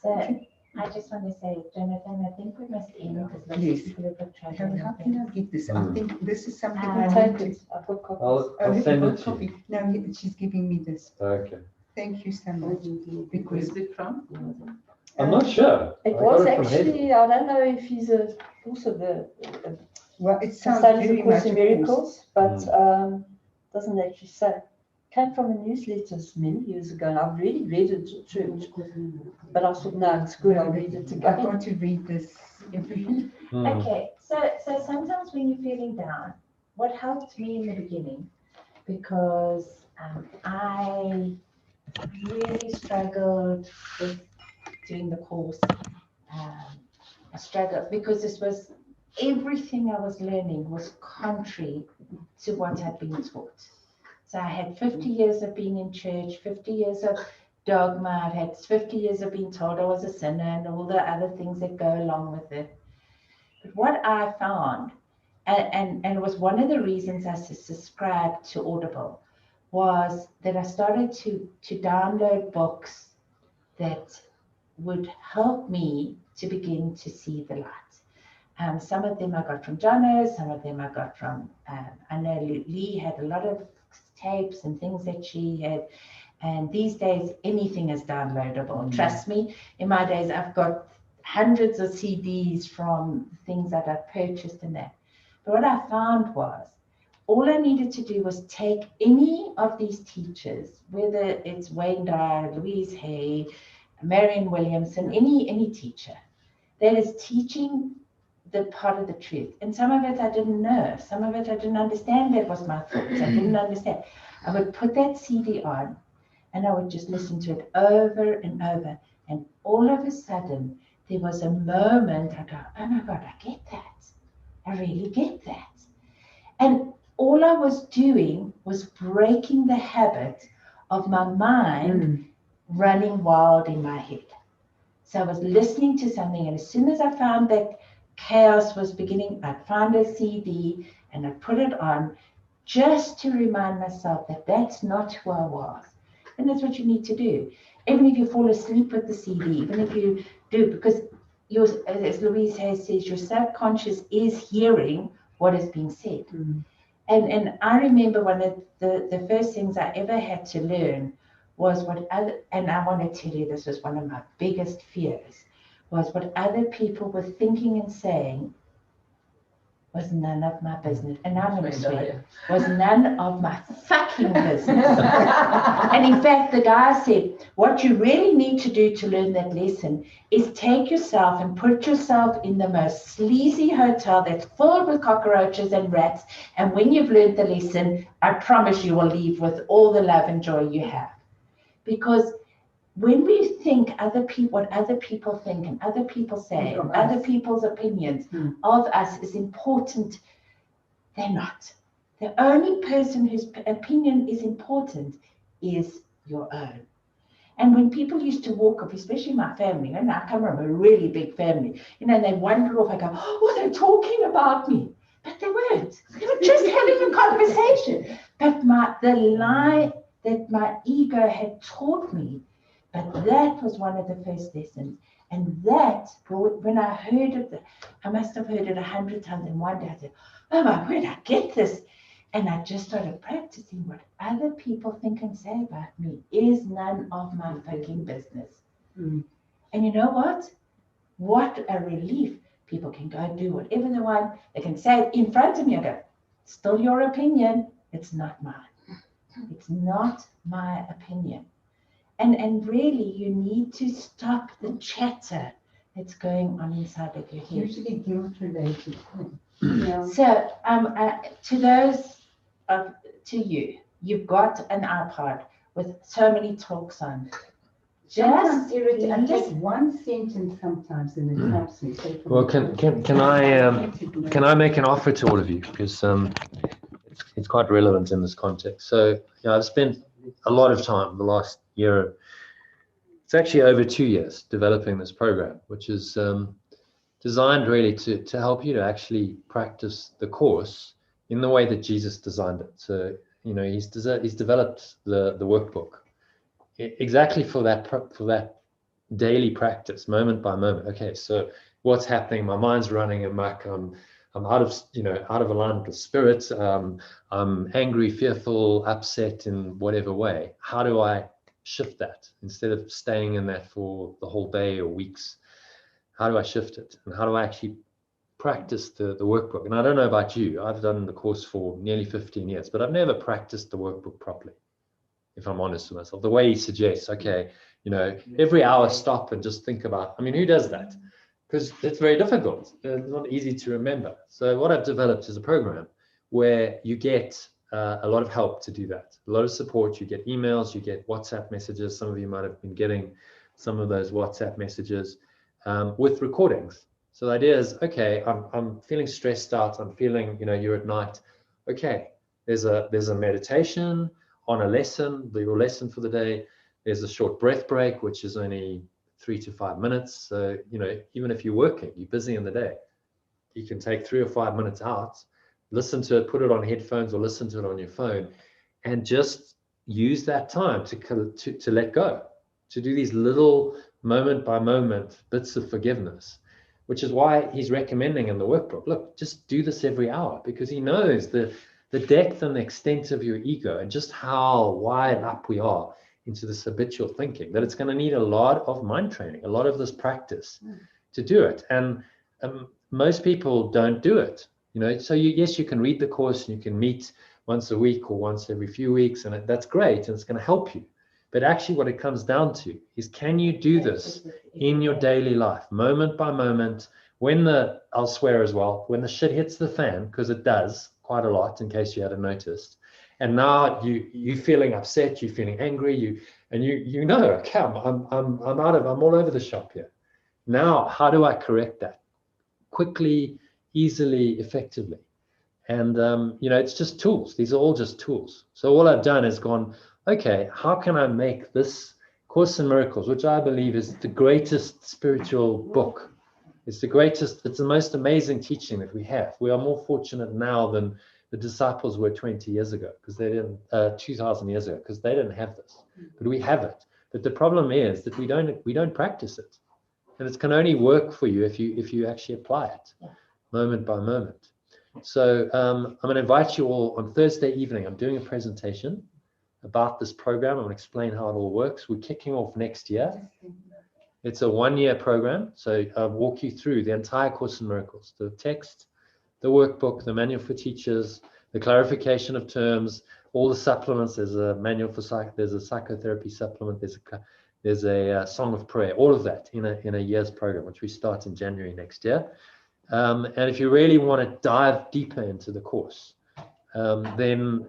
So I just want to say, Jonathan, I think we must end because lots Yes. of people have got How trouble. can I get this? I think this is something I Take need to. it. I've got copies. I'll Oh, have send you it got to you. copy? No, she's giving me this. Okay. Thank you so much. Because it from? I'm not sure. It I was got it from Hazel. actually, I don't know if he's also the well, it sounds studies very of Course much in a course. Miracles, but doesn't actually say. Came from a newsletter many years ago, and I've really read it at church. But I thought, no, it's good, I'll read it I've again. got to read this every. Okay, so sometimes when you're feeling down, what helped me in the beginning, because I really struggled with doing the course. I struggled because this was everything I was learning was contrary to what I'd been taught. So I had 50 years of being in church, 50 years of dogma, I've had 50 years of being told I was a sinner and all the other things that go along with it. But what I found, and it was one of the reasons I subscribed to Audible, was that I started to download books that would help me to begin to see the light. Some of them I got from Jono, some of them I got from, I know Lee had a lot of tapes and things that she had. And these days, anything is downloadable. Trust me, in my days, I've got hundreds of CDs from things that I've purchased and that. But what I found was, all I needed to do was take any of these teachers, whether it's Wayne Dyer, Louise Hay, Marion Williamson, any teacher that is teaching the part of the truth. And some of it I didn't know. Some of it I didn't understand. That was my thoughts. I didn't understand. I would put that CD on and I would just listen to it over and over. And all of a sudden, there was a moment I go, oh my God, I get that. I really get that. And all I was doing was breaking the habit of my mind running wild in my head. So I was listening to something, and as soon as I found that chaos was beginning, I'd find a CD and I'd put it on just to remind myself that that's not who I was. And that's what you need to do. Even if you fall asleep with the CD, even if you do, because as Louise Hay says, your subconscious is hearing what is being said. And I remember one of the first things I ever had to learn was and I want to tell you, this was one of my biggest fears, was what other people were thinking and saying was none of my business. And I'm going to swear, was none of my fucking business. And in fact, the guy said, what you really need to do to learn that lesson is take yourself and put yourself in the most sleazy hotel that's filled with cockroaches and rats. And when you've learned the lesson, I promise you will leave with all the love and joy you have. Because when we think what other people think and other people say, and other people's opinions of us is important, they're not. The only person whose opinion is important is your own. And when people used to walk off, especially my family, and I come from a really big family, they wander off, I go, oh, they're talking about me. But they weren't. They were just having a conversation. But the lie that my ego had taught me, but that was one of the first lessons. And that, when I heard it, I must have heard it 100 times. And one day I said, oh my word, I get this. And I just started practicing. What other people think and say about me is none of my fucking business. And you know what? What a relief. People can go do whatever they want. They can say it in front of me. I go, still your opinion. It's not mine. It's not my opinion. And really, you need to stop the chatter that's going on inside of your head. Usually guilt related. So, to those to you, you've got an iPod with so many talks on. Just irritating. Just one sentence sometimes, and it helps me. Well, can I make an offer to all of you, because it's quite relevant in this context. So I've spent a lot of time the last year. It's actually over 2 years developing this program, which is designed really to help you to actually practice the course in the way that Jesus designed it. So he's developed the workbook exactly for that daily practice, moment by moment. Okay, so what's happening? My mind's running amok. I'm out of alignment with spirit. I'm angry, fearful, upset in whatever way. How do I shift that instead of staying in that for the whole day or weeks? How do I shift it? And how do I actually practice the workbook? And I don't know about you. I've done the course for nearly 15 years, but I've never practiced the workbook properly, if I'm honest with myself. The way he suggests, okay, every hour stop and just think about, who does that? Because it's very difficult. It's not easy to remember. So what I've developed is a program where you get a lot of help to do that, a lot of support. You get emails, you get WhatsApp messages. Some of you might have been getting some of those WhatsApp messages with recordings. So the idea is, okay, I'm feeling stressed out. I'm feeling, you're at night. Okay, there's a meditation on a lesson, your lesson for the day. There's a short breath break, which is only 3 to 5 minutes. So, even if you're working, you're busy in the day, you can take 3 or 5 minutes out, listen to it, put it on headphones or listen to it on your phone, and just use that time to let go, to do these little moment by moment bits of forgiveness, which is why he's recommending in the workbook, look, just do this every hour, because he knows the depth and the extent of your ego and just how wide up we are into this habitual thinking, that it's going to need a lot of mind training, a lot of this practice to do it. And most people don't do it, so yes, you can read the course and you can meet once a week or once every few weeks, and that's great, and it's going to help you. But actually what it comes down to is, can you do this in your daily life, moment by moment, I'll swear as well, when the shit hits the fan, because it does quite a lot, in case you hadn't noticed, and now you feeling upset, you're feeling angry, okay, I'm all over the shop here. Now, how do I correct that quickly, easily, effectively? And it's just tools. These are all just tools. So all I've done is gone, okay, how can I make this Course in Miracles, which I believe is the greatest spiritual book. It's the most amazing teaching that we have. We are more fortunate now than the disciples were 20 years ago, because they didn't, 2,000 years ago, because they didn't have this, but we have it. But the problem is that we don't practice it, and it can only work for you if you actually apply it, moment by moment. So I'm going to invite you all on Thursday evening. I'm doing a presentation about this program. I'm going to explain how it all works. We're kicking off next year. It's a 1-year program. So I'll walk you through the entire Course in Miracles, the text, the workbook, the manual for teachers, the clarification of terms, all the supplements. There's a manual for there's a psychotherapy supplement. There's a song of prayer, all of that in a year's program, which we start in January next year. And if you really want to dive deeper into the course, then,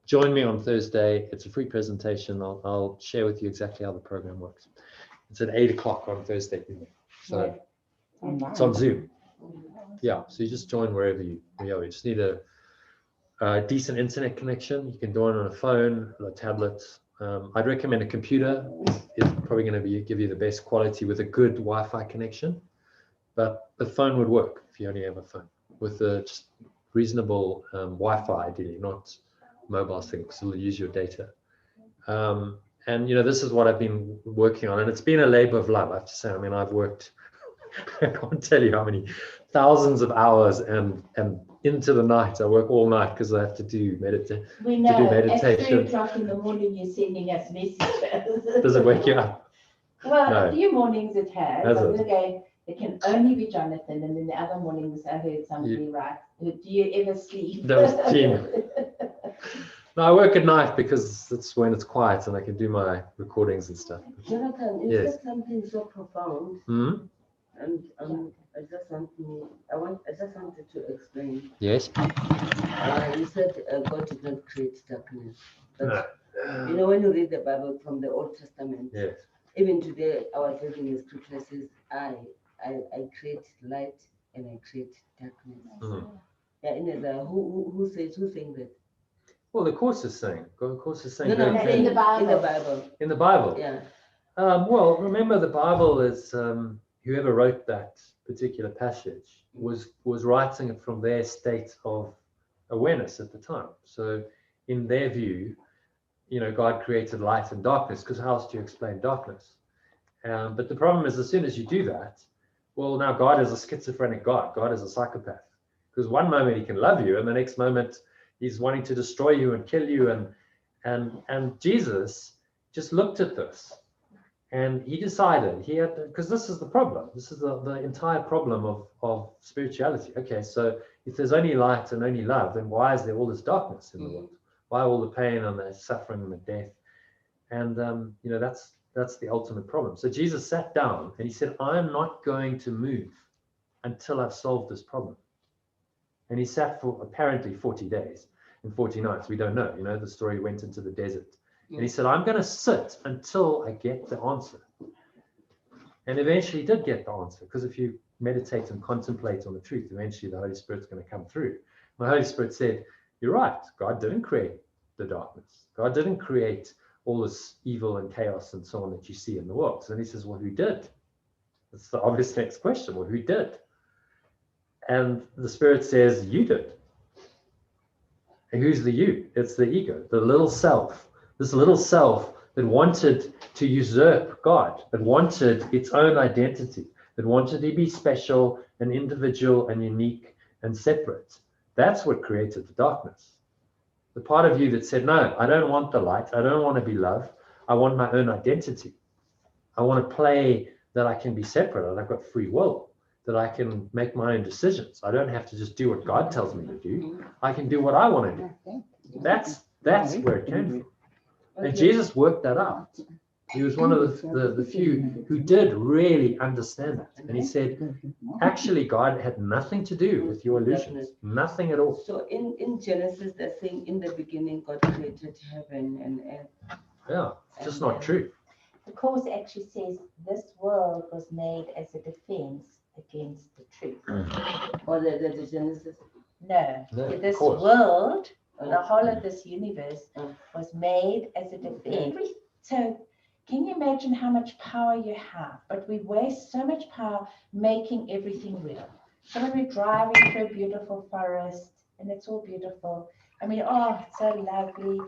join me on Thursday. It's a free presentation. I'll share with you exactly how the program works. It's at 8 o'clock on Thursday evening. So it's on Zoom. Yeah, so you just join wherever you are. You just need a decent internet connection. You can join on a phone, or a tablet. I'd recommend a computer. It's probably going to give you the best quality with a good Wi-Fi connection. But the phone would work if you only have a phone with a just reasonable Wi-Fi, ideally, not mobile things. So use your data. And this is what I've been working on, and it's been a labor of love. I have to say. I mean, I've worked. I can't tell you how many thousands of hours and into the night. I work all night because I have to do meditation. We know at 3 o'clock in the morning you're sending us messages. Does it wake you up? Well, No. a few mornings it has. Has I'm it? going to go, it can only be Jonathan, and then the other mornings I heard somebody write, do you ever sleep? That was Gina. No, I work at night because that's when it's quiet and I can do my recordings and stuff. Jonathan, you Yes. said something so profound, Hmm? and I just wanted to explain. Yes. You said God did not create darkness. But, No. when you read the Bible from the Old Testament, Yes. even today, I was reading the scripture says, I create light and I create darkness. Mhm. Yeah, who's saying that? Well, the course is saying. The course is saying. No, very in clearly. the Bible. In the Bible. In the Bible. Yeah. Well, remember the Bible is whoever wrote that particular passage was writing it from their state of awareness at the time. So, in their view, God created light and darkness, because how else do you explain darkness? But the problem is, as soon as you do that, well, now God is a schizophrenic God. God is a psychopath, because one moment he can love you, and the next moment he's wanting to destroy you and kill you. And Jesus just looked at this. And he decided he had to, because this is the problem. This is the entire problem of spirituality. Okay, so if there's only light and only love, then why is there all this darkness in the world? Why all the pain and the suffering and the death? And that's the ultimate problem. So Jesus sat down and he said, I'm not going to move until I've solved this problem. And he sat for apparently 40 days and 40 nights. We don't know. The story went into the desert. And he said, I'm going to sit until I get the answer. And eventually he did get the answer, because if you meditate and contemplate on the truth, eventually the Holy Spirit's going to come through. The Holy Spirit said, you're right. God didn't create the darkness. God didn't create all this evil and chaos and so on that you see in the world. So then he says, well, who did? That's the obvious next question. Well, who did? And the Spirit says, you did. And who's the you? It's the ego, the little self. This little self that wanted to usurp God, that wanted its own identity, that wanted to be special and individual and unique and separate. That's what created the darkness. The part of you that said, no, I don't want the light. I don't want to be loved. I want my own identity. I want to play that I can be separate, and I've got free will, that I can make my own decisions. I don't have to just do what God tells me to do. I can do what I want to do. That's where it came from. And Jesus worked that out. He was one of the few who did really understand that. And he said, actually, God had nothing to do with your illusions. Nothing at all. So in Genesis, they're saying in the beginning, God created heaven and earth. Yeah, it's just not true. The Course actually says this world was made as a defense against the truth. Or the Genesis. No, No, this of course. world, the whole of this universe was made as a defense. So can you imagine how much power you have? But we waste so much power making everything real. So when we're driving through a beautiful forest and it's all beautiful, I mean, oh, it's so lovely.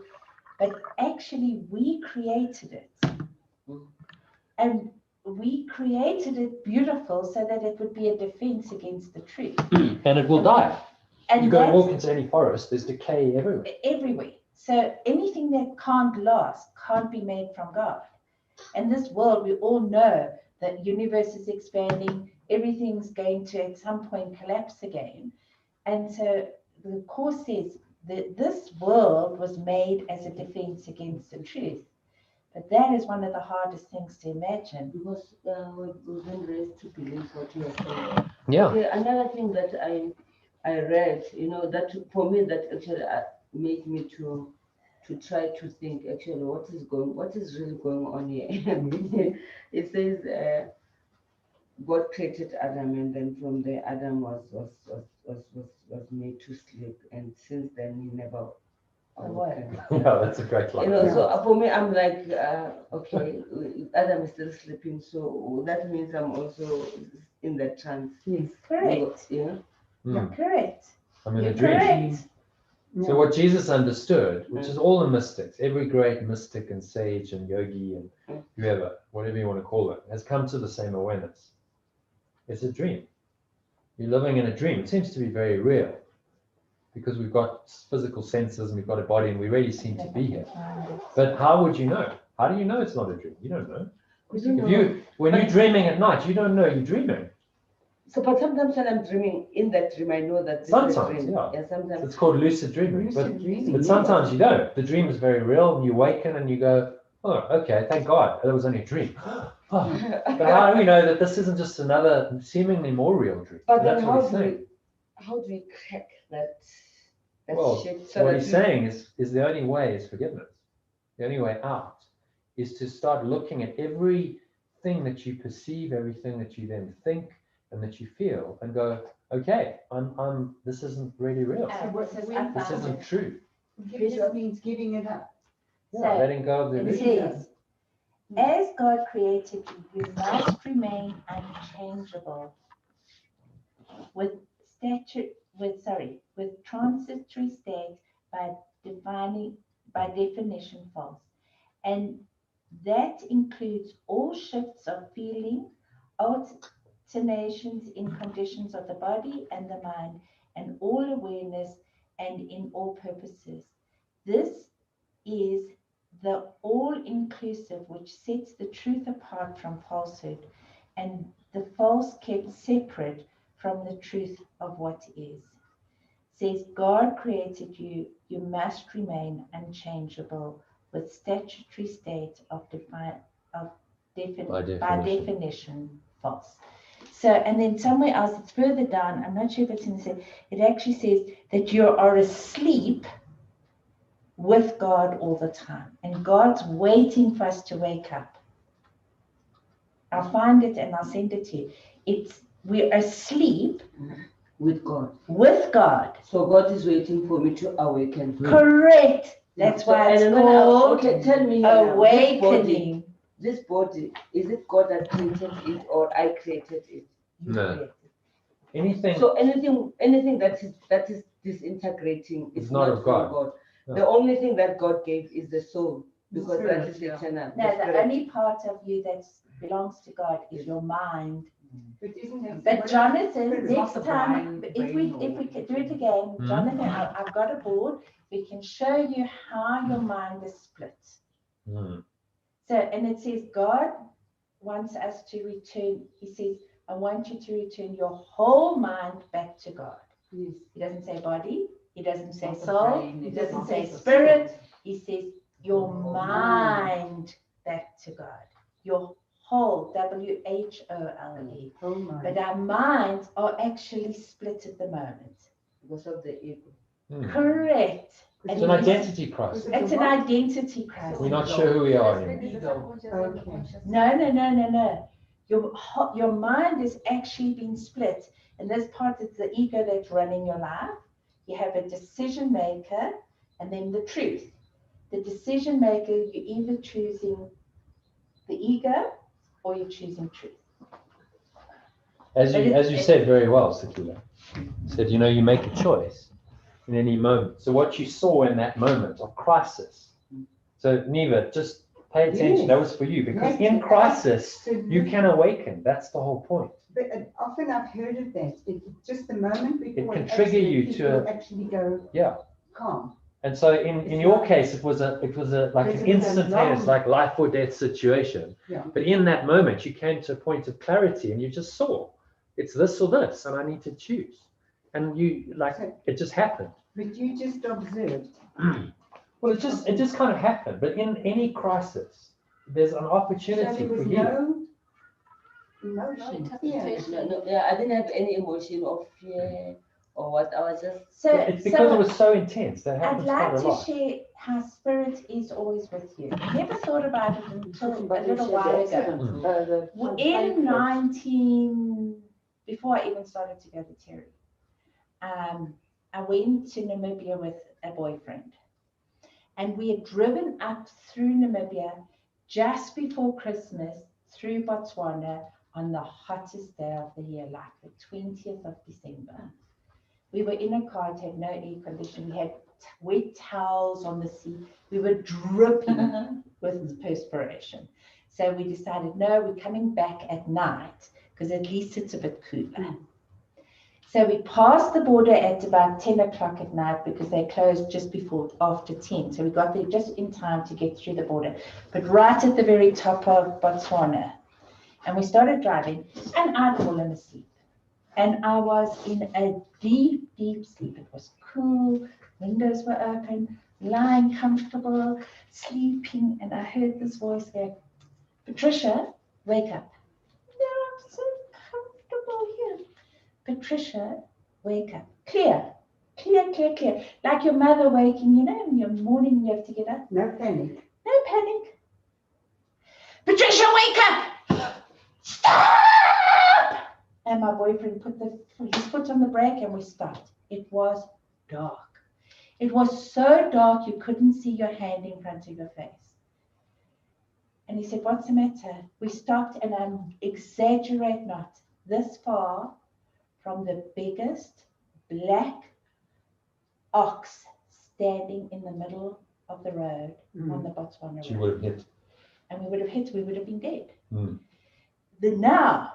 But actually we created it. And we created it beautiful so that it would be a defense against the truth. And it will die. And You go and that's walk into any forest, there's decay everywhere. everywhere. So anything that can't last can't be made from God. And this world, we all know that universe is expanding, everything's going to at some point collapse again. And so the Course says that this world was made as a defense against the truth. But that is one of the hardest things to imagine. Because we've been raised to believe what you are saying. Yeah. Okay, another thing that I read, that for me that actually made me to to try to think actually what is really going on here. It says God created Adam, and then from there Adam was made to sleep, and since then he never awoken. Yeah, that's a great line. So for me, I'm like, okay, Adam is still sleeping, so that means I'm also in that trance. Yes. Correct. Yeah. Mm. Correct. I'm in You're a dream. correct. So what Jesus understood, which is all the mystics, every great mystic and sage and yogi and whoever, whatever you want to call it, has come to the same awareness. It's a dream. You're living in a dream. It seems to be very real because we've got physical senses and we've got a body and we really seem to be here. But how would you know? How do you know it's not a dream? You don't know. When you're dreaming at night, you don't know you're dreaming. So, but sometimes when I'm dreaming, in that dream, I know that this Sometimes, is a dream. yeah. Sometimes. It's called lucid dreaming. Lucid dreaming, But sometimes you don't. The dream is very real and you awaken and you go, oh, okay, thank God. That was only a dream. Oh. But how do we know that this isn't just another seemingly more real dream? But That's then what he's saying. how do we crack that Well, shit? So what that he's saying is the only way is forgiveness. The only way out is to start looking at everything that you perceive, everything that you then think and that you feel, and go, okay, this isn't really real. This isn't true. Forgiveness means giving it up. Yeah, letting go of the It illusion. says, as God created you, you must remain unchangeable with transitory state by definition false. And that includes all shifts of feeling, alternations in conditions of the body and the mind, and all awareness and in all purposes. This is the all-inclusive which sets the truth apart from falsehood, and the false kept separate from the truth of what is. Says God created you, you must remain unchangeable with statutory state by definition false. So, and then somewhere else, it's further down, I'm not sure if it's in the same, it actually says that you are asleep with God all the time, and God's waiting for us to wake up. I'll find it and I'll send it to you. We're asleep with God. With God. So God is waiting for me to awaken. Correct. That's why it's called okay, tell me awakening. This body, is it God that created it or I created it? No. Anything. So anything that is disintegrating is not of God. No. The only thing that God gave is the soul, because that is eternal. No, the only part of you that belongs to God is your mind. But Jonathan, next time, if we could do it again, Jonathan, I've got a board. We can show you how your mind is split. So, and it says God wants us to return. He says, I want you to return your whole mind back to God. Yes. He doesn't say body. He doesn't say soul. He doesn't say spirit. He says your mind back to God. Your whole, W-H-O-L-E. But our minds are actually split at the moment. Because of the ego. Correct. It's an identity crisis. It's an identity crisis. We're not sure who we are anymore. No. Your mind is actually being split. And this part is the ego that's running your life. You have a decision maker and then the truth. The decision maker, you're either choosing the ego or you're choosing truth. As you said very well, Sakila, said, you make a choice in any moment. So what you saw in that moment of crisis. So Niva, just pay attention. Yes. That was for you, because in crisis, you can awaken. That's the whole point. But often I've heard of that. It's just the moment before it can trigger you to actually go calm. And so in your case, it was like an instantaneous, like life or death situation. Yeah. But in that moment, you came to a point of clarity and you just saw it's this or this, and I need to choose. And it just happened. But you just observed. Well, it just kind of happened. But in any crisis, there's an opportunity for you. No, I didn't have any emotion of fear, or what? I was just So, It's because it was so intense. That I'd happens quite like a to lot. share how spirit is always with you. Never thought about it until a But you little said while the ago. accident, Well, the in plane before I even started to go to Terry, I went to Namibia with a boyfriend. And we had driven up through Namibia just before Christmas through Botswana on the hottest day of the year, like the 20th of December. We were in a car, it had no air conditioning. We had wet towels on the seat. We were dripping with perspiration. So we decided, no, we're coming back at night because at least it's a bit cooler. So we passed the border at about 10 o'clock at night because they closed just after 10. So we got there just in time to get through the border, but right at the very top of Botswana. And we started driving and I'd fallen asleep. And I was in a deep, deep sleep. It was cool, windows were open, lying comfortable, sleeping. And I heard this voice go, Patricia, wake up. No, I'm so comfortable here. Patricia, wake up. Clear, clear, clear, clear. Like your mother waking, you know, in your morning you have to get up. No panic. No panic. Patricia, wake up! Stop! And my boyfriend put his foot on the brake and we stopped. It was dark. It was so dark you couldn't see your hand in front of your face. And he said, what's the matter? We stopped and I exaggerate not, this far from the biggest black ox standing in the middle of the road on the Botswana She road. would have hit. And we would have hit, we would have been dead. Mm. Now,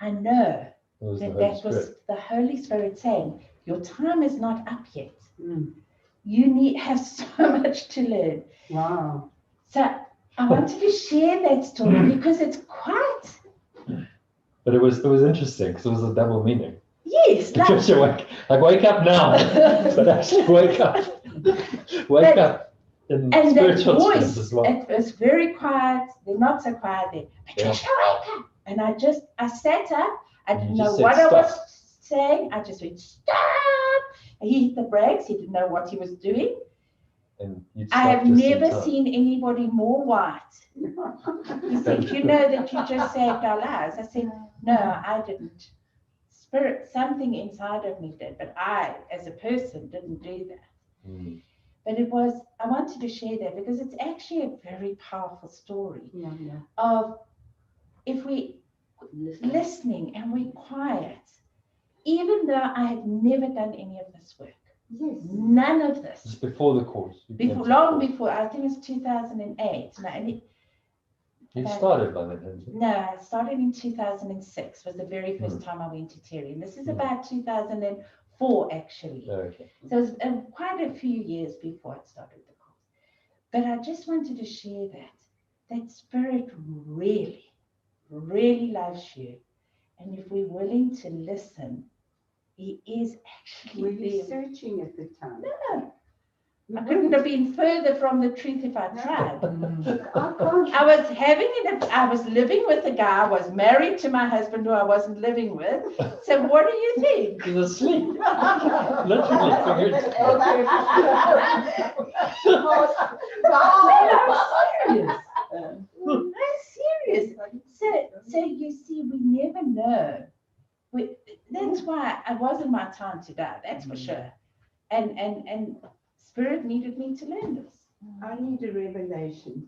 I know It was the that Holy that was Spirit. the Holy Spirit saying, your time is not up yet. Mm. You have so much to learn. Wow. So I wanted to share that story because it's quite, But it was interesting because it was a double meaning. yes, like, Patricia, wake up now. But actually wake up. Wake up in and that spiritual terms voice, as well. it was very quiet. They're not so quiet there. Patricia, wake up. And I sat up. I didn't know what I was saying. I just went, stop. He hit the brakes. He didn't know what he was doing. And I have never seen anybody more white. He said, you know that you just saved our lives. I said, no, I didn't. Spirit, something inside of me did, but I, as a person, didn't do that. Mm. But I wanted to share that because it's actually a very powerful story Yeah. of if we listening and we're quiet, even though I had never done any of this work. Yes. None of this. Just before the course. Long before, I think it's 2008. You started by then, hadn't you? No, I started in 2006, was the very first time I went to Terry. And this is about 2004, actually. Oh, okay. So it was quite a few years before I started the course. But I just wanted to share that Spirit really, really loves you. And if we're willing to listen, He is actually Were you there. searching at the time? No. I couldn't have been further from the truth if I tried. I can't. I was living with a guy, I was married to my husband who I wasn't living with. So what do you think? He was asleep. Literally figured it out. I'm serious. So you see, we never know. That's why it wasn't my time to die, that's for sure. And Spirit needed me to learn this. I need a revelation.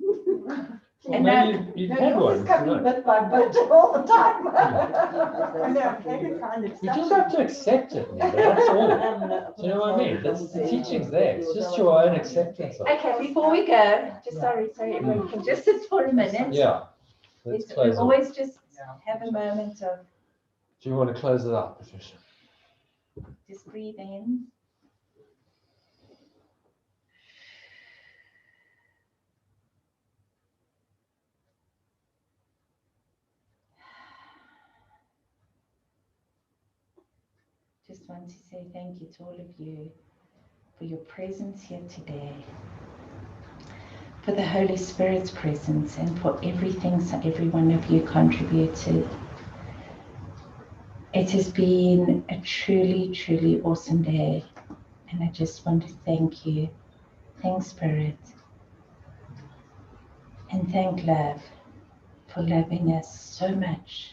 And maybe you've had one. Coming bit by bit all the time. I know, I've had a kind of You just have to accept it, Niva, that's all. Do you know what I mean? The teaching's there. It's just your own acceptance of it. Okay, before we go, just sorry, everyone can just sit for a minute. Yeah. Let's We close it. always just have a moment of Do you want to close it up, Patricia? just breathe in. Just want to say thank you to all of you for your presence here today, for the Holy Spirit's presence, and for everything so every one of you contributed. It has been a truly, truly awesome day. And I just want to thank you. Thank Spirit. And thank Love for loving us so much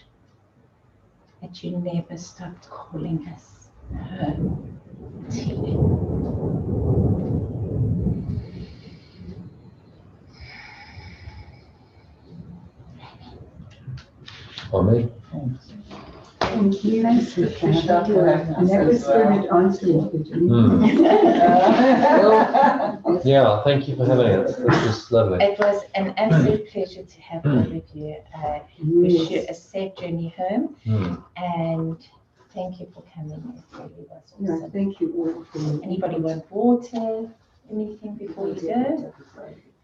that you never stopped calling us home to you. Amen. Thank you. Thanks, Patricia. And that was Spirit answering for you. Yeah, thank you for having us. It was lovely. It was an absolute pleasure to have all of you. I wish you a safe journey home, and thank you for coming. It really was No, awesome. thank you all for Anybody want water, anything before you go?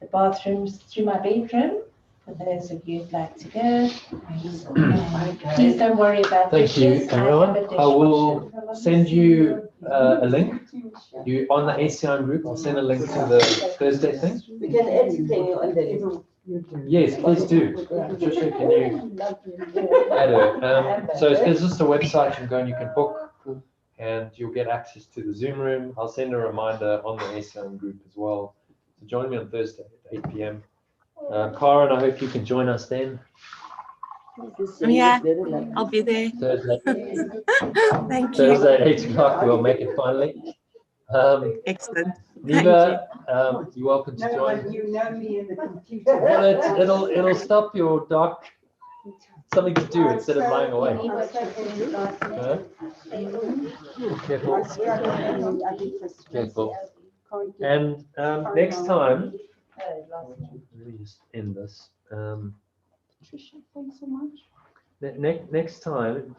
The bathroom's through my bedroom, for those of you who'd like to go. And please don't worry about Thank you, dishes. I have everyone. a I will dishwasher. send you a link. You on the ACIM group. I'll send a link to the Thursday thing. We can add something on the list. Yes, please do. Patricia, can you add it? So there's just a website you can go and you can book, and you'll get access to the Zoom room. I'll send a reminder on the ACIM group as well. So join me on Thursday at 8 p.m. Karen, I hope you can join us then. Yeah, I'll be there. Thursday, Thank you. Thursday at 8 o'clock, we'll make it finally. Excellent. Thank Niva, you're welcome to no join. one, you know me in the computer. Well, it'll stop your dark, something to do instead of lying awake. Huh? Careful. Careful. And next time, let me just end this. Patricia, thanks so much. Next time.